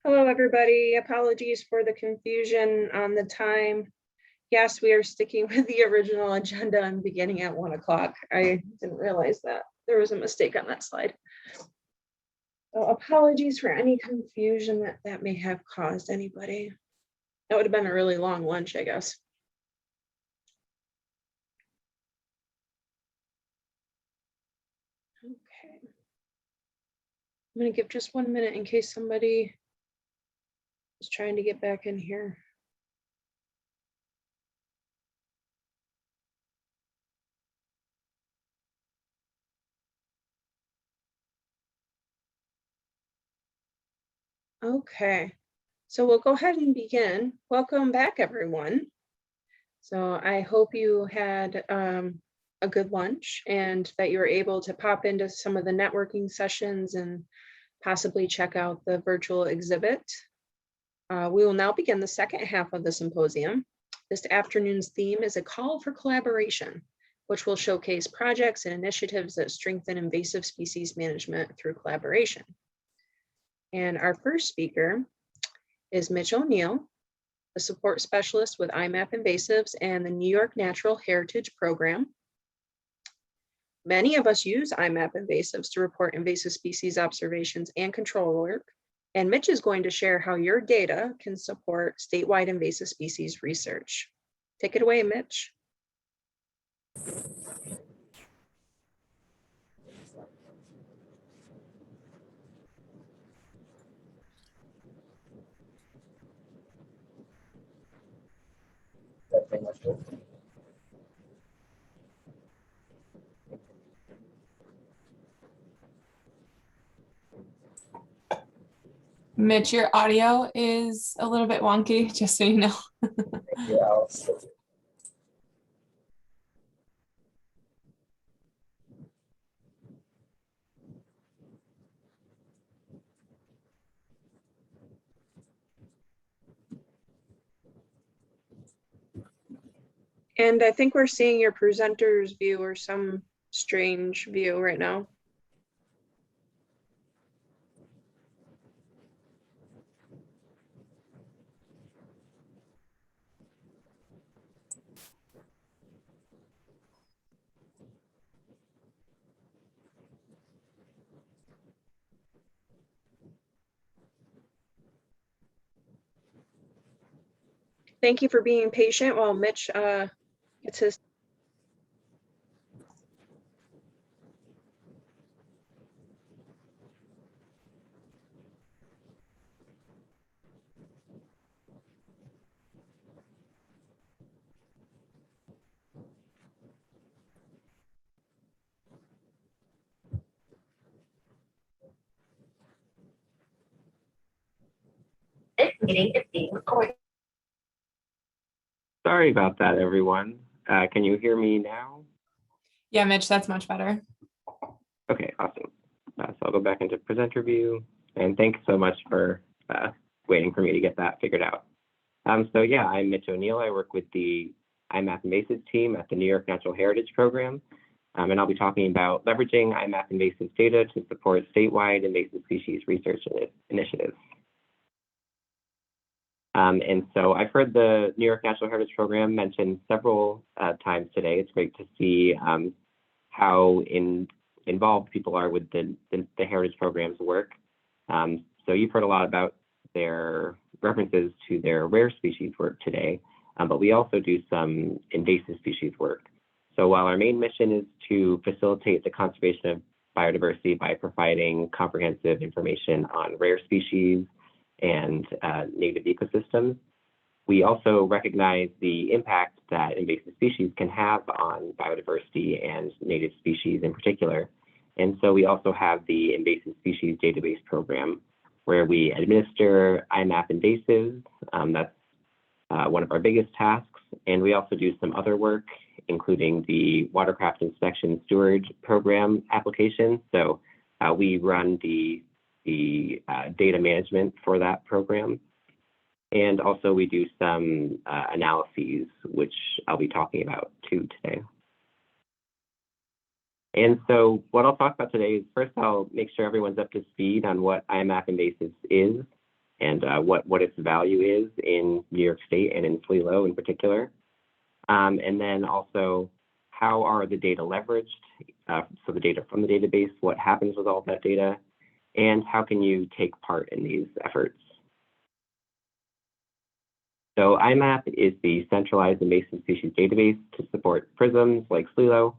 Hello, everybody. Apologies for the confusion on the time. Yes, we are sticking with the original agenda and beginning at 1 o'clock. I didn't realize that there was a mistake on that slide. So apologies for any confusion that may have caused anybody. That would have been a really long lunch, I guess. Okay. I'm going to give just 1 minute in case somebody is trying to get back in here. Okay, so we'll go ahead and begin. Welcome back, everyone. So I hope you had a good lunch and that you were able to pop into some of the networking sessions and possibly check out the virtual exhibit. We will now begin the second half of the symposium. This afternoon's theme is a call for collaboration, which will showcase projects and initiatives that strengthen invasive species management through collaboration. And our first speaker is Mitch O'Neill, a support specialist with IMAP Invasives and the New York Natural Heritage Program. Many of us use IMAP Invasives to report invasive species observations and control work. And Mitch is going to share how your data can support statewide invasive species research. Take it away, Mitch. Mitch, your audio is a little bit wonky, just so you know. And I think we're seeing your presenter's view or some strange view right now. Thank you for being patient while Mitch gets his. This meeting is being recorded. Sorry about that, everyone. Can you hear me now? Yeah, Mitch, that's much better. Okay, awesome. So I'll go back into presenter view, and thanks so much for waiting for me to get that figured out. So yeah, I'm Mitch O'Neill. I work with the IMAP Invasives team at the New York Natural Heritage Program, and I'll be talking about leveraging IMAP Invasives data to support statewide invasive species research initiatives. And so I've heard the New York Natural Heritage Program mentioned several times today. It's great to see how involved people are with the Heritage Program's work. So you've heard a lot about their references to their rare species work today, but we also do some invasive species work. So while our main mission is to facilitate the conservation of biodiversity by providing comprehensive information on rare species and native ecosystems, we also recognize the impact that invasive species can have on biodiversity and native species in particular. And so we also have the Invasive Species Database Program, where we administer IMAP invasives. That's one of our biggest tasks. And we also do some other work, including the Watercraft Inspection Steward Program application. So we run the data management for that program. And also we do some analyses, which I'll be talking about too today. And so what I'll talk about today is, first I'll make sure everyone's up to speed on what IMAP Invasives is and what its value is in New York State and in SLELO in particular. And then also, how are the data leveraged? So the data from the database, what happens with all of that data, and how can you take part in these efforts? So IMAP is the centralized invasive species database to support PRISMs like SLELO,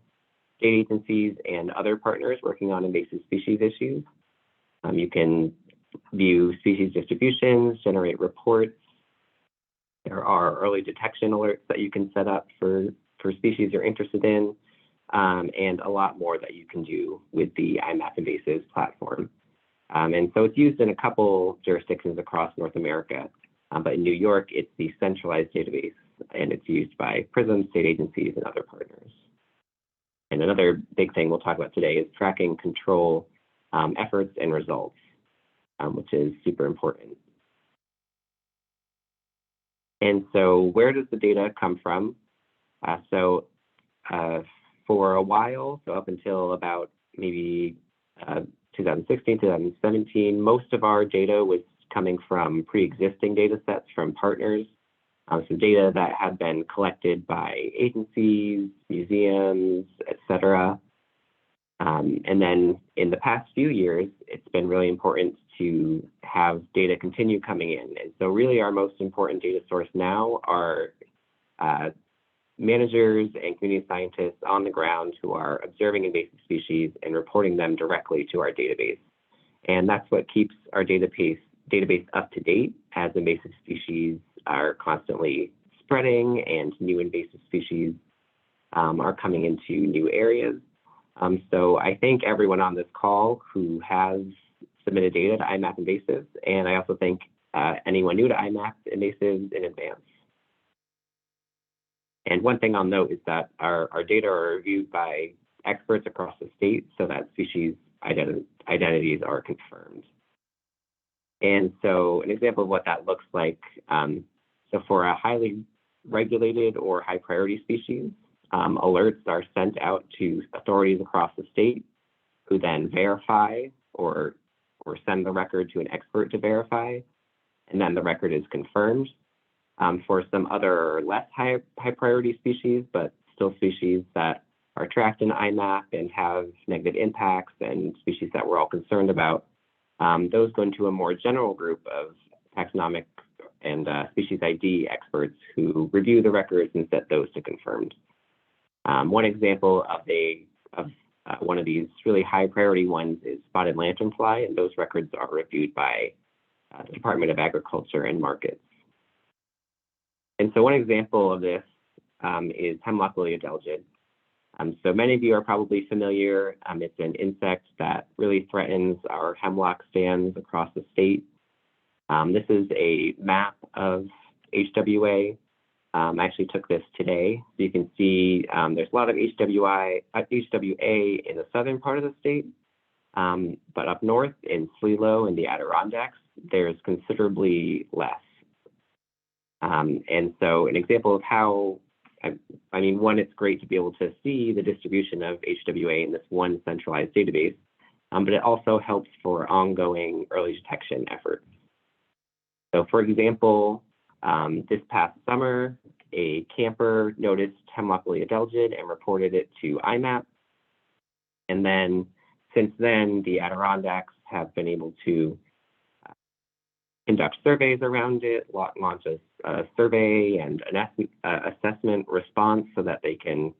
state agencies, and other partners working on invasive species issues. You can view species distributions, generate reports. There are early detection alerts that you can set up for species you're interested in, and a lot more that you can do with the IMAP Invasives platform. And so it's used in a couple jurisdictions across North America, but in New York, it's the centralized database, and it's used by PRISM, state agencies, and other partners. And another big thing we'll talk about today is tracking control efforts and results, which is super important. And so where does the data come from? For a while, so up until about maybe 2016, 2017, most of our data was coming from pre-existing data sets from partners, some data that had been collected by agencies, museums, etc. And then in the past few years, it's been really important to have data continue coming in. And so really our most important data source now are managers and community scientists on the ground who are observing invasive species and reporting them directly to our database. And that's what keeps our database up to date as invasive species are constantly spreading and new invasive species are coming into new areas. So I thank everyone on this call who has submitted data to IMAP invasives, and I also thank anyone new to IMAP invasives in advance. And one thing I'll note is that our data are reviewed by experts across the state so that species identities are confirmed. And so an example of what that looks like, so for a highly regulated or high priority species, alerts are sent out to authorities across the state who then verify or send the record to an expert to verify, and then the record is confirmed. For some other less high priority species, but still species that are tracked in IMAP and have negative impacts and species that we're all concerned about, those go into a more general group of taxonomic and species ID experts who review the records and set those to confirmed. One example of one of these really high priority ones is spotted lanternfly, and those records are reviewed by the Department of Agriculture and Markets. And so one example of this is hemlock woolly adelgid. So many of you are probably familiar. It's an insect that really threatens our hemlock stands across the state. This is a map of HWA. I actually took this today. So you can see there's a lot of HWA in the southern part of the state, but up north in SLELO and the Adirondacks, there's considerably less. And so an example of how, I mean, one, it's great to be able to see the distribution of HWA in this one centralized database, but it also helps for ongoing early detection efforts. So for example, this past summer, a camper noticed hemlock woolly adelgid and reported it to IMAP. And then since then, the Adirondacks have been able to conduct surveys around it, launch a survey and an assessment response so that they can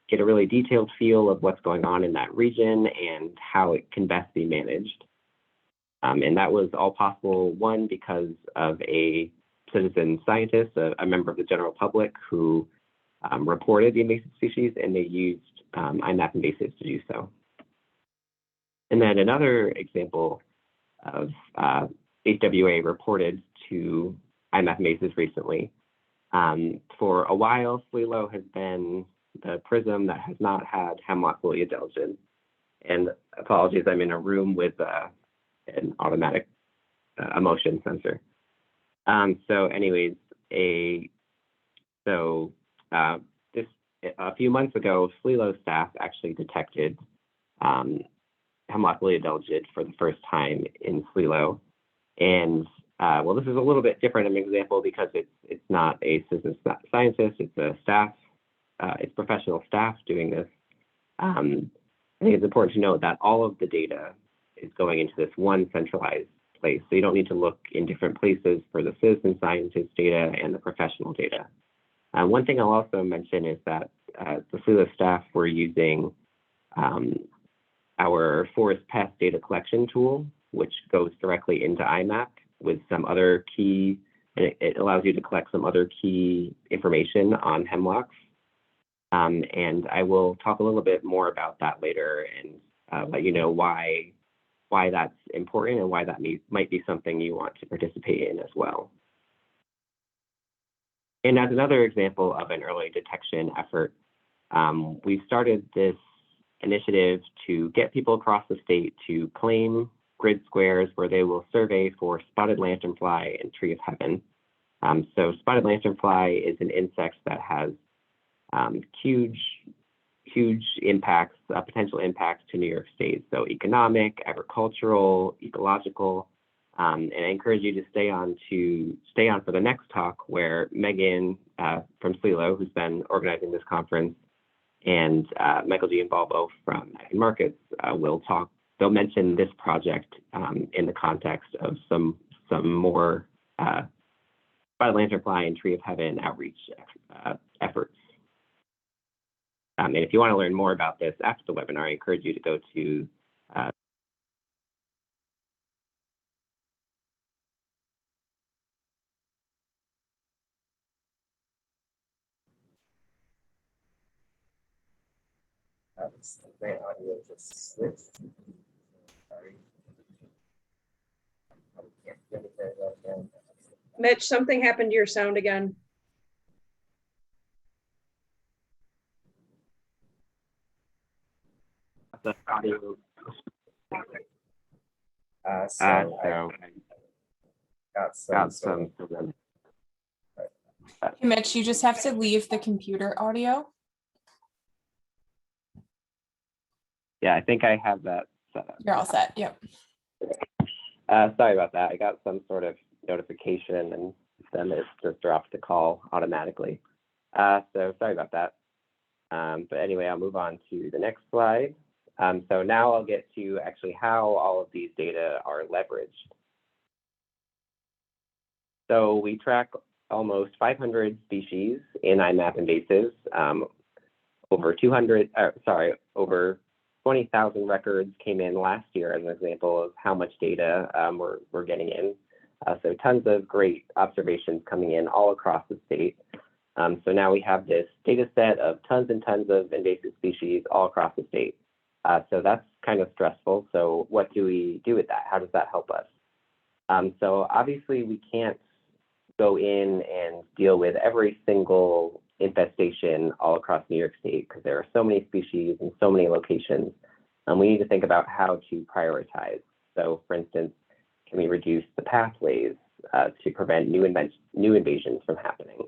get a really detailed feel of what's going on in that region and how it can best be managed. And that was all possible, one, because of a citizen scientist, a member of the general public who reported the invasive species, and they used IMAP invasives to do so. And then another example of HWA reported to IMAP invasives recently. For a while, SLELO has been the PRISM that has not had hemlock woolly adelgid. And apologies, I'm in a room with an automatic motion sensor. So anyways, a few months ago, SLELO staff actually detected hemlock woolly adelgid for the first time in SLELO. And well, this is a little bit different of an example because it's not a citizen scientist, it's a staff, it's professional staff doing this. I think it's important to note that all of the data is going into this one centralized place. So you don't need to look in different places for the citizen scientist data and the professional data. One thing I'll also mention is that the SLELO staff were using our forest pest data collection tool, which goes directly into IMAP with some other key, and it allows you to collect some other key information on hemlocks. And I will talk a little bit more about that later and let you know why why that's important and why that might be something you want to participate in as well. And as another example of an early detection effort, we've started this initiative to get people across the state to claim grid squares where they will survey for spotted lanternfly and tree of heaven. So spotted lanternfly is an insect that has huge impacts, potential impacts to New York State. So economic, agricultural, ecological, and I encourage you to stay on for the next talk where Megan from SLELO, who's been organizing this conference, and Michael G. and Balbo from Ag Markets will talk. They'll mention this project in the context of some more spotted lanternfly and tree of heaven outreach efforts. And if you want to learn more about this after the webinar, I encourage you to go to the audio just switched. Sorry. Mitch, something happened to your sound again. the audio. So I got some. Hey, Mitch, you just have to leave the computer audio. Yeah, I think I have that set up. You're all set. Yep. Sorry about that. I got some sort of notification and then it just dropped the call automatically. So sorry about that. But anyway, I'll move on to the next slide. So now I'll get to actually how all of these data are leveraged. So we track almost 500 species in IMAP invasives, over 20,000 records came in last year as an example of how much data we're getting in. So tons of great observations coming in all across the state. So now we have this data set of tons and tons of invasive species all across the state. So that's kind of stressful. So what do we do with that? How does that help us? So obviously we can't go in and deal with every single infestation all across New York State because there are so many species and so many locations. We need to think about how to prioritize. So for instance, can we reduce the pathways to prevent new invasions from happening?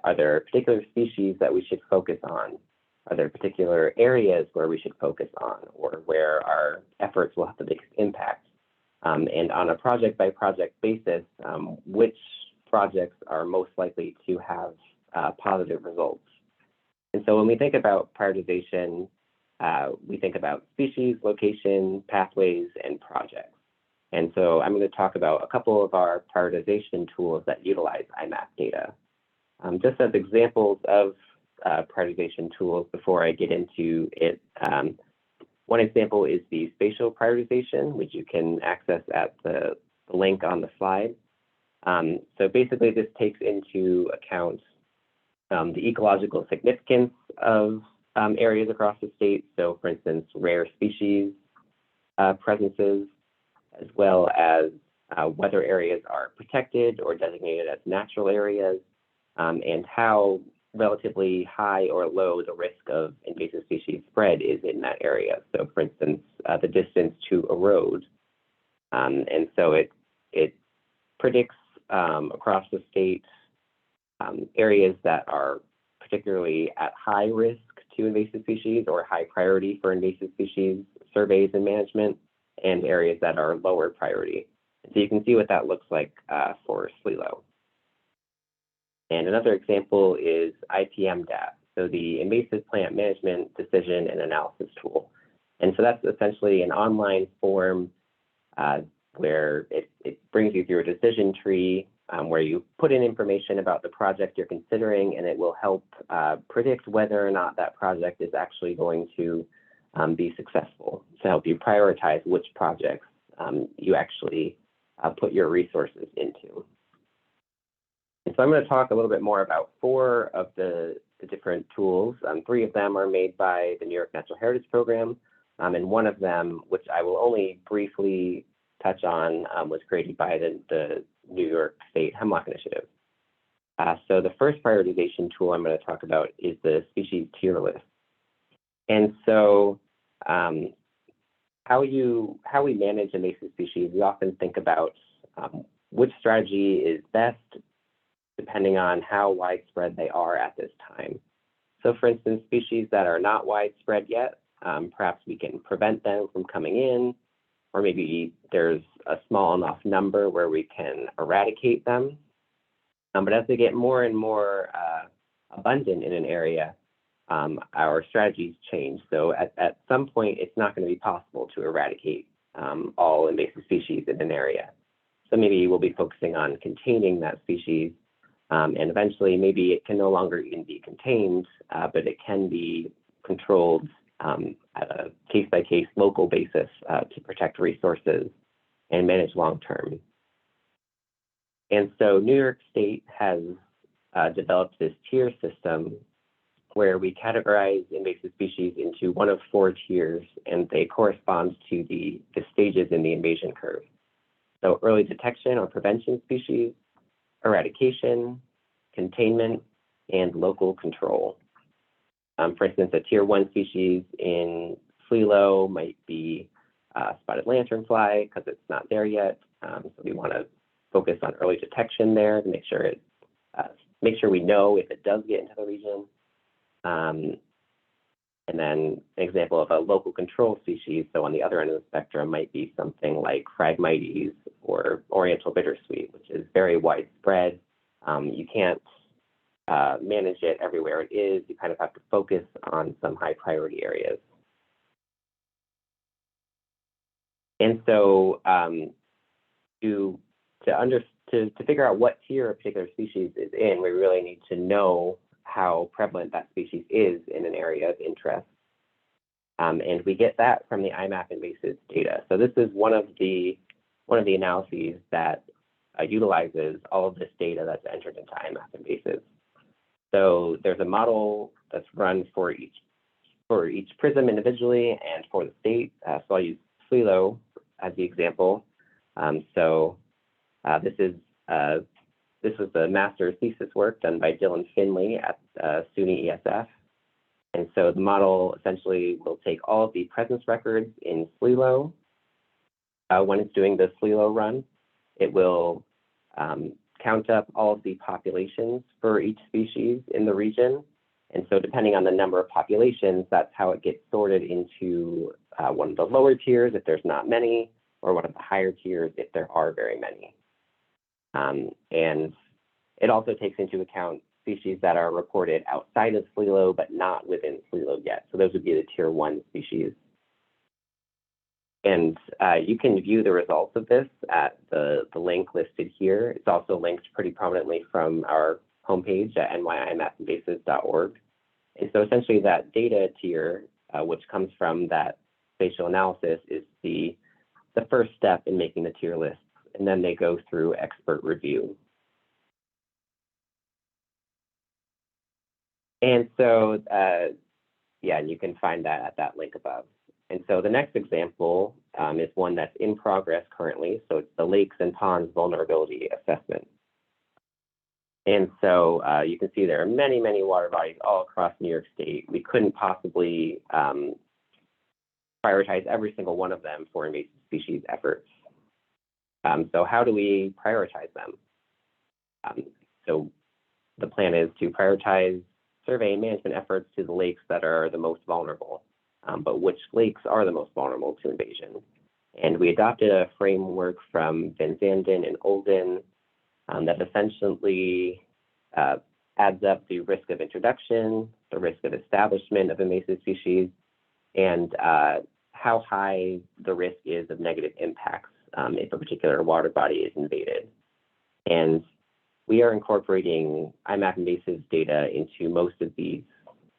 Are there particular species that we should focus on? Are there particular areas where we should focus on or where our efforts will have the biggest impact? And on a project by project basis, which projects are most likely to have positive results? And so when we think about prioritization, we think about species, location, pathways, and projects. And so I'm going to talk about a couple of our prioritization tools that utilize IMAP data. Just as examples of prioritization tools before I get into it, one example is the spatial prioritization, which you can access at the link on the slide. So basically this takes into account the ecological significance of areas across the state. So for instance, rare species presences, as well as whether areas are protected or designated as natural areas, and how relatively high or low the risk of invasive species spread is in that area. So for instance, the distance to a road. And so it predicts across the state areas that are particularly at high risk to invasive species or high priority for invasive species surveys and management, and areas that are lower priority. So you can see what that looks like for SLELO. And another example is IPM-DAT, so the Invasive Plant Management Decision and Analysis Tool. And so that's essentially an online form where it brings you through a decision tree where you put in information about the project you're considering, and it will help predict whether or not that project is actually going to be successful, to help you prioritize which projects you actually put your resources into. And so I'm going to talk a little bit more about 4 of the different tools. 3 of them are made by the New York Natural Heritage Program. And one of them, which I will only briefly touch on, was created by the New York State Hemlock Initiative. So the first prioritization tool I'm going to talk about is the species tier list. And so how we manage invasive species, we often think about which strategy is best depending on how widespread they are at this time. So for instance, species that are not widespread yet, perhaps we can prevent them from coming in, or maybe there's a small enough number where we can eradicate them. But as they get more and more abundant in an area, our strategies change. So at some point, it's not going to be possible to eradicate all invasive species in an area. So maybe we'll be focusing on containing that species, and eventually maybe it can no longer even be contained, but it can be controlled at a case-by-case local basis to protect resources and manage long-term. And so New York State has developed this tier system where we categorize invasive species into one of 4 tiers, and they correspond to the stages in the invasion curve. So early detection or prevention species, eradication, containment, and local control. For instance, a tier 1 species in SLELO might be spotted lanternfly because it's not there yet. So we want to focus on early detection there to make sure we know if it does get into the region. And then an example of a local control species, so on the other end of the spectrum, might be something like Phragmites or Oriental bittersweet, which is very widespread. You can't manage it everywhere it is. You kind of have to focus on some high priority areas. And so to figure out what tier a particular species is in, we really need to know how prevalent that species is in an area of interest. And we get that from the IMAP invasives data. So this is one of the analyses that utilizes all of this data that's entered into IMAP invasives. So there's a model that's run for each PRISM individually and for the state. So I'll use SLELO as the example. This was the master's thesis work done by Dylan Finley at SUNY ESF. And so the model essentially will take all of the presence records in SLELO. When it's doing the SLELO run, it will count up all of the populations for each species in the region. And so depending on the number of populations, that's how it gets sorted into one of the lower tiers if there's not many, or one of the higher tiers if there are very many. And it also takes into account species that are reported outside of SLELO, but not within SLELO yet. So those would be the tier 1 species. And you can view the results of this at the link listed here. It's also linked pretty prominently from our homepage at nyimappinvasives.org. And so essentially that data tier, which comes from that spatial analysis, is the first step in making the tier list. And then they go through expert review. And so, yeah, you can find that at that link above. And so the next example is one that's in progress currently. So it's the Lakes and Ponds Vulnerability Assessment. And so you can see there are many, many water bodies all across New York State. We couldn't possibly prioritize every single one of them for invasive species efforts. So how do we prioritize them? So the plan is to prioritize survey and management efforts to the lakes that are the most vulnerable. But which lakes are the most vulnerable to invasion? And we adopted a framework from Van Zanden and Olden that essentially adds up the risk of introduction, the risk of establishment of invasive species, and how high the risk is of negative impacts if a particular water body is invaded. And we are incorporating IMAP invasives data into most of these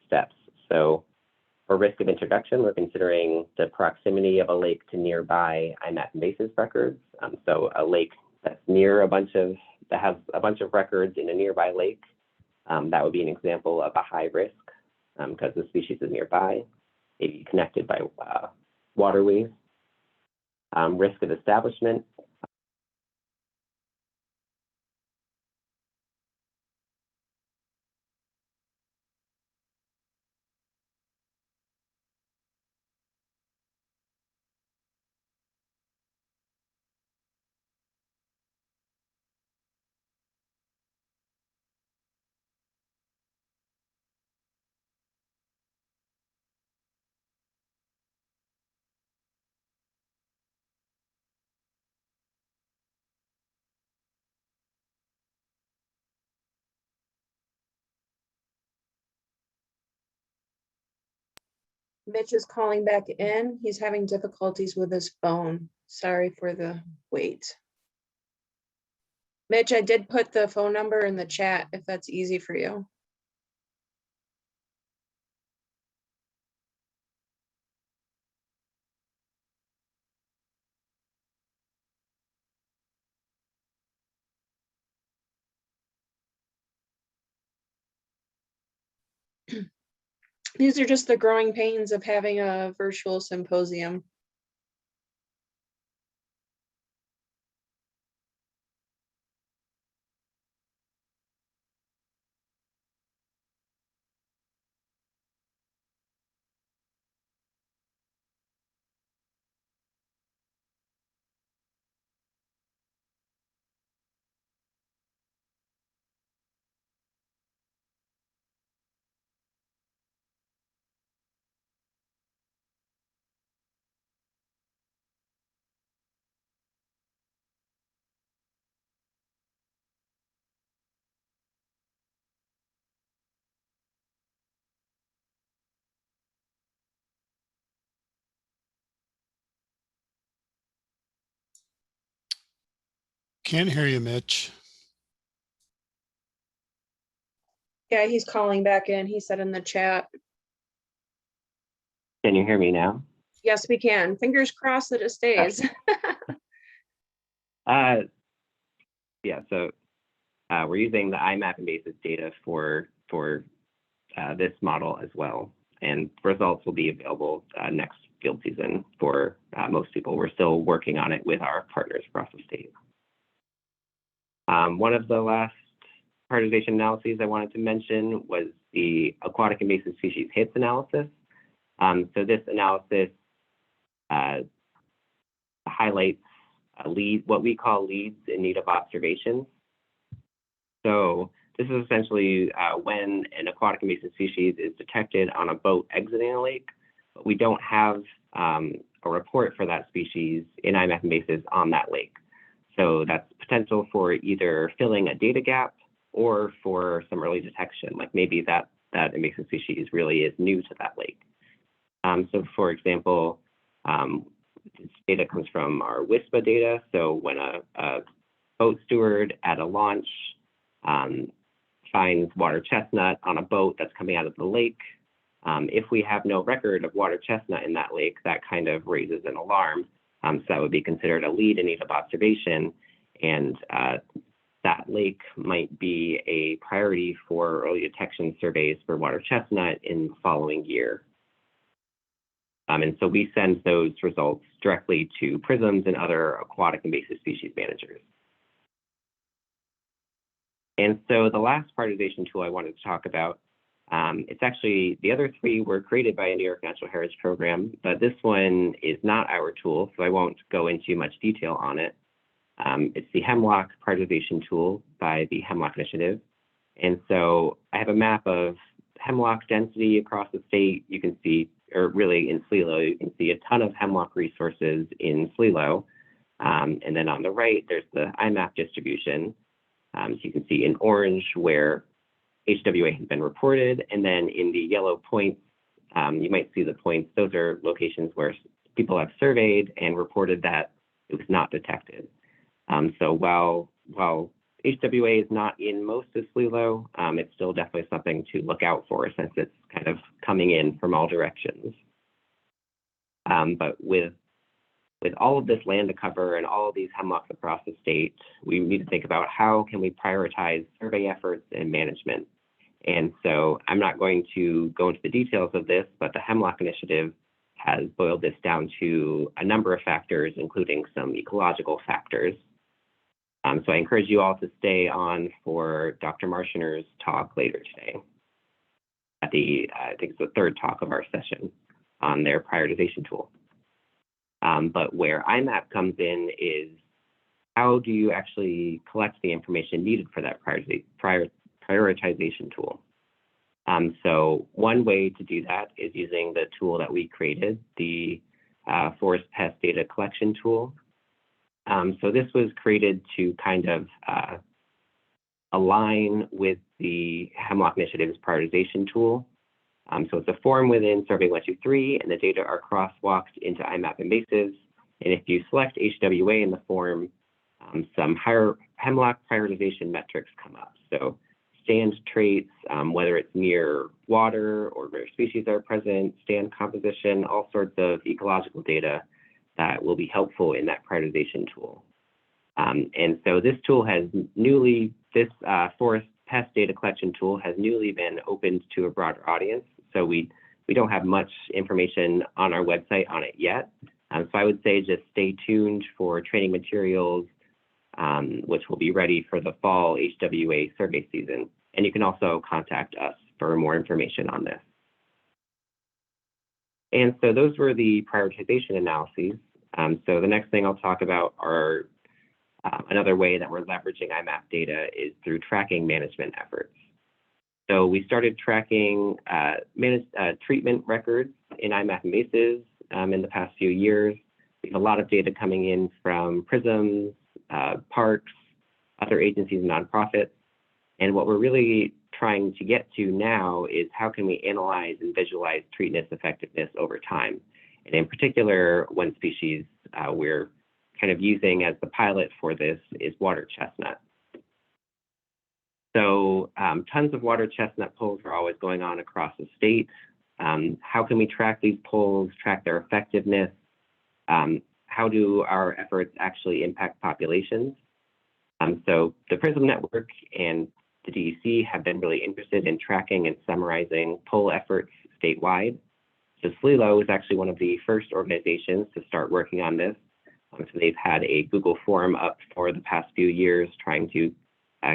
steps. So for risk of introduction, we're considering the proximity of a lake to nearby IMAP invasives records. So a lake that's near that has a bunch of records in a nearby lake, that would be an example of a high risk because the species is nearby, maybe connected by waterways, risk of establishment, Mitch is calling back in. He's having difficulties with his phone. Sorry for the wait. Mitch, I did put the phone number in the chat if that's easy for you. These are just the growing pains of having a virtual symposium. Can't hear you, Mitch. Yeah, he's calling back in. He said in the chat. can you hear me now? Yes, we can. Fingers crossed that it stays. Yeah, so we're using the IMAP invasive data for this model as well, and results will be available next field season for most people. We're still working on it with our partners across the state. One of the last prioritization analyses I wanted to mention was the aquatic invasive species hits analysis. So this analysis highlights what we call leads in need of observation. So this is essentially when an aquatic invasive species is detected on a boat exiting a lake, but we don't have a report for that species in IMAP invasives on that lake. So that's potential for either filling a data gap or for some early detection, like maybe that invasive species really is new to that lake. So for example, this data comes from our WISPA data. So when a boat steward at a launch finds water chestnut on a boat that's coming out of the lake, if we have no record of water chestnut in that lake, that kind of raises an alarm. So that would be considered a lead in need of observation, and that lake might be a priority for early detection surveys for water chestnut in the following year. And so we send those results directly to PRISMs and other aquatic invasive species managers. And so the last prioritization tool I wanted to talk about, it's actually, the other three were created by a New York Natural Heritage Program, but this one is not our tool, so I won't go into much detail on it. It's the Hemlock prioritization tool by the Hemlock Initiative. And so I have a map of hemlock density across the state. You can see, or really in SLELO, you can see a ton of hemlock resources in SLELO. And then on the right, there's the IMAP distribution. So you can see in orange where HWA has been reported, and then in the yellow points, you might see the points. Those are locations where people have surveyed and reported that it was not detected. So while HWA is not in most of SLELO, it's still definitely something to look out for since it's kind of coming in from all directions. But with all of this land to cover and all of these hemlocks across the state, we need to think about how can we prioritize survey efforts and management. And so I'm not going to go into the details of this, but the Hemlock Initiative has boiled this down to a number of factors, including some ecological factors. So I encourage you all to stay on for Dr. Marshner's talk later today at I think it's the third talk of our session on their prioritization tool. But where IMAP comes in is how do you actually collect the information needed for that prioritization tool? So one way to do that is using the tool that we created, the Forest Pest Data Collection tool. So this was created to kind of align with the Hemlock Initiative's prioritization tool. So it's a form within Survey 123, and the data are crosswalked into IMAP invasives. And if you select HWA in the form, some higher hemlock prioritization metrics come up. So stand traits, whether it's near water or rare species are present, stand composition, all sorts of ecological data that will be helpful in that prioritization tool. And so this tool has this Forest Pest Data Collection tool has newly been opened to a broader audience. So we don't have much information on our website on it yet. So I would say just stay tuned for training materials, which will be ready for the fall HWA survey season. And you can also contact us for more information on this. And so those were the prioritization analyses. So the next thing I'll talk about are another way that we're leveraging IMAP data is through tracking management efforts. So we started tracking treatment records in IMAP invasives in the past few years. We have a lot of data coming in from prisms, parks, other agencies and nonprofits. And what we're really trying to get to now is how can we analyze and visualize treatment effectiveness over time. And in particular, one species we're kind of using as the pilot for this is water chestnut. So tons of water chestnut polls are always going on across the state. How can we track these polls, track their effectiveness? How do our efforts actually impact populations? So the PRISM network and the DEC have been really interested in tracking and summarizing poll efforts statewide. So SLELO is actually one of the first organizations to start working on this. So they've had a Google form up for the past few years trying to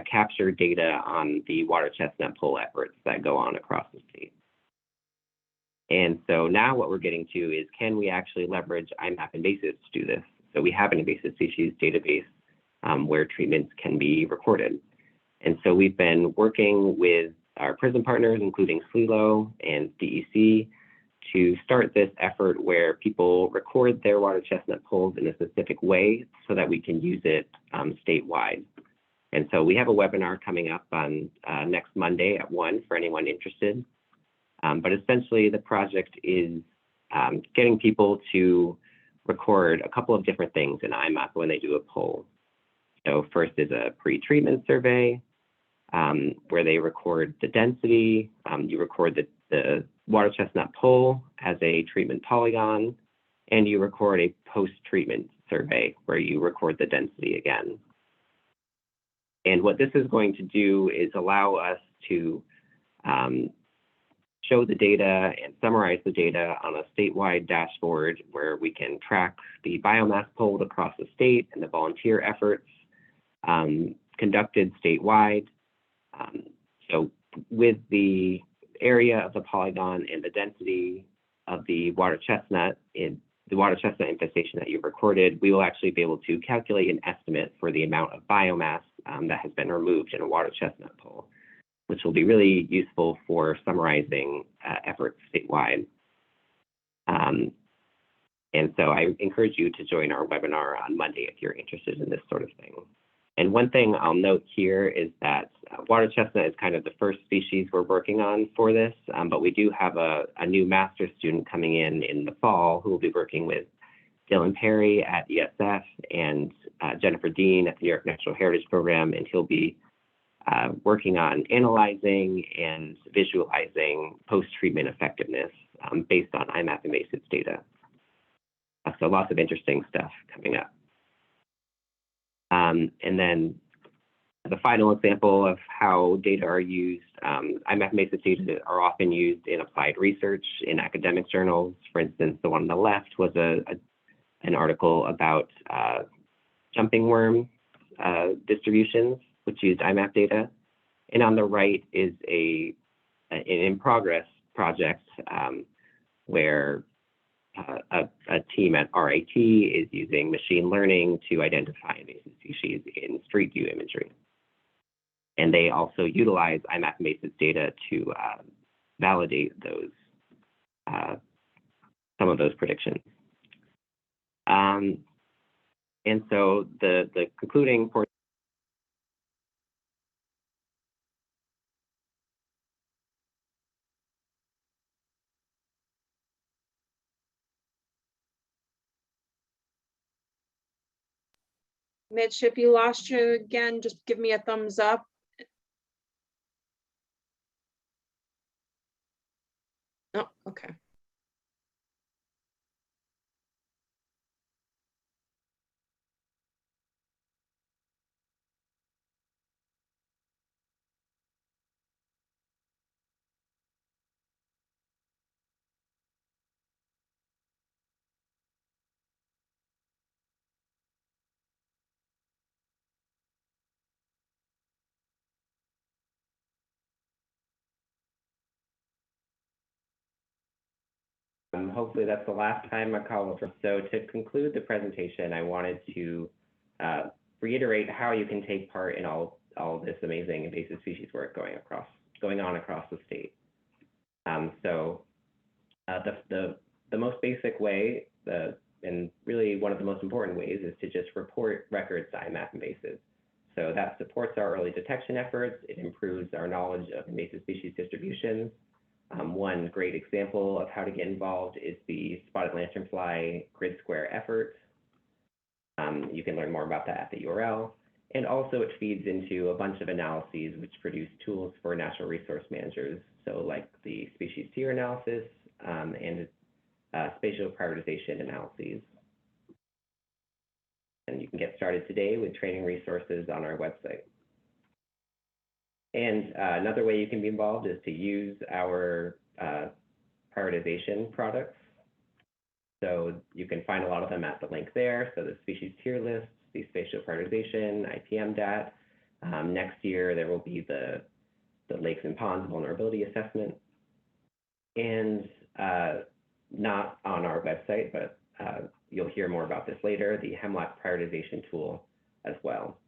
capture data on the water chestnut poll efforts that go on across the state. And so now what we're getting to is, can we actually leverage IMAP invasives to do this? So we have an invasive species database where treatments can be recorded. And so we've been working with our PRISM partners, including SLELO and DEC, to start this effort where people record their water chestnut polls in a specific way so that we can use it statewide. And so we have a webinar coming up on next Monday at 1 for anyone interested. But essentially the project is getting people to record a couple of different things in IMAP when they do a poll. So first is a pre-treatment survey where they record the density. You record the water chestnut poll as a treatment polygon, and you record a post-treatment survey where you record the density again. And what this is going to do is allow us to show the data and summarize the data on a statewide dashboard where we can track the biomass polled across the state and the volunteer efforts conducted statewide. So with the area of the polygon and the density of the water chestnut infestation that you've recorded, we will actually be able to calculate an estimate for the amount of biomass that has been removed in a water chestnut poll, which will be really useful for summarizing efforts statewide. And so I encourage you to join our webinar on Monday if you're interested in this sort of thing. And one thing I'll note here is that water chestnut is kind of the first species we're working on for this, but we do have a new master's student coming in the fall who will be working with Dylan Perry at ESF and Jennifer Dean at the New York Natural Heritage Program, and he'll be working on analyzing and visualizing post-treatment effectiveness based on IMAP invasives data. So lots of interesting stuff coming up. And then the final example of how data are used, IMAP invasive data are often used in applied research in academic journals. For instance, the one on the left was an article about jumping worm distributions, which used IMAP data. And on the right is an in-progress project where a team at RIT is using machine learning to identify invasive species in street view imagery. And they also utilize IMAP invasive data to validate those, some of those predictions. And so the concluding portion. Mitch, if you lost you again, just give me a thumbs up. Oh, okay. Hopefully that's the last time I call it. So to conclude the presentation, I wanted to reiterate how you can take part in all this amazing invasive species work going on across the state. The most basic way, and really one of the most important ways, is to just report records to IMAP invasives. So that supports our early detection efforts. It improves our knowledge of invasive species distributions. One great example of how to get involved is the spotted lanternfly grid square effort. You can learn more about that at the URL. And also it feeds into a bunch of analyses which produce tools for natural resource managers. So like the species tier analysis and spatial prioritization analyses. And you can get started today with training resources on our website. And another way you can be involved is to use our prioritization products. So you can find a lot of them at the link there. So the species tier lists, the spatial prioritization, IPM DAT. Next year, there will be the lakes and ponds vulnerability assessment. And not on our website, but you'll hear more about this later, the hemlock prioritization tool as well.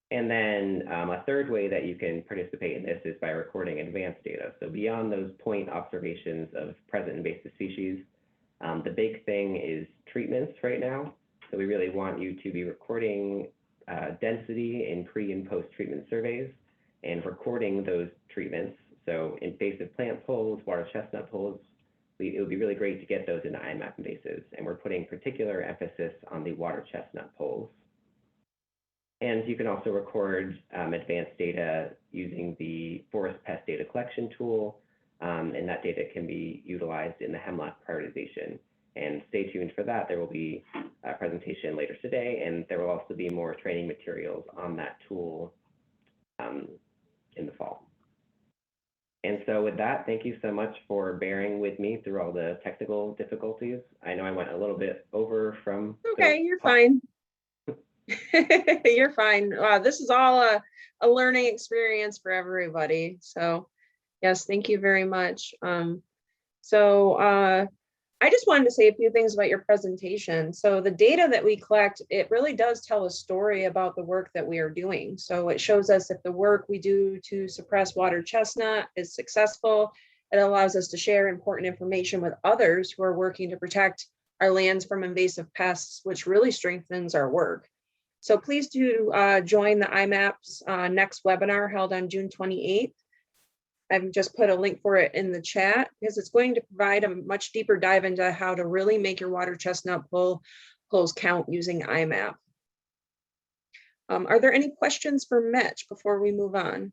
And then a third way that you can participate in this is by recording advanced data. So beyond those point observations of present invasive species, the big thing is treatments right now. So we really want you to be recording density in pre and post treatment surveys and recording those treatments. So invasive plant polls, water chestnut polls, it would be really great to get those into IMAP invasives. And we're putting particular emphasis on the water chestnut polls. And you can also record advanced data using the forest pest data collection tool, and that data can be utilized in the hemlock prioritization. And stay tuned for that. There will be a presentation later today, and there will also be more training materials on that tool in the fall. And so with that, thank you so much for bearing with me through all the technical difficulties. I know I went a little bit over from. Okay, you're fine. You're fine. This is all a learning experience for everybody. So yes, thank you very much. I just wanted to say a few things about your presentation. So the data that we collect, it really does tell a story about the work that we are doing. So it shows us if the work we do to suppress water chestnut is successful. It allows us to share important information with others who are working to protect our lands from invasive pests, which really strengthens our work. So please do join the IMAP's next webinar held on June 28th. I've just put a link for it in the chat because it's going to provide a much deeper dive into how to really make your water chestnut polls count using IMAP. Are there any questions for Mitch before we move on?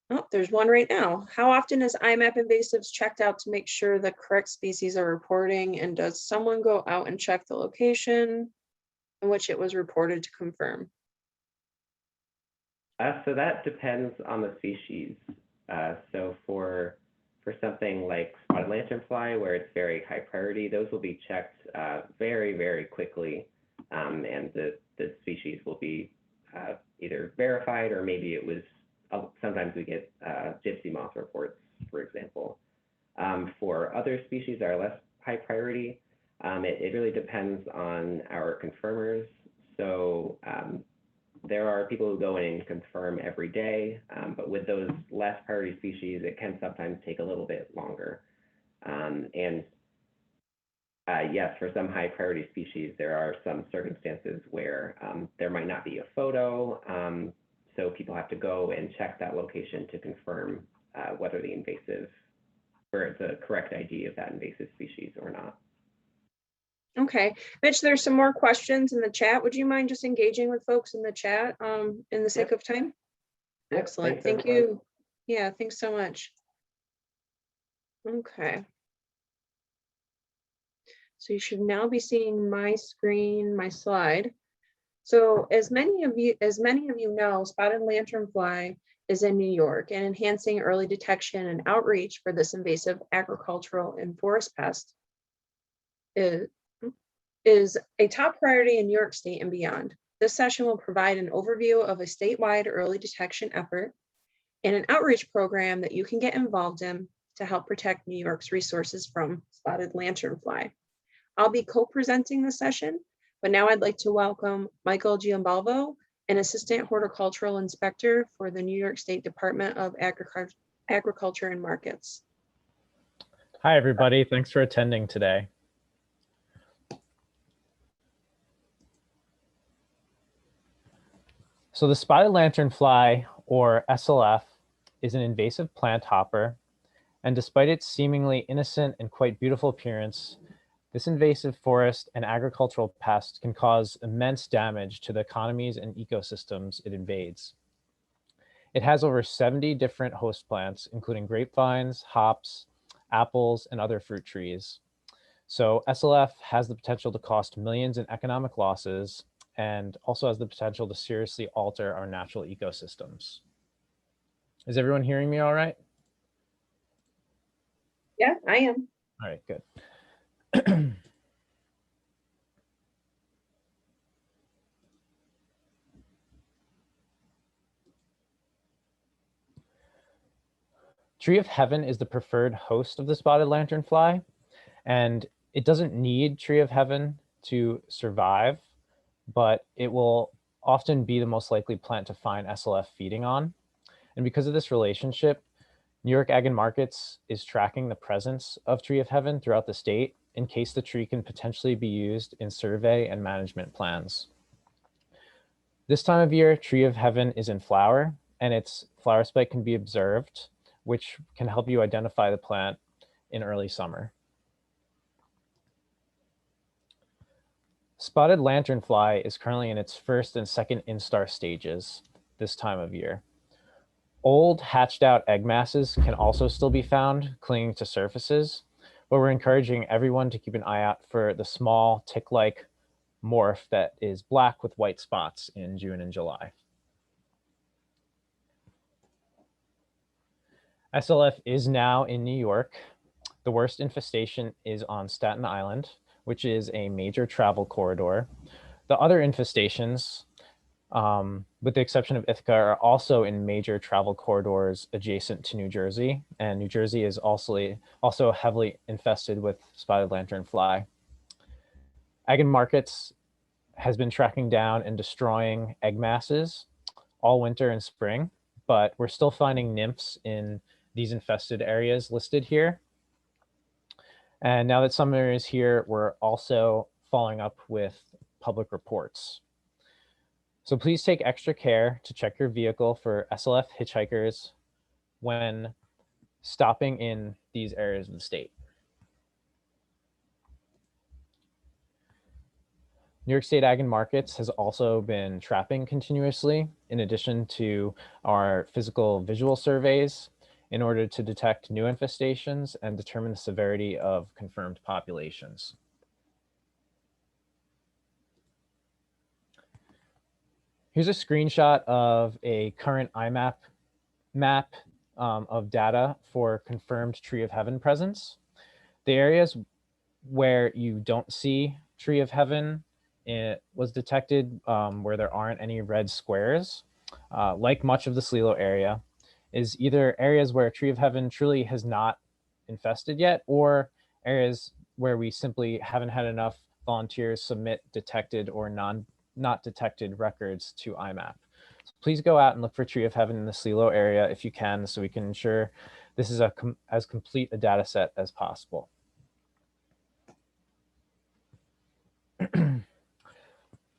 Oh, there's one right now. How often is IMAP invasives checked out to make sure the correct species are reporting? And does someone go out and check the location? in which it was reported to confirm? So that depends on the species. So for something like spotted lanternfly, where it's very high priority, those will be checked very, very quickly, and the species will be either verified, or maybe it was, sometimes we get gypsy moth reports, for example. For other species that are less high priority, it really depends on our confirmers. So there are people who go in and confirm every day, but with those less priority species, it can sometimes take a little bit longer. Yes, for some high priority species, there are some circumstances where there might not be a photo, so people have to go and check that location to confirm whether the invasive, or it's a correct ID of that invasive species or not. Okay, Mitch, there's some more questions in the chat. Would you mind just engaging with folks in the chat in the sake of time? Yep, Excellent, thanks, thank everyone. you. Yeah, thanks so much. Okay. So you should now be seeing my screen, my slide. So as many of you know, spotted lanternfly is in New York, and enhancing early detection and outreach for this invasive agricultural and forest pest is a top priority in New York State and beyond. This session will provide an overview of a statewide early detection effort and an outreach program that you can get involved in to help protect New York's resources from spotted lanternfly. I'll be co-presenting the session, but now I'd like to welcome Michael Giambalvo, an Assistant Horticultural Inspector for the New York State Department of Agriculture and Markets. Hi, everybody. Thanks for attending today. So the spotted lanternfly, or SLF, is an invasive plant hopper, and despite its seemingly innocent and quite beautiful appearance, this invasive forest and agricultural pest can cause immense damage to the economies and ecosystems it invades. It has over 70 different host plants, including grapevines, hops, apples, and other fruit trees. So SLF has the potential to cost millions in economic losses, and also has the potential to seriously alter our natural ecosystems. Is everyone hearing me all right? Yeah, I am. All right, good. Tree of Heaven is the preferred host of the spotted lanternfly, and it doesn't need Tree of Heaven to survive, but it will often be the most likely plant to find SLF feeding on. And because of this relationship, New York Ag and Markets is tracking the presence of Tree of Heaven throughout the state in case the tree can potentially be used in survey and management plans. This time of year, Tree of Heaven is in flower, and its flower spike can be observed, which can help you identify the plant in early summer. Spotted lanternfly is currently in its first and second instar stages this time of year. Old hatched out egg masses can also still be found clinging to surfaces, but we're encouraging everyone to keep an eye out for the small tick-like morph that is black with white spots in June and July. SLF is now in New York. The worst infestation is on Staten Island, which is a major travel corridor. The other infestations, with the exception of Ithaca, are also in major travel corridors adjacent to New Jersey, and New Jersey is also heavily infested with spotted lanternfly. Ag and Markets has been tracking down and destroying egg masses all winter and spring, but we're still finding nymphs in these infested areas listed here. And now that summer is here, we're also following up with public reports. So please take extra care to check your vehicle for SLF hitchhikers when stopping in these areas of the state. New York State Ag and Markets has also been trapping continuously, in addition to our physical visual surveys, in order to detect new infestations and determine the severity of confirmed populations. Here's a screenshot of a current IMAP map of data for confirmed Tree of Heaven presence. The areas where you don't see Tree of Heaven, it was detected where there aren't any red squares, like much of the SLELO area, is either areas where Tree of Heaven truly has not infested yet, or areas where we simply haven't had enough volunteers submit detected or not detected records to IMAP. So please go out and look for Tree of Heaven in the SLELO area if you can, so we can ensure this is as complete a data set as possible. New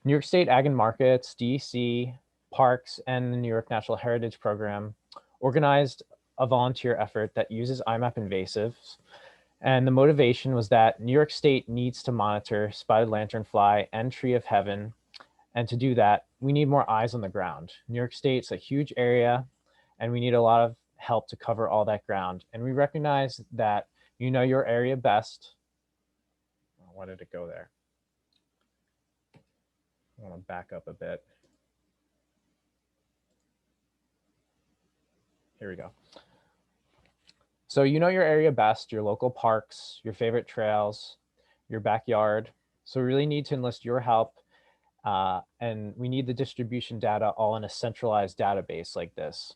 York State Ag and Markets, DEC, Parks, and the New York Natural Heritage Program organized a volunteer effort that uses IMAP invasives. And the motivation was that New York State needs to monitor spotted lanternfly and Tree of Heaven. And to do that, we need more eyes on the ground. New York State's a huge area, and we need a lot of help to cover all that ground. And we recognize that you know your area best. Oh, why did it go there? I want to back up a bit. Here we go. So you know your area best, your local parks, your favorite trails, your backyard. So we really need to enlist your help, and we need the distribution data all in a centralized database like this.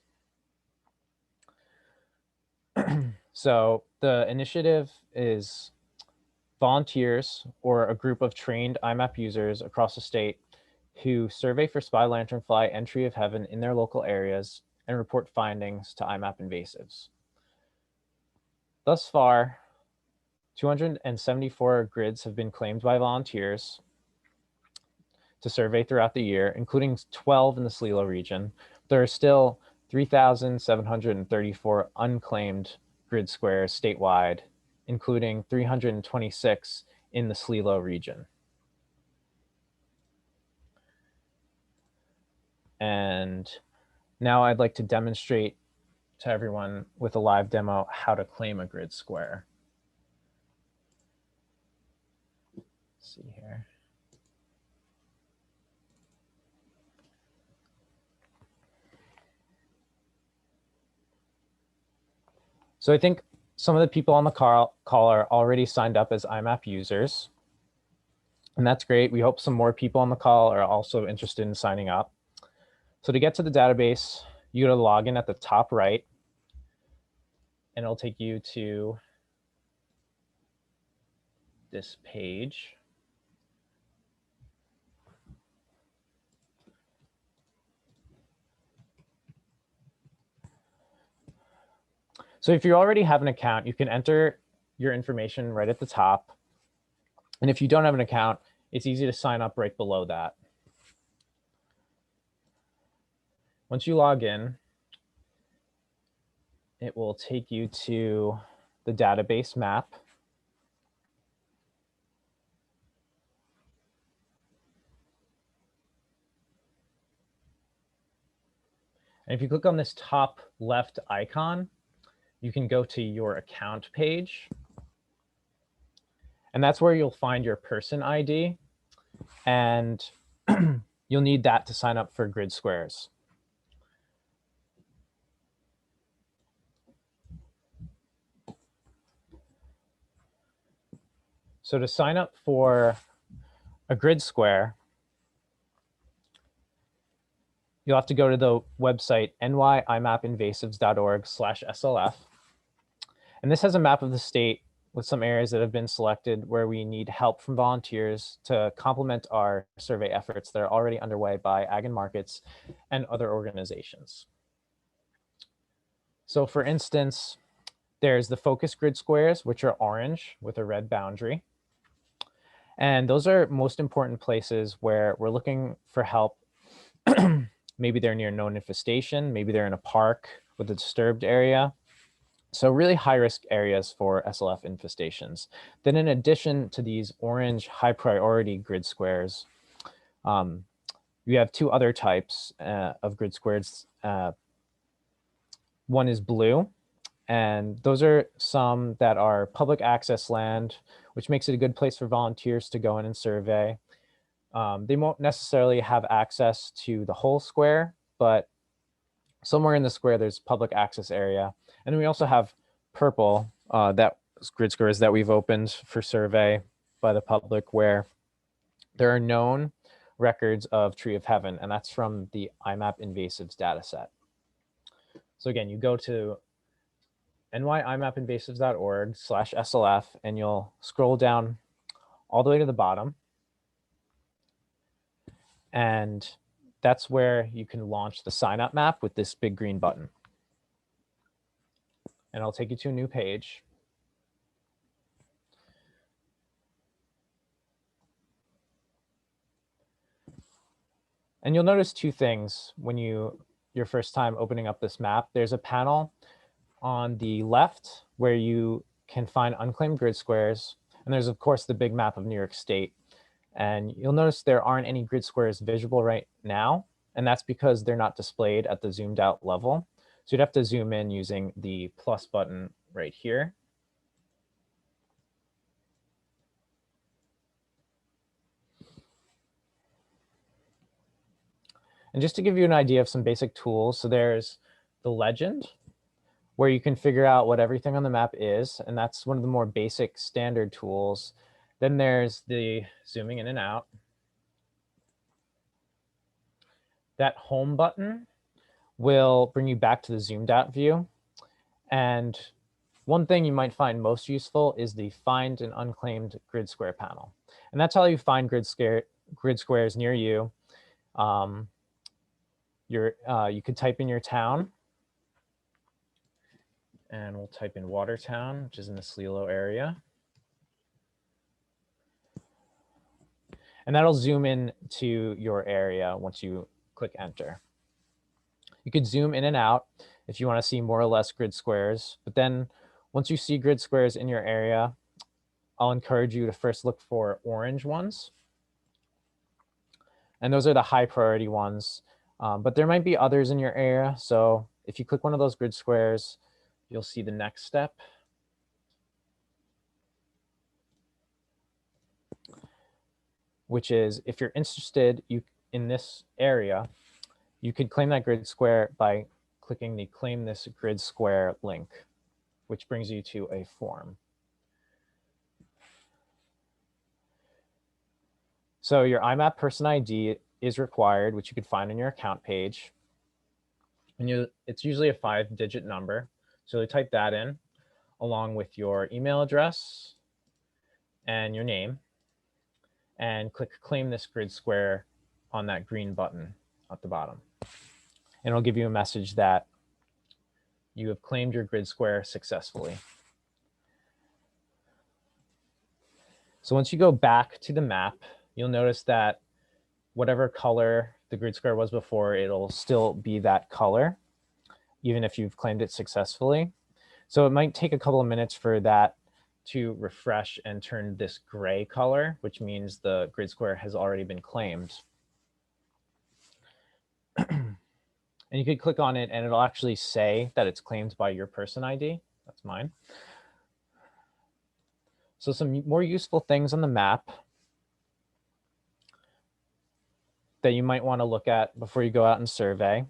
So the initiative is volunteers or a group of trained IMAP users across the state who survey for spotted lanternfly and Tree of Heaven in their local areas and report findings to IMAP invasives. Thus far, 274 grids have been claimed by volunteers to survey throughout the year, including 12 in the SLELO region. There are still 3,734 unclaimed grid squares statewide, including 326 in the SLELO region. And now I'd like to demonstrate to everyone with a live demo how to claim a grid square. Let's see here. So I think some of the people on the call are already signed up as IMAP users. And that's great. We hope some more people on the call are also interested in signing up. So to get to the database, you go to login at the top right, and it'll take you to this page. So if you already have an account, you can enter your information right at the top. And if you don't have an account, it's easy to sign up right below that. Once you log in, it will take you to the database map. And if you click on this top left icon, you can go to your account page. And that's where you'll find your person ID. And you'll need that to sign up for grid squares. So to sign up for a grid square, you'll have to go to the website nyimapinvasives.org/SLF. And this has a map of the state with some areas that have been selected where we need help from volunteers to complement our survey efforts that are already underway by Ag and Markets and other organizations. So for instance, there's the focus grid squares, which are orange with a red boundary. And those are most important places where we're looking for help. Maybe they're near known infestation, maybe they're in a park with a disturbed area. So really high risk areas for SLF infestations. Then in addition to these orange high priority grid squares, we have two other types of grid squares. One is blue, and those are some that are public access land, which makes it a good place for volunteers to go in and survey. They won't necessarily have access to the whole square, but somewhere in the square there's public access area. And then we also have purple, that grid squares that we've opened for survey by the public, where there are known records of Tree of Heaven, and that's from the IMAP invasives data set. So again, you go to nyimapinvasives.org/SLF, and you'll scroll down all the way to the bottom. And that's where you can launch the sign up map with this big green button. And it'll take you to a new page. And you'll notice two things when your first time opening up this map. There's a panel on the left where you can find unclaimed grid squares. And there's, of course, the big map of New York State. And you'll notice there aren't any grid squares visible right now. And that's because they're not displayed at the zoomed out level. So you'd have to zoom in using the plus button right here. And just to give you an idea of some basic tools, so there's the legend, where you can figure out what everything on the map is, and that's one of the more basic standard tools. Then there's the zooming in and out. That home button will bring you back to the zoomed out view. And one thing you might find most useful is the find an unclaimed grid square panel. And that's how you find grid squares near you. You could type in your town, and we'll type in Watertown, which is in the SLELO area. And that'll zoom in to your area once you click enter. You could zoom in and out if you want to see more or less grid squares. But then once you see grid squares in your area, I'll encourage you to first look for orange ones. And those are the high priority ones. But there might be others in your area. So if you click one of those grid squares, you'll see the next step. Which is, if you're interested in this area, you could claim that grid square by clicking the Claim This Grid Square link, which brings you to a form. So your IMAP person ID is required, which you could find on your account page. And it's usually a 5-digit number. So you type that in along with your email address and your name, and click Claim This Grid Square on that green button at the bottom. And it'll give you a message that you have claimed your grid square successfully. So once you go back to the map, you'll notice that whatever color the grid square was before, it'll still be that color, even if you've claimed it successfully. So it might take a couple of minutes for that to refresh and turn this gray color, which means the grid square has already been claimed. And you could click on it and it'll actually say that it's claimed by your person ID. That's mine. So some more useful things on the map that you might want to look at before you go out and survey.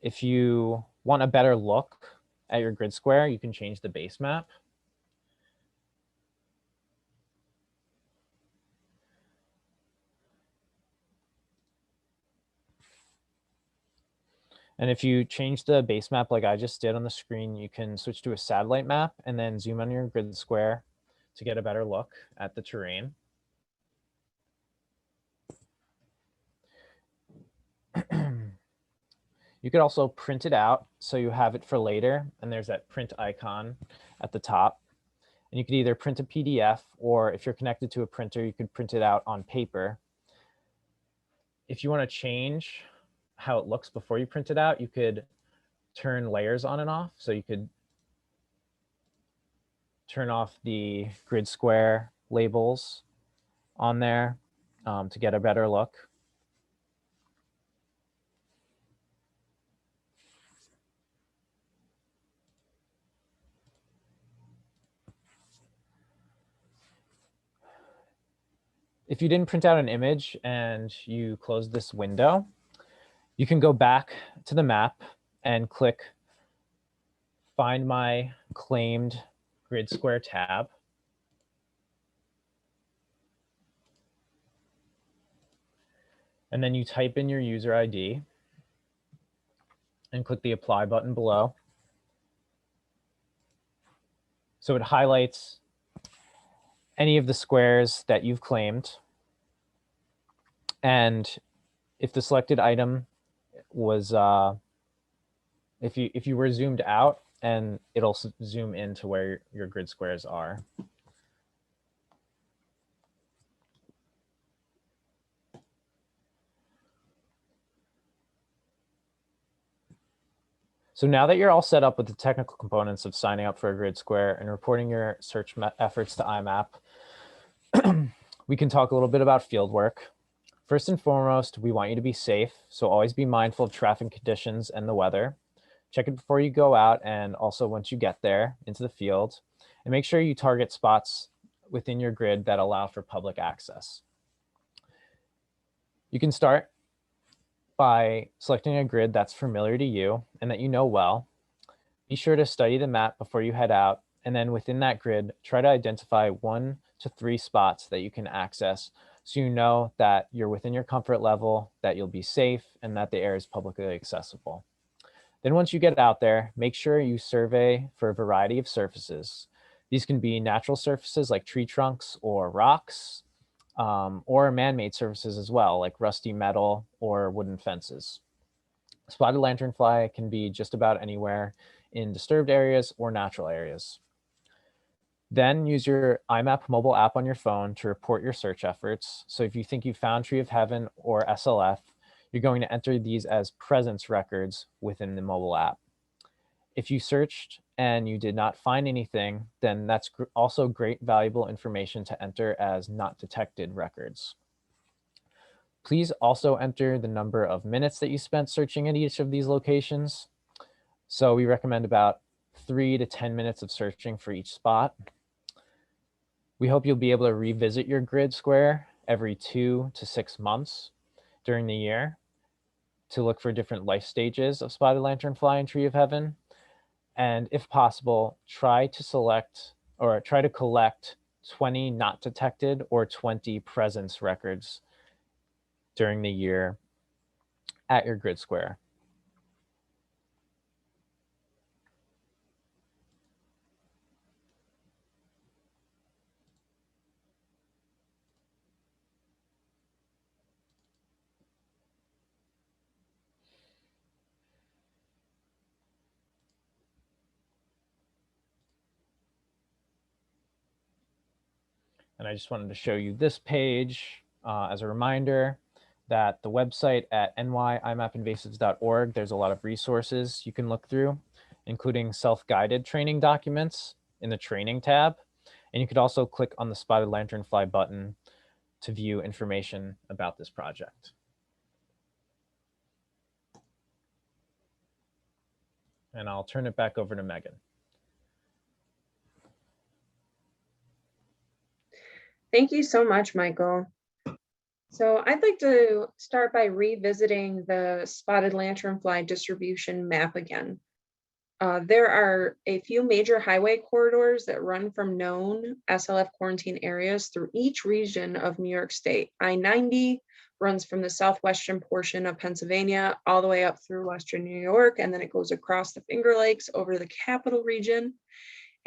If you want a better look at your grid square, you can change the base map. And if you change the base map like I just did on the screen, you can switch to a satellite map and then zoom on your grid square to get a better look at the terrain. You could also print it out so you have it for later, and there's that print icon at the top. And you could either print a PDF, or if you're connected to a printer, you could print it out on paper. If you want to change how it looks before you print it out, you could turn layers on and off. So you could turn off the grid square labels on there to get a better look. if you didn't print out an image and you close this window, you can go back to the map and click Find My Claimed Grid Square tab. And then you type in your user ID and click the Apply button below. So it highlights any of the squares that you've claimed. And if the selected item was, if you were zoomed out, and it'll zoom into where your grid squares are. So now that you're all set up with the technical components of signing up for a grid square and reporting your search efforts to IMAP, we can talk a little bit about field work. First and foremost, we want you to be safe, so always be mindful of traffic conditions and the weather. Check it before you go out and also once you get there into the field, and make sure you target spots within your grid that allow for public access. You can start by selecting a grid that's familiar to you and that you know well. Be sure to study the map before you head out, and then within that grid, try to identify 1 to 3 spots that you can access so you know that you're within your comfort level, that you'll be safe, and that the air is publicly accessible. Then once you get out there, make sure you survey for a variety of surfaces. These can be natural surfaces like tree trunks or rocks, or man-made surfaces as well, like rusty metal or wooden fences. Spotted lanternfly can be just about anywhere in disturbed areas or natural areas. Then use your IMAP mobile app on your phone to report your search efforts. So if you think you found Tree of Heaven or SLF, you're going to enter these as presence records within the mobile app. If you searched and you did not find anything, then that's also great valuable information to enter as not detected records. Please also enter the number of minutes that you spent searching at each of these locations. So we recommend about 3 to 10 minutes of searching for each spot. We hope you'll be able to revisit your grid square every 2 to 6 months during the year to look for different life stages of spotted lanternfly and Tree of Heaven. And if possible, try to collect 20 not detected or 20 presence records during the year at your grid square. And I just wanted to show you this page as a reminder that the website at nyimapinvasives.org, there's a lot of resources you can look through, including self-guided training documents in the training tab. And you could also click on the spotted lanternfly button to view information about this project. And I'll turn it back over to Megan. Thank you so much, Michael. So I'd like to start by revisiting the spotted lanternfly distribution map again. There are a few major highway corridors that run from known SLF quarantine areas through each region of New York State. I-90 runs from the southwestern portion of Pennsylvania all the way up through western New York, and then it goes across the Finger Lakes over the Capital region.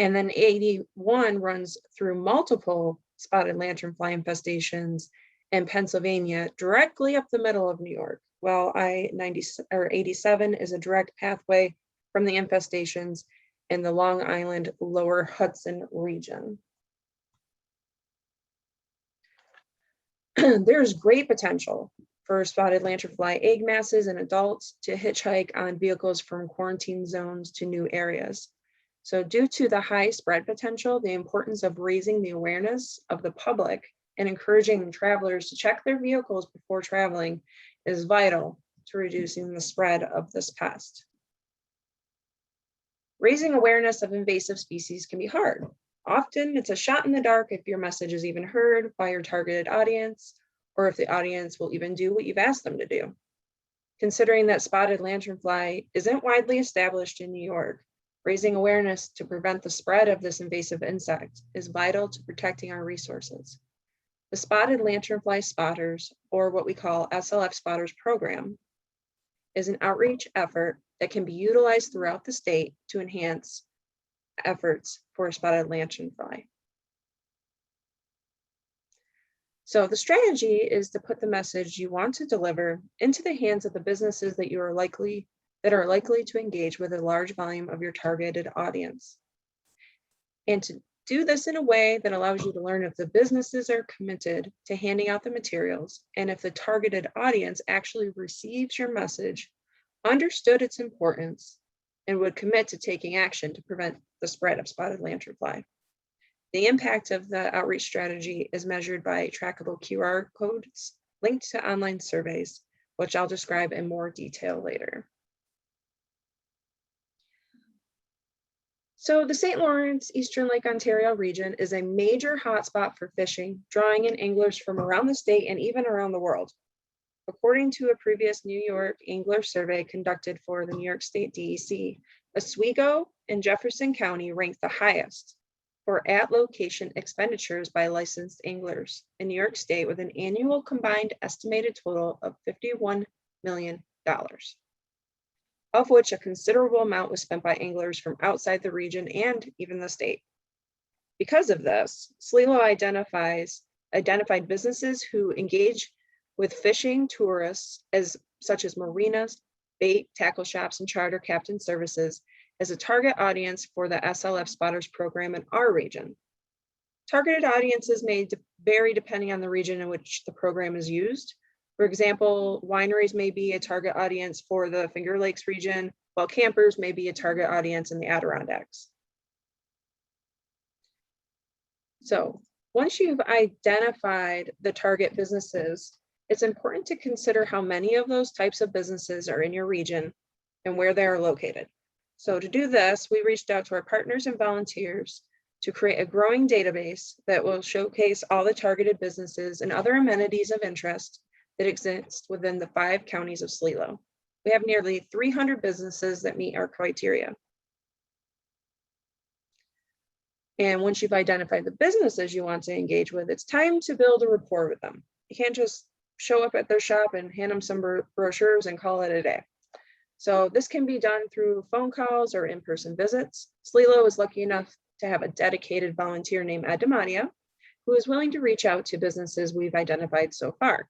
And then 81 runs through multiple spotted lanternfly infestations in Pennsylvania directly up the middle of New York, while I-87 is a direct pathway from the infestations in the Long Island Lower Hudson region. There's great potential for spotted lanternfly egg masses in adults to hitchhike on vehicles from quarantine zones to new areas. So due to the high spread potential, the importance of raising the awareness of the public and encouraging travelers to check their vehicles before traveling is vital to reducing the spread of this pest. Raising awareness of invasive species can be hard. Often it's a shot in the dark if your message is even heard by your targeted audience, or if the audience will even do what you've asked them to do. Considering that spotted lanternfly isn't widely established in New York, raising awareness to prevent the spread of this invasive insect is vital to protecting our resources. The Spotted Lanternfly Spotters, or what we call SLF Spotters program, is an outreach effort that can be utilized throughout the state to enhance efforts for spotted lanternfly. So the strategy is to put the message you want to deliver into the hands of the businesses that are likely to engage with a large volume of your targeted audience. And to do this in a way that allows you to learn if the businesses are committed to handing out the materials and if the targeted audience actually receives your message, understood its importance, and would commit to taking action to prevent the spread of spotted lanternfly. The impact of the outreach strategy is measured by trackable QR codes linked to online surveys, which I'll describe in more detail later. So the St. Lawrence Eastern Lake Ontario region is a major hotspot for fishing, drawing in anglers from around the state and even around the world. According to a previous New York angler survey conducted for the New York State DEC, Oswego and Jefferson County ranked the highest for at-location expenditures by licensed anglers in New York State, with an annual combined estimated total of $51 million, of which a considerable amount was spent by anglers from outside the region and even the state. Because of this, SLELO identified businesses who engage with fishing tourists such as marinas, bait, tackle shops, and charter captain services as a target audience for the SLF Spotters program in our region. Targeted audiences may vary depending on the region in which the program is used. For example, wineries may be a target audience for the Finger Lakes region, while campers may be a target audience in the Adirondacks. So once you've identified the target businesses, it's important to consider how many of those types of businesses are in your region and where they are located. So to do this, we reached out to our partners and volunteers to create a growing database that will showcase all the targeted businesses and other amenities of interest that exist within the 5 counties of SLELO. We have nearly 300 businesses that meet our criteria. And once you've identified the businesses you want to engage with, it's time to build a rapport with them. You can't just show up at their shop and hand them some brochures and call it a day. So this can be done through phone calls or in-person visits. SLELO is lucky enough to have a dedicated volunteer named Ed DeMatia, who is willing to reach out to businesses we've identified so far.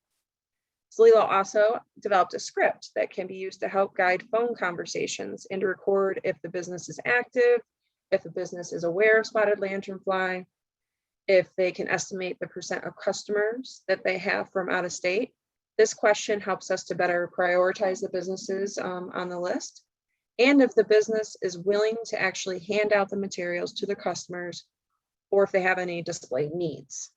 SLELO also developed a script that can be used to help guide phone conversations and to record if the business is active, if the business is aware of spotted lanternfly, if they can estimate the % of customers that they have from out of state. This question helps us to better prioritize the businesses on the list, and if the business is willing to actually hand out the materials to the customers, or if they have any display needs.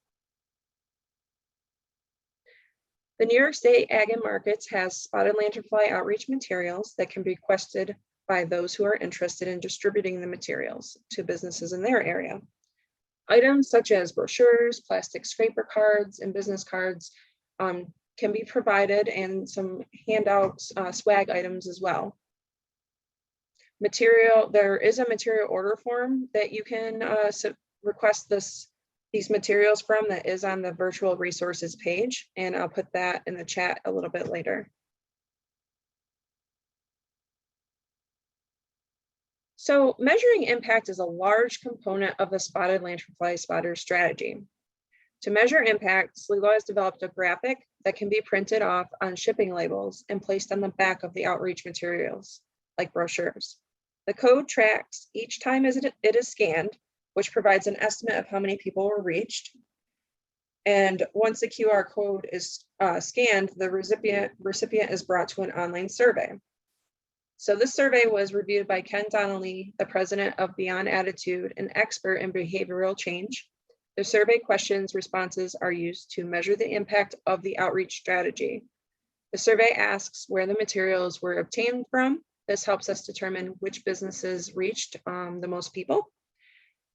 The New York State Ag and Markets has spotted lanternfly outreach materials that can be requested by those who are interested in distributing the materials to businesses in their area. Items such as brochures, plastic scraper cards, and business cards can be provided, and some handouts, swag items as well. There is a material order form that you can request these materials from that is on the virtual resources page, and I'll put that in the chat a little bit later. So measuring impact is a large component of the spotted lanternfly spotter strategy. To measure impact, SLELO has developed a graphic that can be printed off on shipping labels and placed on the back of the outreach materials, like brochures. The code tracks each time as it is scanned, which provides an estimate of how many people were reached. And once the QR code is scanned, the recipient is brought to an online survey. So this survey was reviewed by Ken Donnelly, the president of Beyond Attitude, an expert in behavioral change. The survey questions responses are used to measure the impact of the outreach strategy. The survey asks where the materials were obtained from. This helps us determine which businesses reached the most people.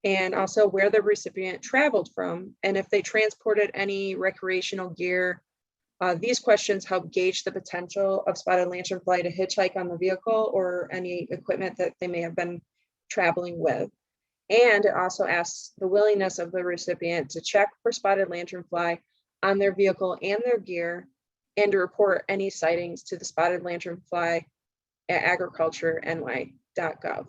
and also where the recipient traveled from, and if they transported any recreational gear. These questions help gauge the potential of spotted lanternfly to hitchhike on the vehicle or any equipment that they may have been traveling with. And it also asks the willingness of the recipient to check for spotted lanternfly on their vehicle and their gear, and to report any sightings to the spotted lanternfly at agricultureny.gov.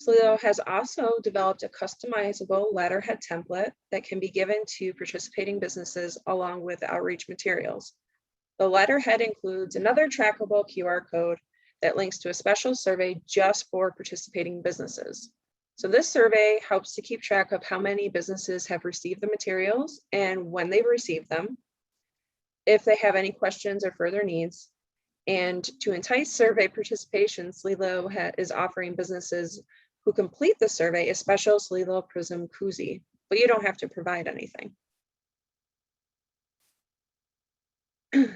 SLELO has also developed a customizable letterhead template that can be given to participating businesses along with outreach materials. The letterhead includes another trackable QR code that links to a special survey just for participating businesses. So this survey helps to keep track of how many businesses have received the materials and when they've received them, if they have any questions or further needs. And to entice survey participation, SLELO is offering businesses who complete the survey a special SLELO PRISM koozie, but you don't have to provide anything.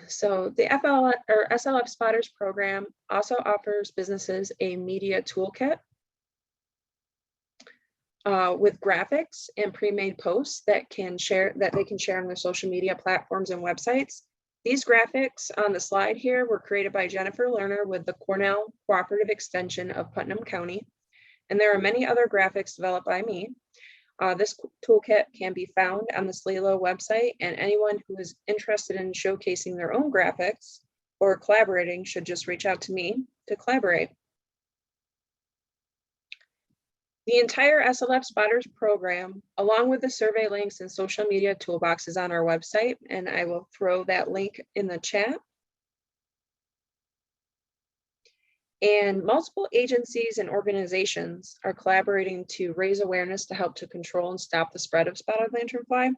So the SLF Spotters program also offers businesses a media toolkit with graphics and pre-made posts that they can share on their social media platforms and websites. These graphics on the slide here were created by Jennifer Lerner with the Cornell Cooperative Extension of Putnam County. And there are many other graphics developed by me. This toolkit can be found on the SLELO website, and anyone who is interested in showcasing their own graphics or collaborating should just reach out to me to collaborate. The entire SLF Spotters program, along with the survey links and social media toolbox, is on our website, and I will throw that link in the chat. And multiple agencies and organizations are collaborating to raise awareness to help to control and stop the spread of spotted lanternfly.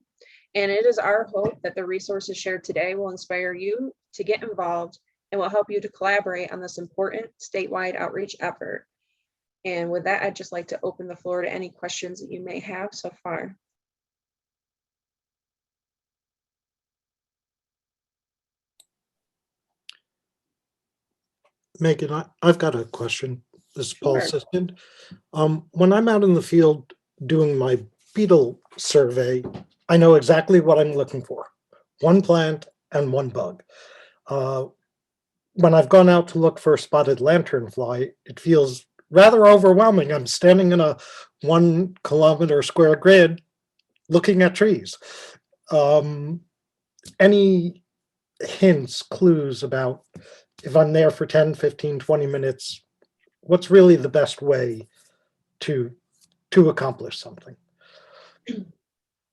And it is our hope that the resources shared today will inspire you to get involved and will help you to collaborate on this important statewide outreach effort. And with that, I'd just like to open the floor to any questions that you may have so far. Megan, I've got a question. This is Paul Sure. Siskind. When I'm out in the field doing my beetle survey, I know exactly what I'm looking for. One plant and one bug. When I've gone out to look for a spotted lanternfly, it feels rather overwhelming. I'm standing in a 1 kilometer square grid looking at trees. Any hints, clues about if I'm there for 10, 15, 20 minutes, what's really the best way to accomplish something?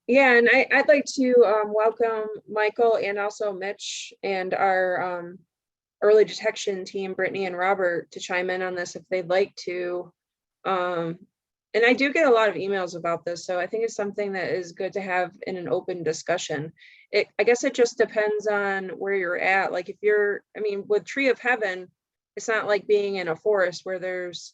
Yeah, and I'd like to welcome Michael and also Mitch and our early detection team, Brittany and Robert, to chime in on this if they'd like to. And I do get a lot of emails about this, so I think it's something that is good to have in an open discussion. I guess it just depends on where you're at. Like if you're, I mean, with Tree of Heaven, it's not like being in a forest where there's,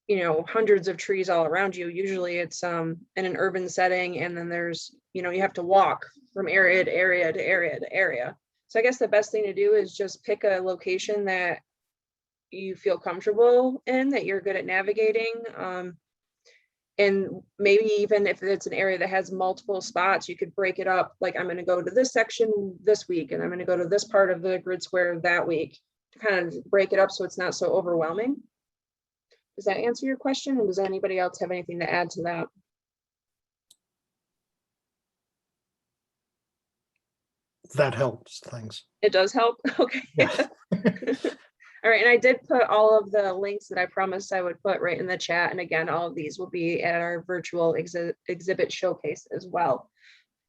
you know, hundreds of trees all around you. Usually it's in an urban setting, and then there's, you know, you have to walk from area to area to area to area. So I guess the best thing to do is just pick a location that you feel comfortable in, that you're good at navigating. And maybe even if it's an area that has multiple spots, you could break it up. Like I'm going to go to this section this week, and I'm going to go to this part of the grid square that week, to kind of break it up so it's not so overwhelming. Does that answer your question? And does anybody else have anything to add to that? That helps, thanks. It does help? Okay. Yeah. All right, and I did put all of the links that I promised I would put right in the chat. And again, all of these will be at our virtual exhibit showcase as well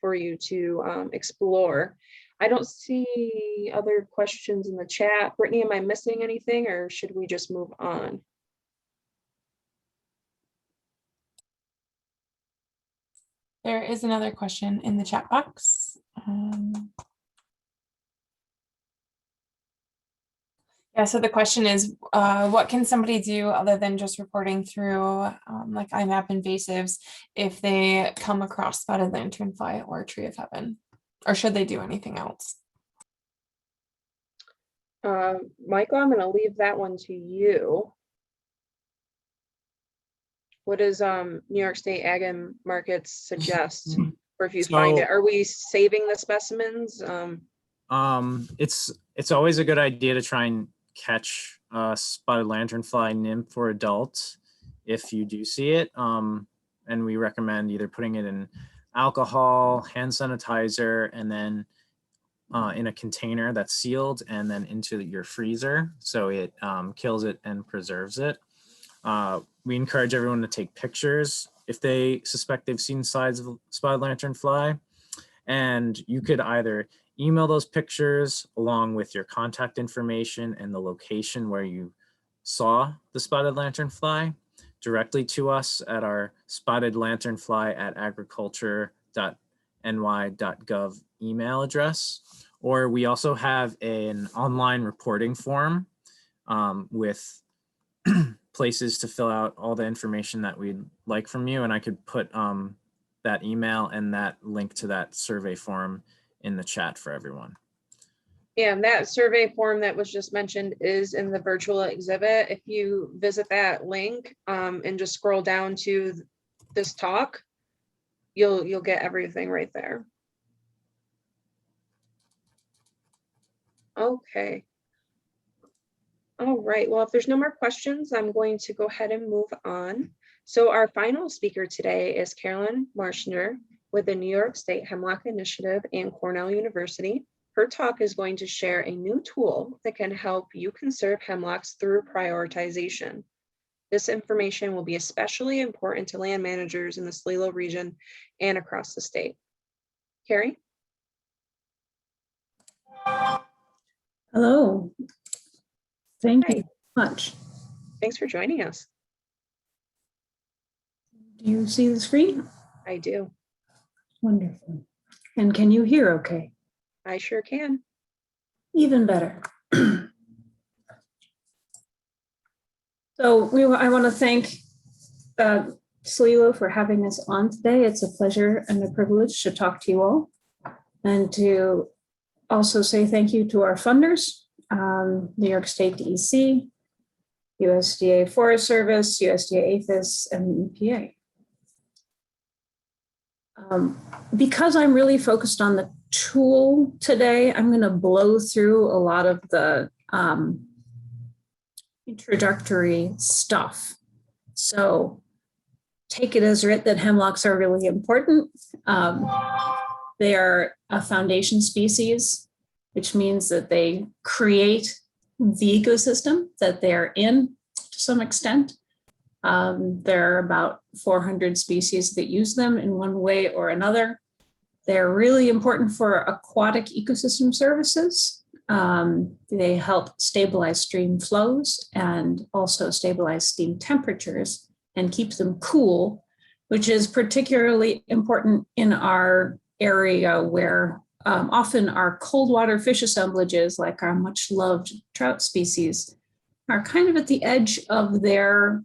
for you to explore. I don't see other questions in the chat. Brittany, am I missing anything, or should we just move on? There is another question in the chat box. Yeah, so the question is, what can somebody do other than just reporting through like IMAP invasives if they come across spotted lanternfly or Tree of Heaven? Or should they do anything else? Michael, I'm going to leave that one to you. What does New York State Ag and Markets suggest? Or if you find So- it, are we saving the specimens? It's always a good idea to try and catch a spotted lanternfly nymph or adult if you do see it. And we recommend either putting it in alcohol, hand sanitizer, and then in a container that's sealed and then into your freezer. So it kills it and preserves it. We encourage everyone to take pictures if they suspect they've seen signs of spotted lanternfly. And you could either email those pictures along with your contact information and the location where you saw the spotted lanternfly directly to us at our spottedlanternfly@agriculture.ny.gov email address. Or we also have an online reporting form with places to fill out all the information that we'd like from you. And I could put that email and that link to that survey form in the chat for everyone. Yeah, and that survey form that was just mentioned is in the virtual exhibit. If you visit that link and just scroll down to this talk, you'll get everything right there. Okay. All right, well, if there's no more questions, I'm going to go ahead and move on. So our final speaker today is Carolyn Marshner with the New York State Hemlock Initiative and Cornell University. Her talk is going to share a new tool that can help you conserve hemlocks through prioritization. This information will be especially important to land managers in the SLELO region and across the state. Carrie? Hello. Thank Hi. you so much. Thanks for joining us. Do you see the screen? I do. Wonderful. And can you hear okay? I sure can. Even better. So I want to thank SLELO for having us on today. It's a pleasure and a privilege to talk to you all, and to also say thank you to our funders, New York State DEC, USDA Forest Service, USDA APHIS, and EPA. Because I'm really focused on the tool today, I'm going to blow through a lot of the introductory stuff. So take it as writ that hemlocks are really important. They are a foundation species, which means that they create the ecosystem that they're in to some extent. There are about 400 species that use them in one way or another. They're really important for aquatic ecosystem services. They help stabilize stream flows and also stabilize steam temperatures and keep them cool, which is particularly important in our area where often our cold water fish assemblages, like our much loved trout species, are kind of at the edge of their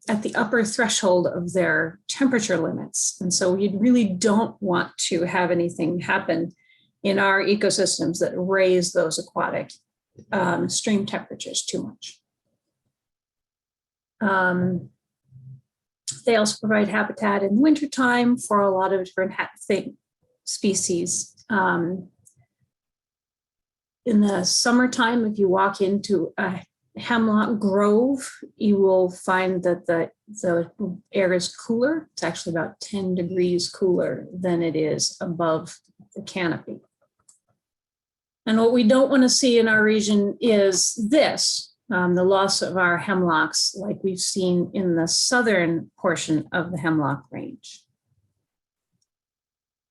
at the upper threshold of their temperature limits. And so we really don't want to have anything happen in our ecosystems that raise those aquatic stream temperatures too much. They also provide habitat in wintertime for a lot of different species. In the summertime, if you walk into a hemlock grove, you will find that the air is cooler. It's actually about 10 degrees cooler than it is above the canopy. And what we don't want to see in our region is this, the loss of our hemlocks, like we've seen in the southern portion of the hemlock range.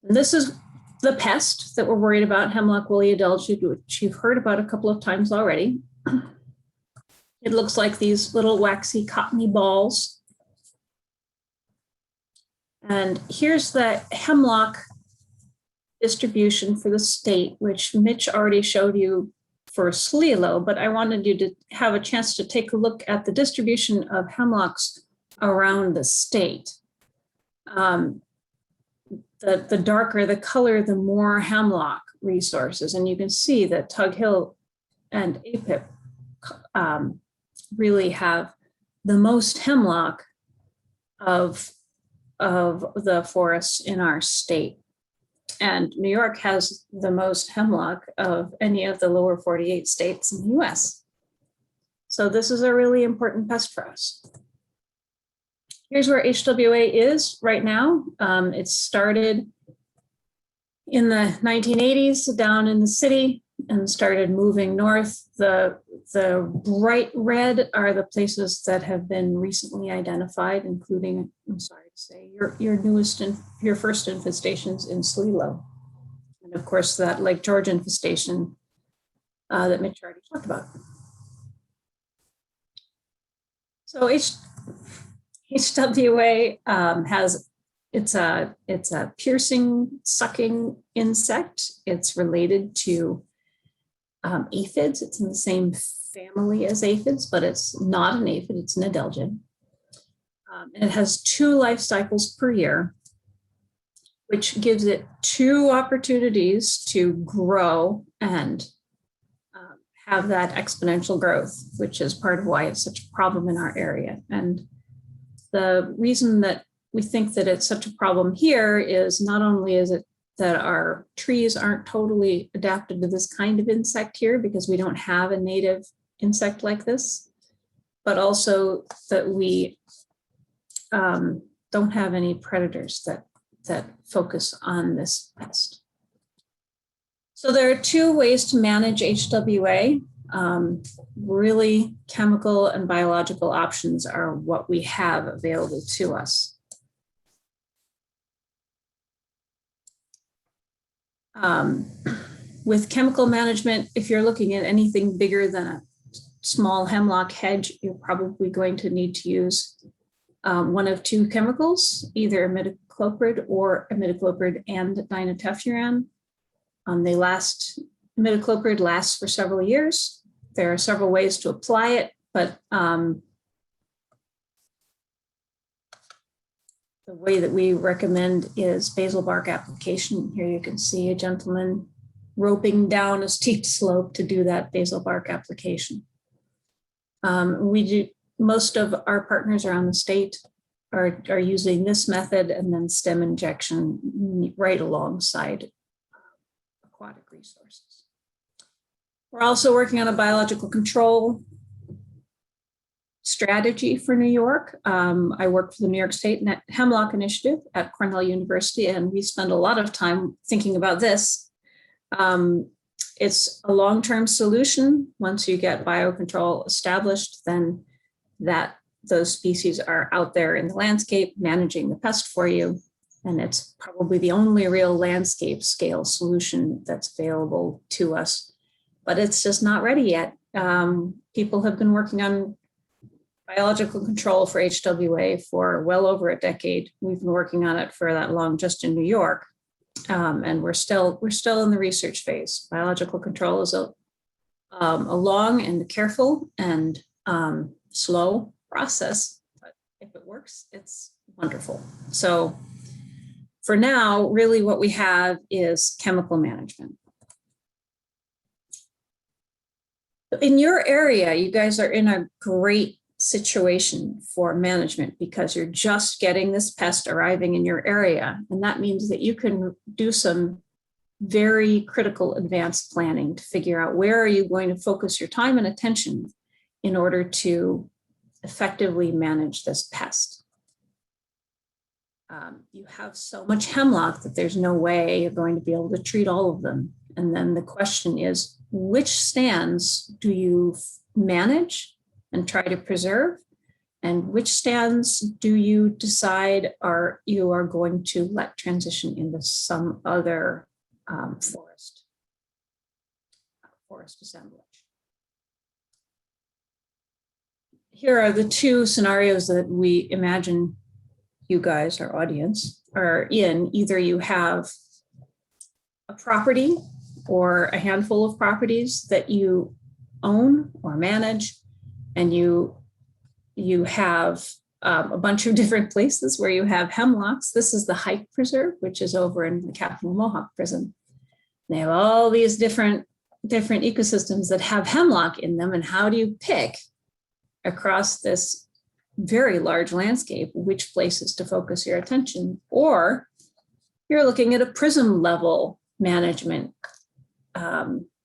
And this is the pest that we're worried about, hemlock woolly adelgid, which you've heard about a couple of times already. It looks like these little waxy cottony balls. And here's the hemlock distribution for the state, which Mitch already showed you for SLELO, but I wanted you to have a chance to take a look at the distribution of hemlocks around the state. The darker the color, the more hemlock resources. And you can see that Tug Hill and APIP really have the most hemlock of the forests in our state. And New York has the most hemlock of any of the lower 48 states in the US. So this is a really important pest for us. Here's where HWA is right now. It started in the 1980s down in the city and started moving north. The bright red are the places that have been recently identified, including, I'm sorry to say, your first infestations in SLELO. And of course, that Lake George infestation that Mitch already talked about. So HWA it's a piercing, sucking insect. It's related to aphids. It's in the same family as aphids, but it's not an aphid, it's an adelgid. And it has 2 life cycles per year, which gives it 2 opportunities to grow and have that exponential growth, which is part of why it's such a problem in our area. And the reason that we think that it's such a problem here is not only is it that our trees aren't totally adapted to this kind of insect here because we don't have a native insect like this, but also that we don't have any predators that focus on this pest. So there are 2 ways to manage HWA. Really, chemical and biological options are what we have available to us. With chemical management, if you're looking at anything bigger than a small hemlock hedge, you're probably going to need to use one of 2 chemicals, either imidacloprid or imidacloprid and dinotefuran. Imidacloprid lasts for several years. There are several ways to apply it, but the way that we recommend is basal bark application. Here you can see a gentleman roping down a steep slope to do that basal bark application. Most of our partners around the state are using this method and then stem injection right alongside aquatic resources. We're also working on a biological control strategy for New York. I work for the New York State Hemlock Initiative at Cornell University, and we spend a lot of time thinking about this. It's a long-term solution. Once you get biocontrol established, then those species are out there in the landscape managing the pest for you. And it's probably the only real landscape scale solution that's available to us, but it's just not ready yet. People have been working on biological control for HWA for well over a decade. We've been working on it for that long just in New York. And we're still in the research phase. Biological control is a long and careful and slow process, but if it works, it's wonderful. So for now, really what we have is chemical management. In your area, you guys are in a great situation for management because you're just getting this pest arriving in your area. And that means that you can do some very critical advanced planning to figure out where are you going to focus your time and attention in order to effectively manage this pest. You have so much hemlock that there's no way you're going to be able to treat all of them. And then the question is, which stands do you manage and try to preserve? And which stands do you decide you are going to let transition into some other forest assemblage? Here are the 2 scenarios that we imagine you guys, our audience, are in. Either you have a property or a handful of properties that you own or manage, and you have a bunch of different places where you have hemlocks. This is the Hike Preserve, which is over in the Capitol Mohawk Prison. They have all these different ecosystems that have hemlock in them, and how do you pick across this very large landscape, which places to focus your attention, or you're looking at a prism level management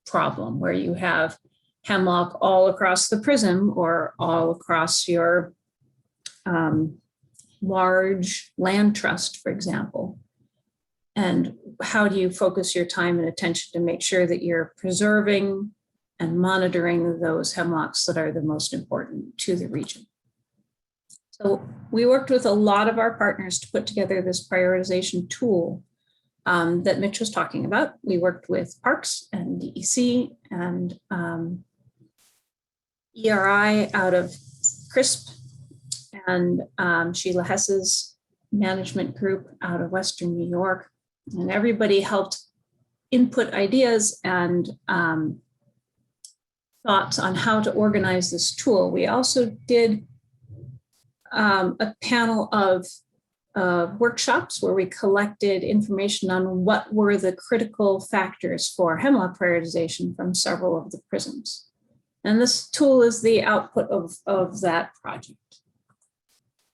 problem where you have hemlock all across the prism or all across your large land trust, for example. And how do you focus your time and attention to make sure that you're preserving and monitoring those hemlocks that are the most important to the region? So we worked with a lot of our partners to put together this prioritization tool that Mitch was talking about. We worked with Parks and DEC and ERI out of CRISP and Sheila Hess's management group out of Western New York. And everybody helped input ideas and thoughts on how to organize this tool. We also did a panel of workshops where we collected information on what were the critical factors for hemlock prioritization from several of the prisms. And this tool is the output of that project.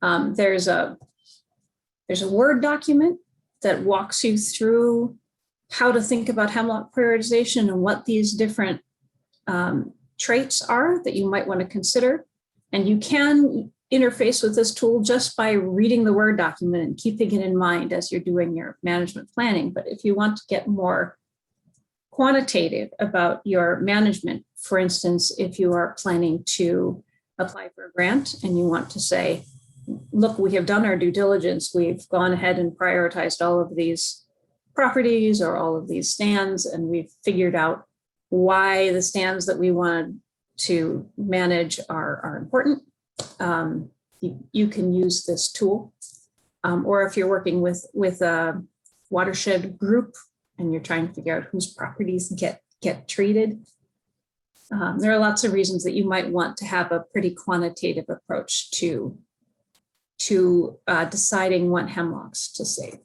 There's a Word document that walks you through how to think about hemlock prioritization and what these different traits are that you might want to consider. And you can interface with this tool just by reading the Word document and keeping it in mind as you're doing your management planning. But if you want to get more quantitative about your management, for instance, if you are planning to apply for a grant and you want to say, look, we have done our due diligence, we've gone ahead and prioritized all of these properties or all of these stands, and we've figured out why the stands that we wanted to manage are important. You can use this tool. Or if you're working with a watershed group and you're trying to figure out whose properties get treated, there are lots of reasons that you might want to have a pretty quantitative approach to deciding what hemlocks to save.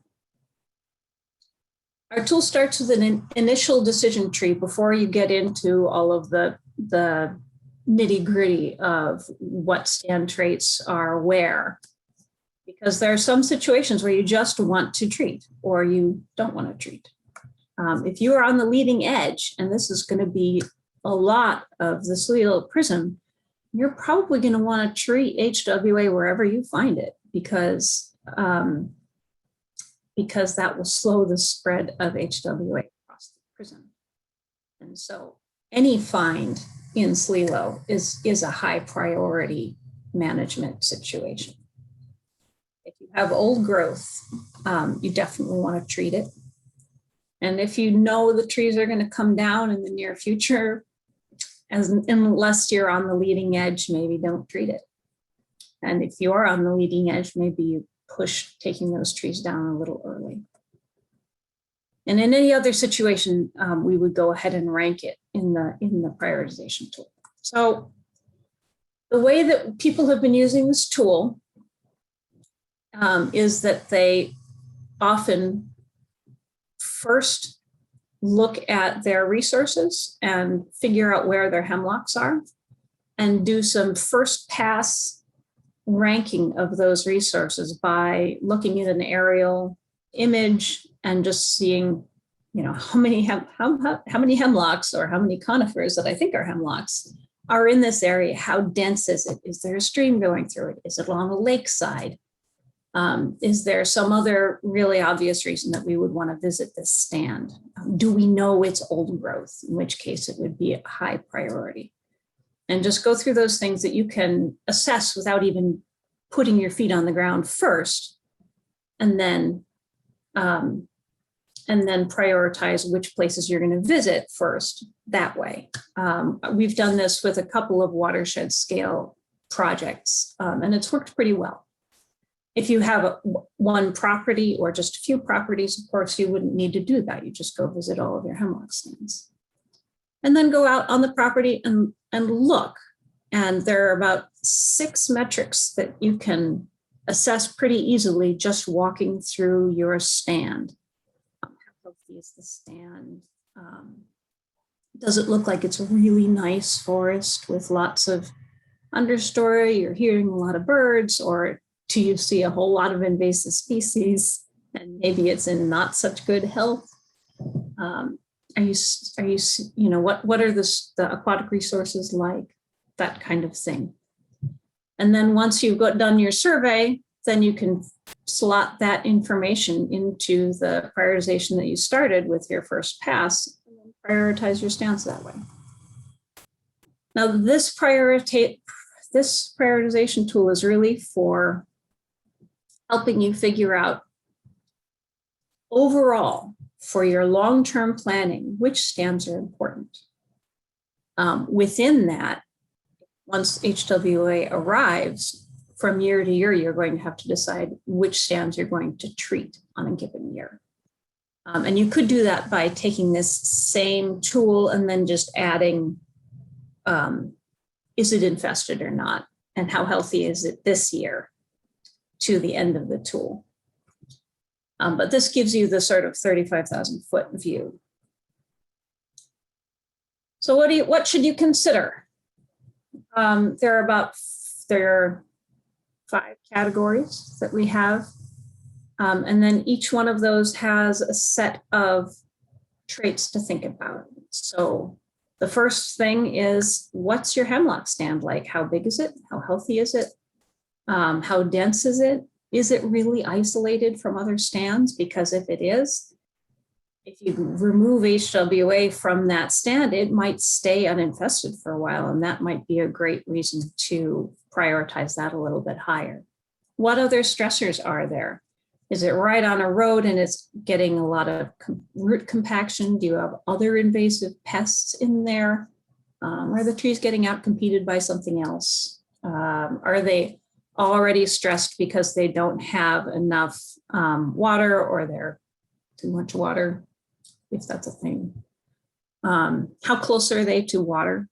Our tool starts with an initial decision tree before you get into all of the nitty gritty of what stand traits are where, because there are some situations where you just want to treat or you don't want to treat. If you are on the leading edge, and this is going to be a lot of the SLELO PRISM, you're probably going to want to treat HWA wherever you find it, because that will slow the spread of HWA across the prism. And so any find in SLELO is a high priority management situation. If you have old growth, you definitely want to treat it. And if you know the trees are going to come down in the near future, unless you're on the leading edge, maybe don't treat it. And if you are on the leading edge, maybe you push taking those trees down a little early. And in any other situation, we would go ahead and rank it in the prioritization tool. So the way that people have been using this tool is that they often first look at their resources and figure out where their hemlocks are and do some first pass ranking of those resources by looking at an aerial image and just seeing, how many hemlocks or how many conifers that I think are hemlocks are in this area. How dense is it? Is there a stream going through it? Is it along a lakeside? Is there some other really obvious reason that we would want to visit this stand? Do we know it's old growth, in which case it would be a high priority? And just go through those things that you can assess without even putting your feet on the ground first, and then prioritize which places you're going to visit first that way. We've done this with a couple of watershed scale projects, and it's worked pretty well. If you have one property or just a few properties, of course, you wouldn't need to do that. You just go visit all of your hemlock stands. And then go out on the property and look. And there are about 6 metrics that you can assess pretty easily just walking through your stand. How healthy is the stand? Does it look like it's a really nice forest with lots of understory, you're hearing a lot of birds, or do you see a whole lot of invasive species and maybe it's in not such good health? Are you know, what are the aquatic resources like? That kind of thing. And then once you've done your survey, then you can slot that information into the prioritization that you started with your first pass, and then prioritize your stands that way. Now, this prioritization tool is really for helping you figure out overall for your long-term planning, which stands are important. Within that, once HWA arrives, from year to year, you're going to have to decide which stands you're going to treat on a given year. And you could do that by taking this same tool and then just adding, is it infested or not? And how healthy is it this year to the end of the tool? But this gives you the sort of 35,000 foot view. So what should you consider? There are 5 categories that we have. And then each one of those has a set of traits to think about. So the first thing is, what's your hemlock stand like? How big is it? How healthy is it? How dense is it? Is it really isolated from other stands? Because if it is, if you remove HWA from that stand, it might stay uninfested for a while, and that might be a great reason to prioritize that a little bit higher. What other stressors are there? Is it right on a road and it's getting a lot of root compaction? Do you have other invasive pests in there? Are the trees getting outcompeted by something else? Are they already stressed because they don't have enough water, or they're too much water, if that's a thing? How close are they to water?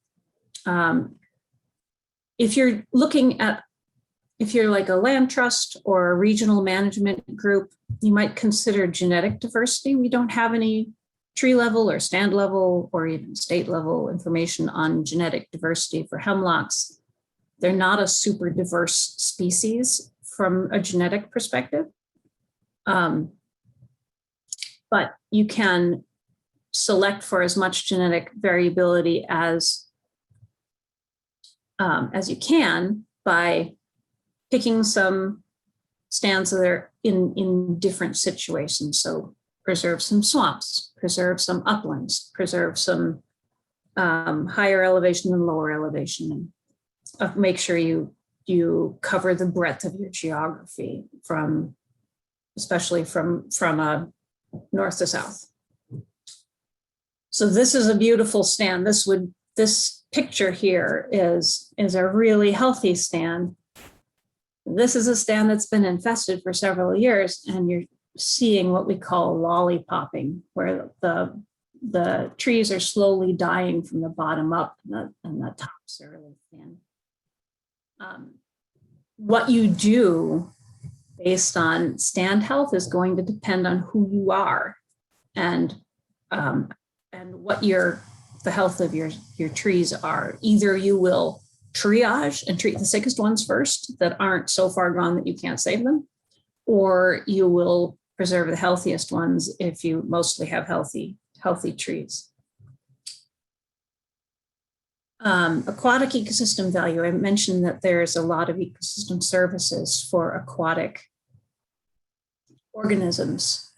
If you're looking at, if you're like a land trust or a regional management group, you might consider genetic diversity. We don't have any tree level or stand level or even state level information on genetic diversity for hemlocks. They're not a super diverse species from a genetic perspective. But you can select for as much genetic variability as you can by picking some stands that are in different situations. So preserve some swamps, preserve some uplands, preserve some higher elevation and lower elevation, and make sure you cover the breadth of your geography from, especially from north to south. So this is a beautiful stand. This picture here is a really healthy stand. This is a stand that's been infested for several years, and you're seeing what we call lollipopping, where the trees are slowly dying from the bottom up, and the tops are really thin. What you do based on stand health is going to depend on who you are and what the health of your trees are. Either you will triage and treat the sickest ones first that aren't so far gone that you can't save them, or you will preserve the healthiest ones if you mostly have healthy trees. Aquatic ecosystem value. I mentioned that there's a lot of ecosystem services for aquatic organisms.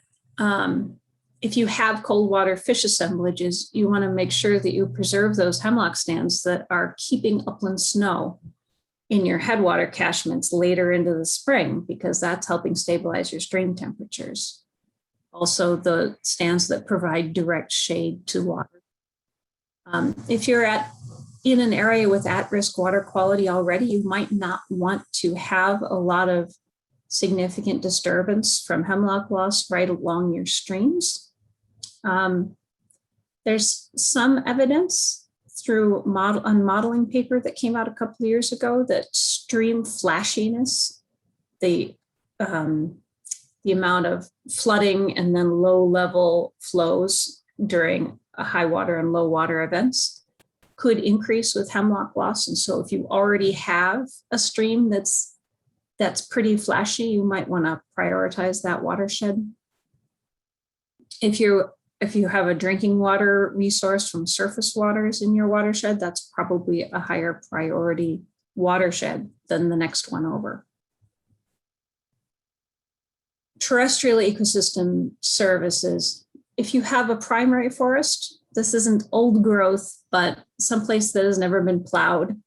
If you have cold water fish assemblages, you want to make sure that you preserve those hemlock stands that are keeping upland snow in your headwater catchments later into the spring, because that's helping stabilize your stream temperatures. Also, the stands that provide direct shade to water. If you're in an area with at-risk water quality already, you might not want to have a lot of significant disturbance from hemlock loss right along your streams. There's some evidence through modeling paper that came out a couple of years ago that stream flashiness, the amount of flooding and then low level flows during high water and low water events, could increase with hemlock loss. And so if you already have a stream that's pretty flashy, you might want to prioritize that watershed. If you have a drinking water resource from surface waters in your watershed, that's probably a higher priority watershed than the next one over. Terrestrial ecosystem services. If you have a primary forest, this isn't old growth, but someplace that has never been plowed,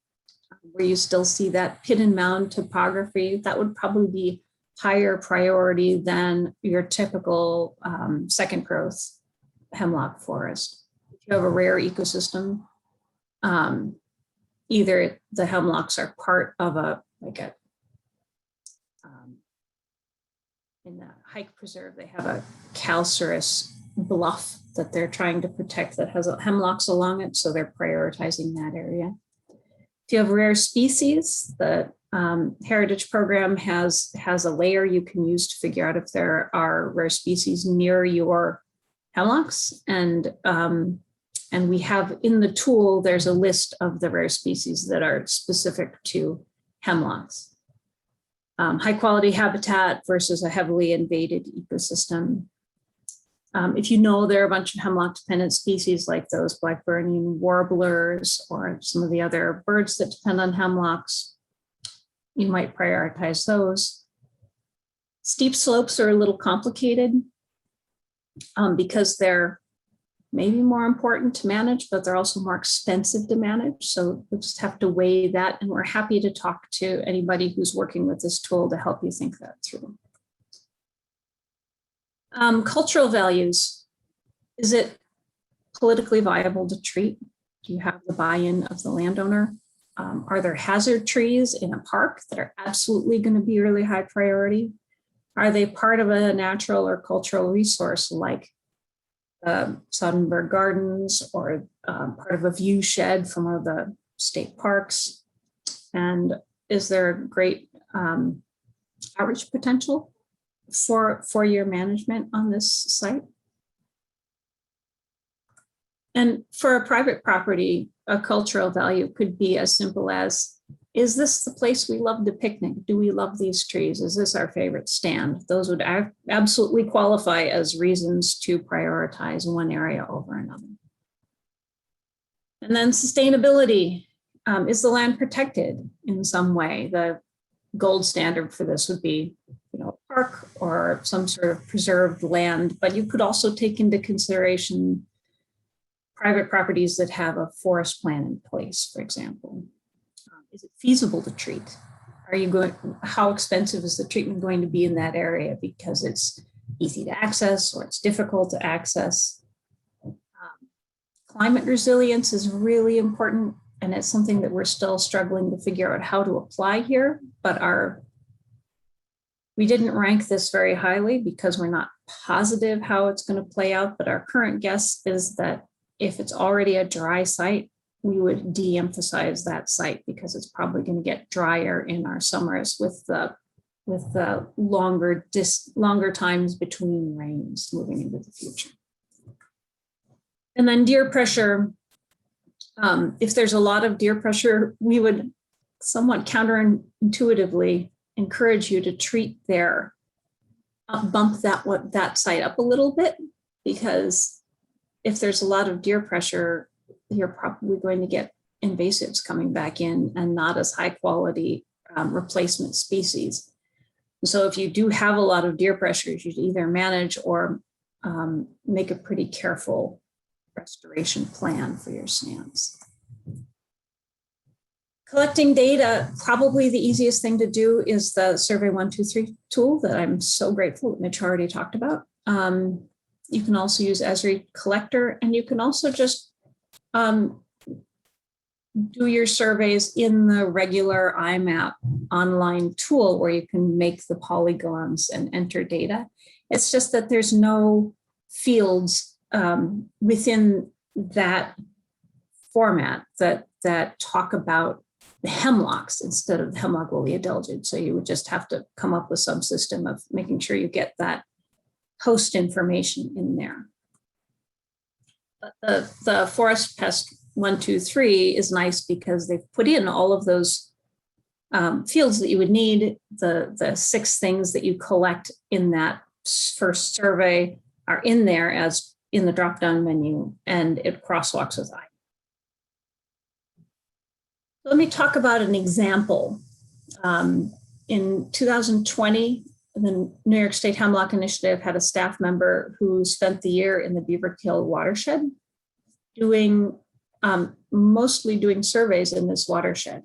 where you still see that pit and mound topography, that would probably be higher priority than your typical second growth hemlock forest. If you have a rare ecosystem, either the hemlocks are part of in the hike preserve, they have a calcareous bluff that they're trying to protect that has hemlocks along it, so they're prioritizing that area. If you have rare species, the Heritage Program has a layer you can use to figure out if there are rare species near your hemlocks, and we have in the tool, there's a list of the rare species that are specific to hemlocks. High quality habitat versus a heavily invaded ecosystem. If you know there are a bunch of hemlock dependent species like those Blackburnian warblers or some of the other birds that depend on hemlocks, you might prioritize those. Steep slopes are a little complicated because they're maybe more important to manage, but they're also more expensive to manage. So we'll just have to weigh that. And we're happy to talk to anybody who's working with this tool to help you think that through. Cultural values. Is it politically viable to treat? Do you have the buy-in of the landowner? Are there hazard trees in a park that are absolutely going to be really high priority? Are they part of a natural or cultural resource like Sodenberg Gardens or part of a view shed from one of the state parks? And is there a great outreach potential for your management on this site? And for a private property, a cultural value could be as simple as, is this the place we love to picnic? Do we love these trees? Is this our favorite stand? Those would absolutely qualify as reasons to prioritize one area over another. And then sustainability. Is the land protected in some way? The gold standard for this would be, a park or some sort of preserved land, but you could also take into consideration private properties that have a forest plan in place, for example. Is it feasible to treat? How expensive is the treatment going to be in that area because it's easy to access or it's difficult to access? Climate resilience is really important, and it's something that we're still struggling to figure out how to apply here, but we didn't rank this very highly because we're not positive how it's going to play out, but our current guess is that if it's already a dry site, we would de-emphasize that site because it's probably going to get drier in our summers with the longer times between rains moving into the future. And then deer pressure. If there's a lot of deer pressure, we would somewhat counterintuitively encourage you to treat bump that site up a little bit, because if there's a lot of deer pressure, you're probably going to get invasives coming back in and not as high quality replacement species. So if you do have a lot of deer pressure, you should either manage or make a pretty careful restoration plan for your stands. Collecting data, probably the easiest thing to do is the Survey 123 tool that I'm so grateful that Mitch already talked about. You can also use Esri Collector, and you can also just do your surveys in the regular IMAP online tool where you can make the polygons and enter data. It's just that there's no fields within that format that talk about the hemlocks instead of the hemlock woolly adelgid. So you would just have to come up with some system of making sure you get that host information in there. But the forest pest 1, 2, 3 is nice because they've put in all of those fields that you would need. The 6 things that you collect in that first survey are in there as in the drop-down menu, and it crosswalks with I. Let me talk about an example. In 2020, the New York State Hemlock Initiative had a staff member who spent the year in the Beaver Kill watershed doing mostly doing surveys in this watershed.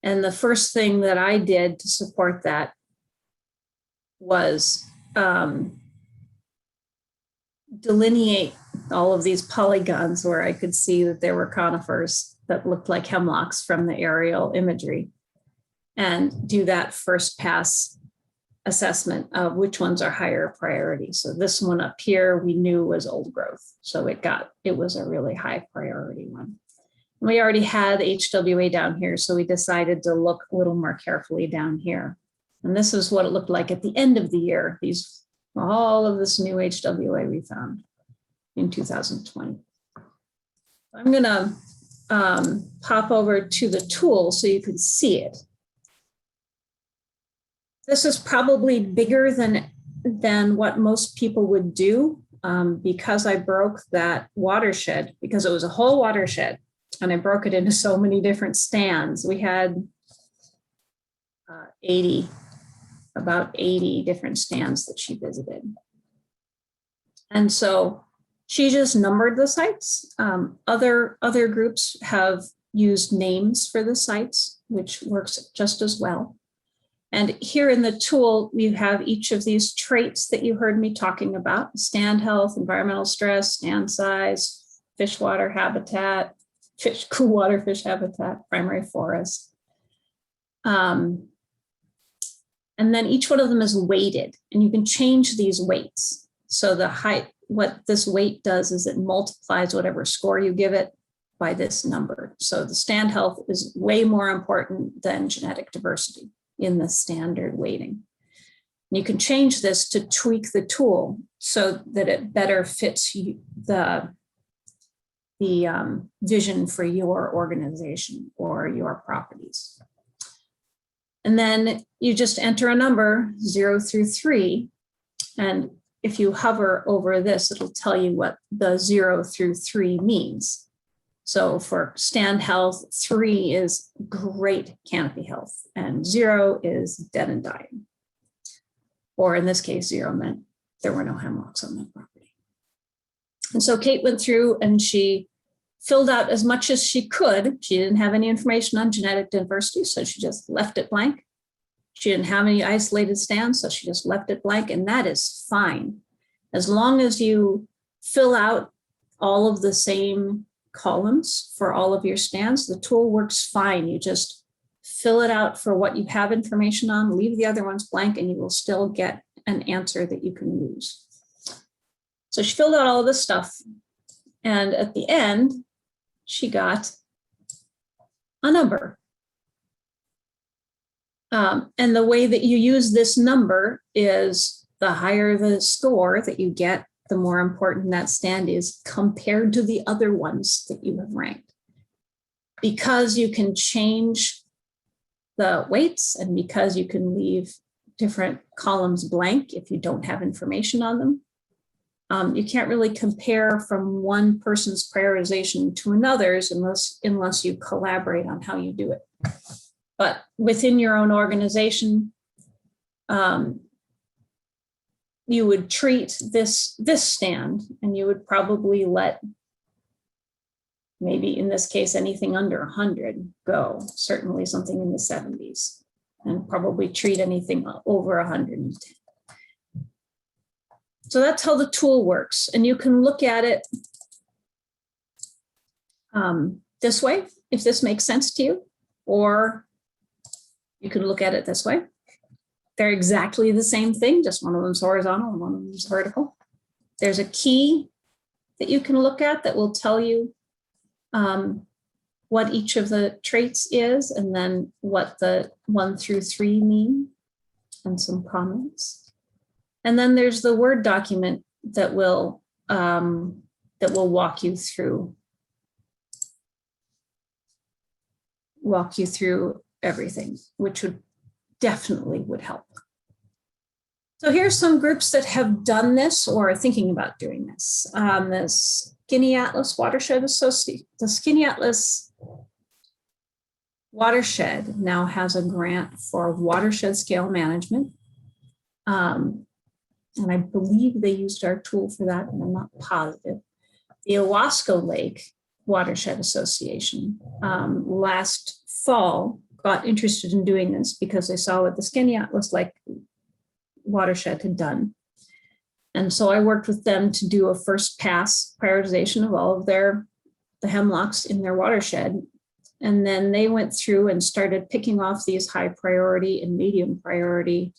And the first thing that I did to support that was delineate all of these polygons where I could see that there were conifers that looked like hemlocks from the aerial imagery, and do that first pass assessment of which ones are higher priority. So this one up here we knew was old growth, so it was a really high priority one. We already had HWA down here, so we decided to look a little more carefully down here. And this is what it looked like at the end of the year. All of this new HWA we found in 2020. I'm gonna pop over to the tool so you can see it. This is probably bigger than what most people would do because I broke that watershed, because it was a whole watershed, and I broke it into so many different stands. We had about 80 different stands that she visited. And so she just numbered the sites. Other groups have used names for the sites, which works just as well. And here in the tool, you have each of these traits that you heard me talking about: stand health, environmental stress, stand size, fish water habitat, cool water fish habitat, primary forest. And then each one of them is weighted, and you can change these weights. So the height, what this weight does is it multiplies whatever score you give it by this number. So the stand health is way more important than genetic diversity in the standard weighting. And you can change this to tweak the tool so that it better fits the vision for your organization or your properties. And then you just enter a number 0 through 3. And if you hover over this, it'll tell you what the 0 through 3 means. So for stand health, 3 is great canopy health, and 0 is dead and dying. Or in this case, 0 meant there were no hemlocks on that property. And so Kate went through and she filled out as much as she could. She didn't have any information on genetic diversity, so she just left it blank. She didn't have any isolated stands, so she just left it blank, and that is fine. As long as you fill out all of the same columns for all of your stands, the tool works fine. You just fill it out for what you have information on, leave the other ones blank, and you will still get an answer that you can use. So she filled out all of this stuff, and at the end, she got a number. And the way that you use this number is the higher the score that you get, the more important that stand is compared to the other ones that you have ranked. Because you can change the weights and because you can leave different columns blank if you don't have information on them, you can't really compare from one person's prioritization to another's unless you collaborate on how you do it. But within your own organization, you would treat this stand, and you would probably let, maybe in this case, anything under 100 go, certainly something in the 70s, and probably treat anything over 110. So that's how the tool works. And you can look at it this way, if this makes sense to you, or you can look at it this way. They're exactly the same thing, just one of them's horizontal and one of them's vertical. There's a key that you can look at that will tell you what each of the traits is, and then what the 1 through 3 mean, and some comments. And then there's the Word document that will walk you through walk you through everything, which would definitely would help. So here's some groups that have done this or are thinking about doing this. The Skinny Atlas Watershed Association, the Skinny Atlas Watershed now has a grant for watershed scale management. And I believe they used our tool for that, and I'm not positive. The Owasco Lake Watershed Association last fall got interested in doing this because they saw what the Skinny Atlas Lake Watershed had done. And so I worked with them to do a first pass prioritization of all of the hemlocks in their watershed. And then they went through and started picking off these high priority and medium priority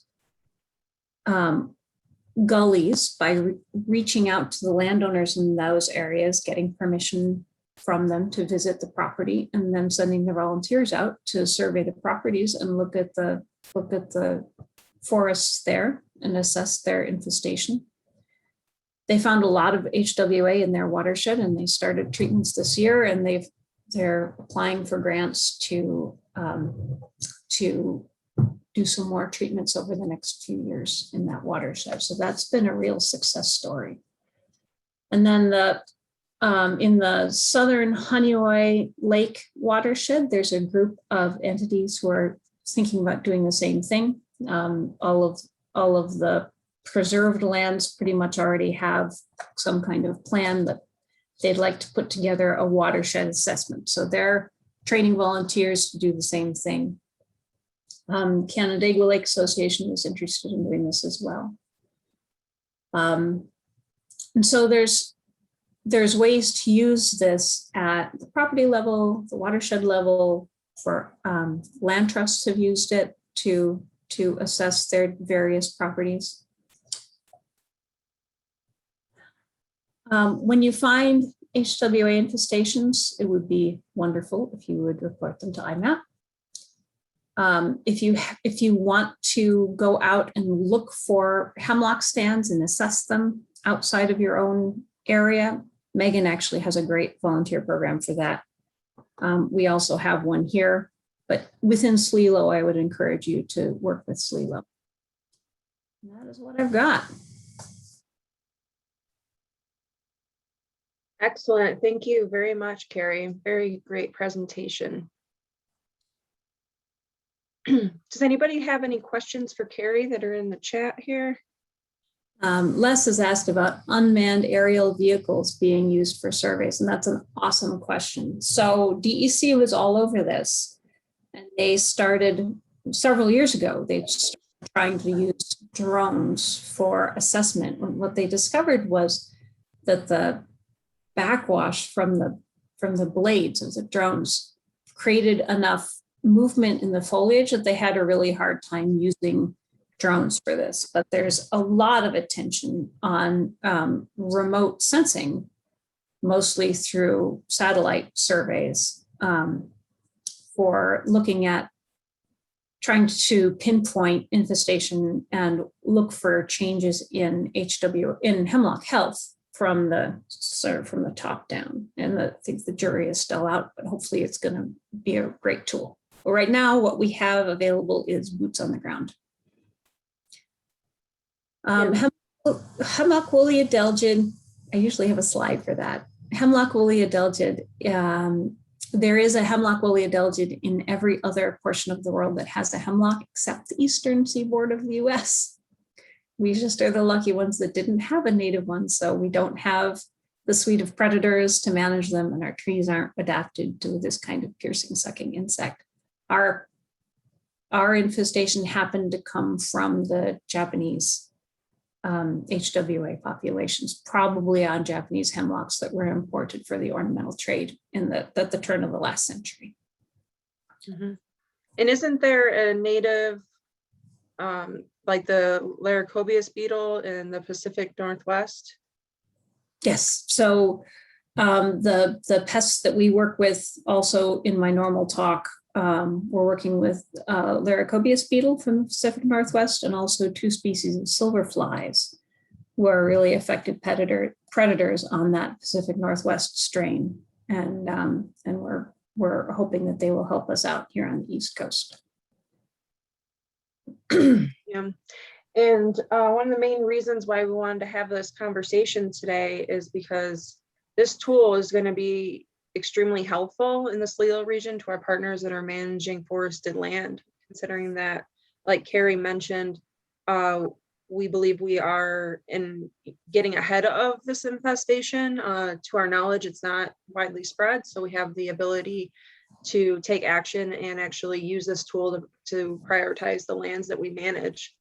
gullies by reaching out to the landowners in those areas, getting permission from them to visit the property, and then sending the volunteers out to survey the properties and look at the forests there and assess their infestation. They found a lot of HWA in their watershed, and they started treatments this year, and they're applying for grants to do some more treatments over the next few years in that watershed. So that's been a real success story. And then in the southern Honeoye Lake watershed, there's a group of entities who are thinking about doing the same thing. All of the preserved lands pretty much already have some kind of plan that they'd like to put together a watershed assessment. So they're training volunteers to do the same thing. Canandaigua Lake Association is interested in doing this as well. And so there's ways to use this at the property level, the watershed level, for land trusts have used it to assess their various properties. When you find HWA infestations, it would be wonderful if you would report them to IMAP. If you want to go out and look for hemlock stands and assess them outside of your own area, Megan actually has a great volunteer program for that. We also have one here, but within SLELO, I would encourage you to work with SLELO. And that is what I've got. Excellent. Thank you very much, Carrie. Very great presentation. Does anybody have any questions for Carrie that are in the chat here? Les has asked about unmanned aerial vehicles being used for surveys, and that's an awesome question. So DEC was all over this, and they started several years ago. They started trying to use drones for assessment. And what they discovered was that the backwash from the blades of the drones created enough movement in the foliage that they had a really hard time using drones for this. But there's a lot of attention on remote sensing, mostly through satellite surveys, for looking at trying to pinpoint infestation and look for changes in hemlock health from the top down. And I think the jury is still out, but hopefully it's going to be a great tool. But right now, what we have available is boots on the ground. Hemlock woolly adelgid, I usually have a slide for that. Hemlock woolly adelgid, there is a hemlock woolly adelgid in every other portion of the world that has a hemlock except the eastern seaboard of the US. We just are the lucky ones that didn't have a native one, so we don't have the suite of predators to manage them, and our trees aren't adapted to this kind of piercing sucking insect. Our infestation happened to come from the Japanese HWA populations, probably on Japanese hemlocks that were imported for the ornamental trade at the turn of the last century. Mm-hmm. And isn't there a native, like the Laricobius beetle in the Pacific Northwest? Yes. So the pests that we work with, also in my normal talk, we're working with Laricobius beetle from the Pacific Northwest, and also 2 species of silver flies, who are really effective predators on that Pacific Northwest strain. And we're we're hoping that they will help us out here on the East Coast. Yeah. And one of the main reasons why we wanted to have this conversation today is because this tool is going to be extremely helpful in the SLELO region to our partners that are managing forested land, considering that, like Carrie mentioned, we believe we are in getting ahead of this infestation. To our knowledge, it's not widely spread, so we have the ability to take action and actually use this tool to prioritize the lands that we manage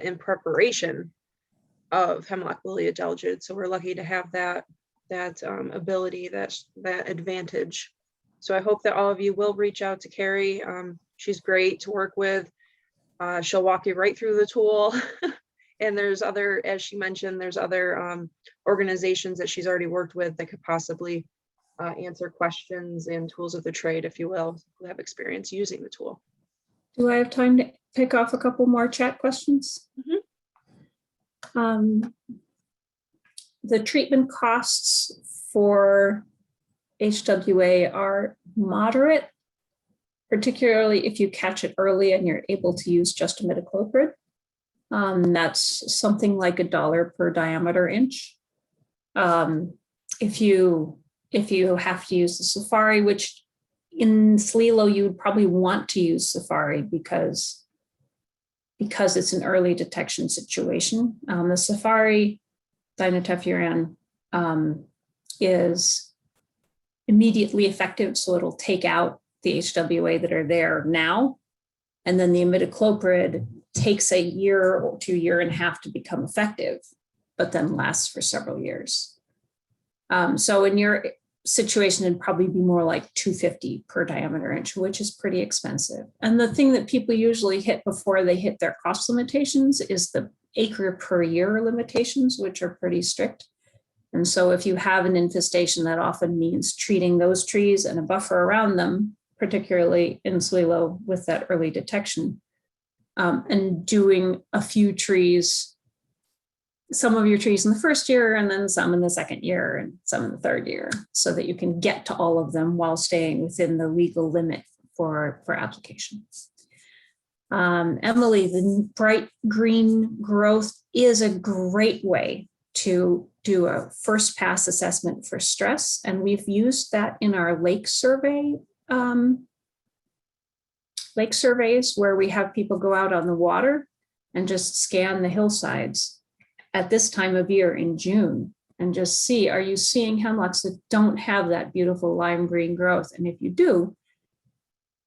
in preparation of hemlock woolly adelgid. So we're lucky to have that ability, that advantage. So I hope that all of you will reach out to Carrie. She's great to work with. She'll walk you right through the tool. And there's other, as she mentioned, there's other organizations that she's already worked with that could possibly answer questions and tools of the trade, if you will, who have experience using the tool. Do I have time to pick off a couple more chat questions? Mm-hmm. The treatment costs for HWA are moderate, particularly if you catch it early and you're able to use just imidacloprid. That's something like $1 per diameter inch. If you have to use the Safari, which in SLELO you would probably want to use Safari because it's an early detection situation. The Safari dinotefuran is immediately effective, so it'll take out the HWA that are there now. And then the imidacloprid takes a year to a year and a half to become effective, but then lasts for several years. So in your situation, it'd probably be more like $250 per diameter inch, which is pretty expensive. And the thing that people usually hit before they hit their cost limitations is the acre per year limitations, which are pretty strict. And so if you have an infestation, that often means treating those trees and a buffer around them, particularly in SLELO with that early detection, and doing a few trees, some of your trees in the first year and then some in the second year and some in the third year, so that you can get to all of them while staying within the legal limit for application. Emily, the bright green growth is a great way to do a first pass assessment for stress. And we've used that in our lake surveys where we have people go out on the water and just scan the hillsides at this time of year in June and just see, are you seeing hemlocks that don't have that beautiful lime green growth? And if you do,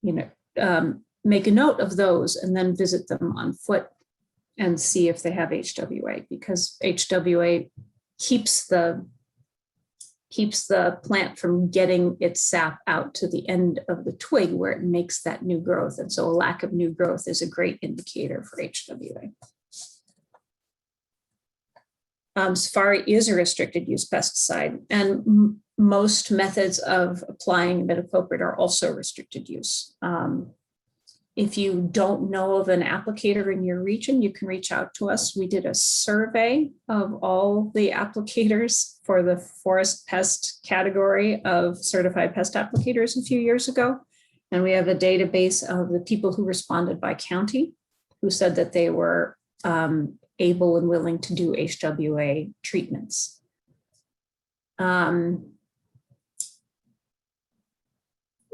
make a note of those and then visit them on foot and see if they have HWA, because HWA keeps the plant from getting its sap out to the end of the twig where it makes that new growth. And so a lack of new growth is a great indicator for HWA. Safari is a restricted use pesticide, and most methods of applying imidacloprid are also restricted use. If you don't know of an applicator in your region, you can reach out to us. We did a survey of all the applicators for the forest pest category of certified pest applicators a few years ago. And we have a database of the people who responded by county, who said that they were able and willing to do HWA treatments.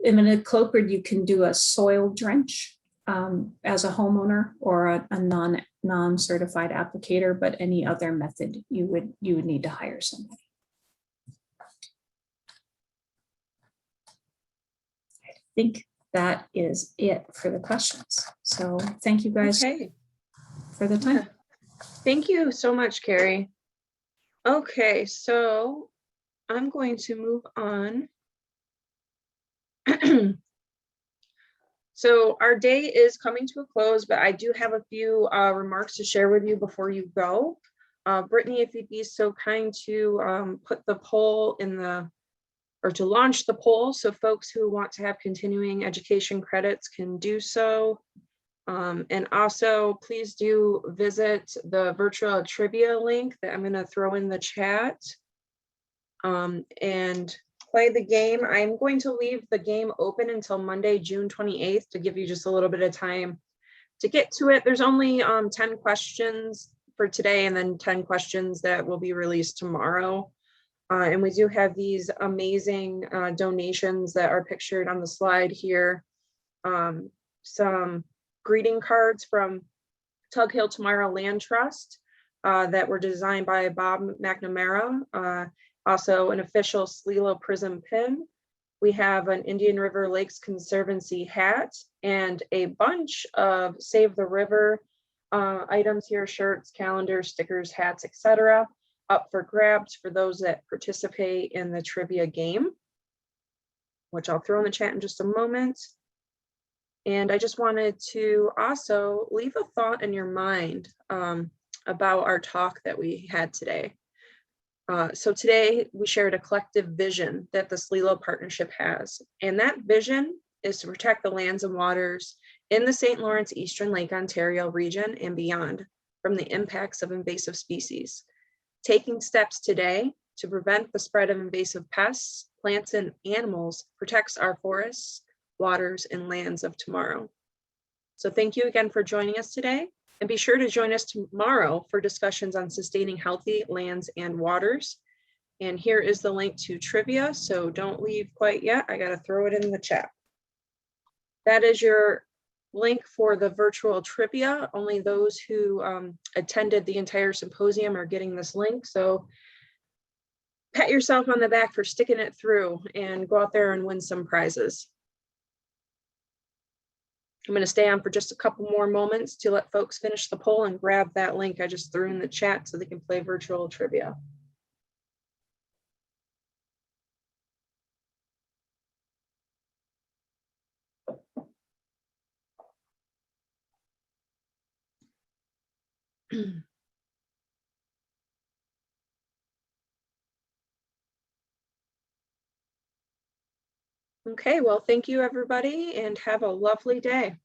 Imidacloprid, you can do a soil drench as a homeowner or a non-certified applicator, but any other method you would need to hire somebody. I think that is it for the questions. So thank you guys for the time. Thank you so much, Carrie. Okay, so I'm going to move on. So our day is coming to a close, but I do have a few remarks to share with you before you go. Brittany, if you'd be so kind to put the poll to launch the poll so folks who want to have continuing education credits can do so. And also please do visit the virtual trivia link that I'm going to throw in the chat. And play the game. I'm going to leave the game open until Monday, June 28th to give you just a little bit of time to get to it. There's only 10 questions for today and then 10 questions that will be released tomorrow. And we do have these amazing donations that are pictured on the slide here. Some greeting cards from Tug Hill Tomorrow Land Trust that were designed by Bob McNamara. Also an official SLELO PRISM pin. We have an Indian River Lakes Conservancy hat and a bunch of Save the River items here, shirts, calendars, stickers, hats, etc. up for grabs for those that participate in the trivia game, which I'll throw in the chat in just a moment. And I just wanted to also leave a thought in your mind about our talk that we had today. So today we shared a collective vision that the SLELO partnership has, and that vision is to protect the lands and waters in the St. Lawrence Eastern Lake Ontario region and beyond from the impacts of invasive species. Taking steps today to prevent the spread of invasive pests, plants, and animals protects our forests, waters, and lands of tomorrow. So thank you again for joining us today, and be sure to join us tomorrow for discussions on sustaining healthy lands and waters. And here is the link to trivia, so don't leave quite yet. I gotta throw it in the chat. That is your link for the virtual trivia. Only those who attended the entire symposium are getting this link. So pat yourself on the back for sticking it through and go out there and win some prizes. I'm going to stay on for just a couple more moments to let folks finish the poll and grab that link I just threw in the chat so they can play virtual trivia. Okay, well, thank you everybody and have a lovely day.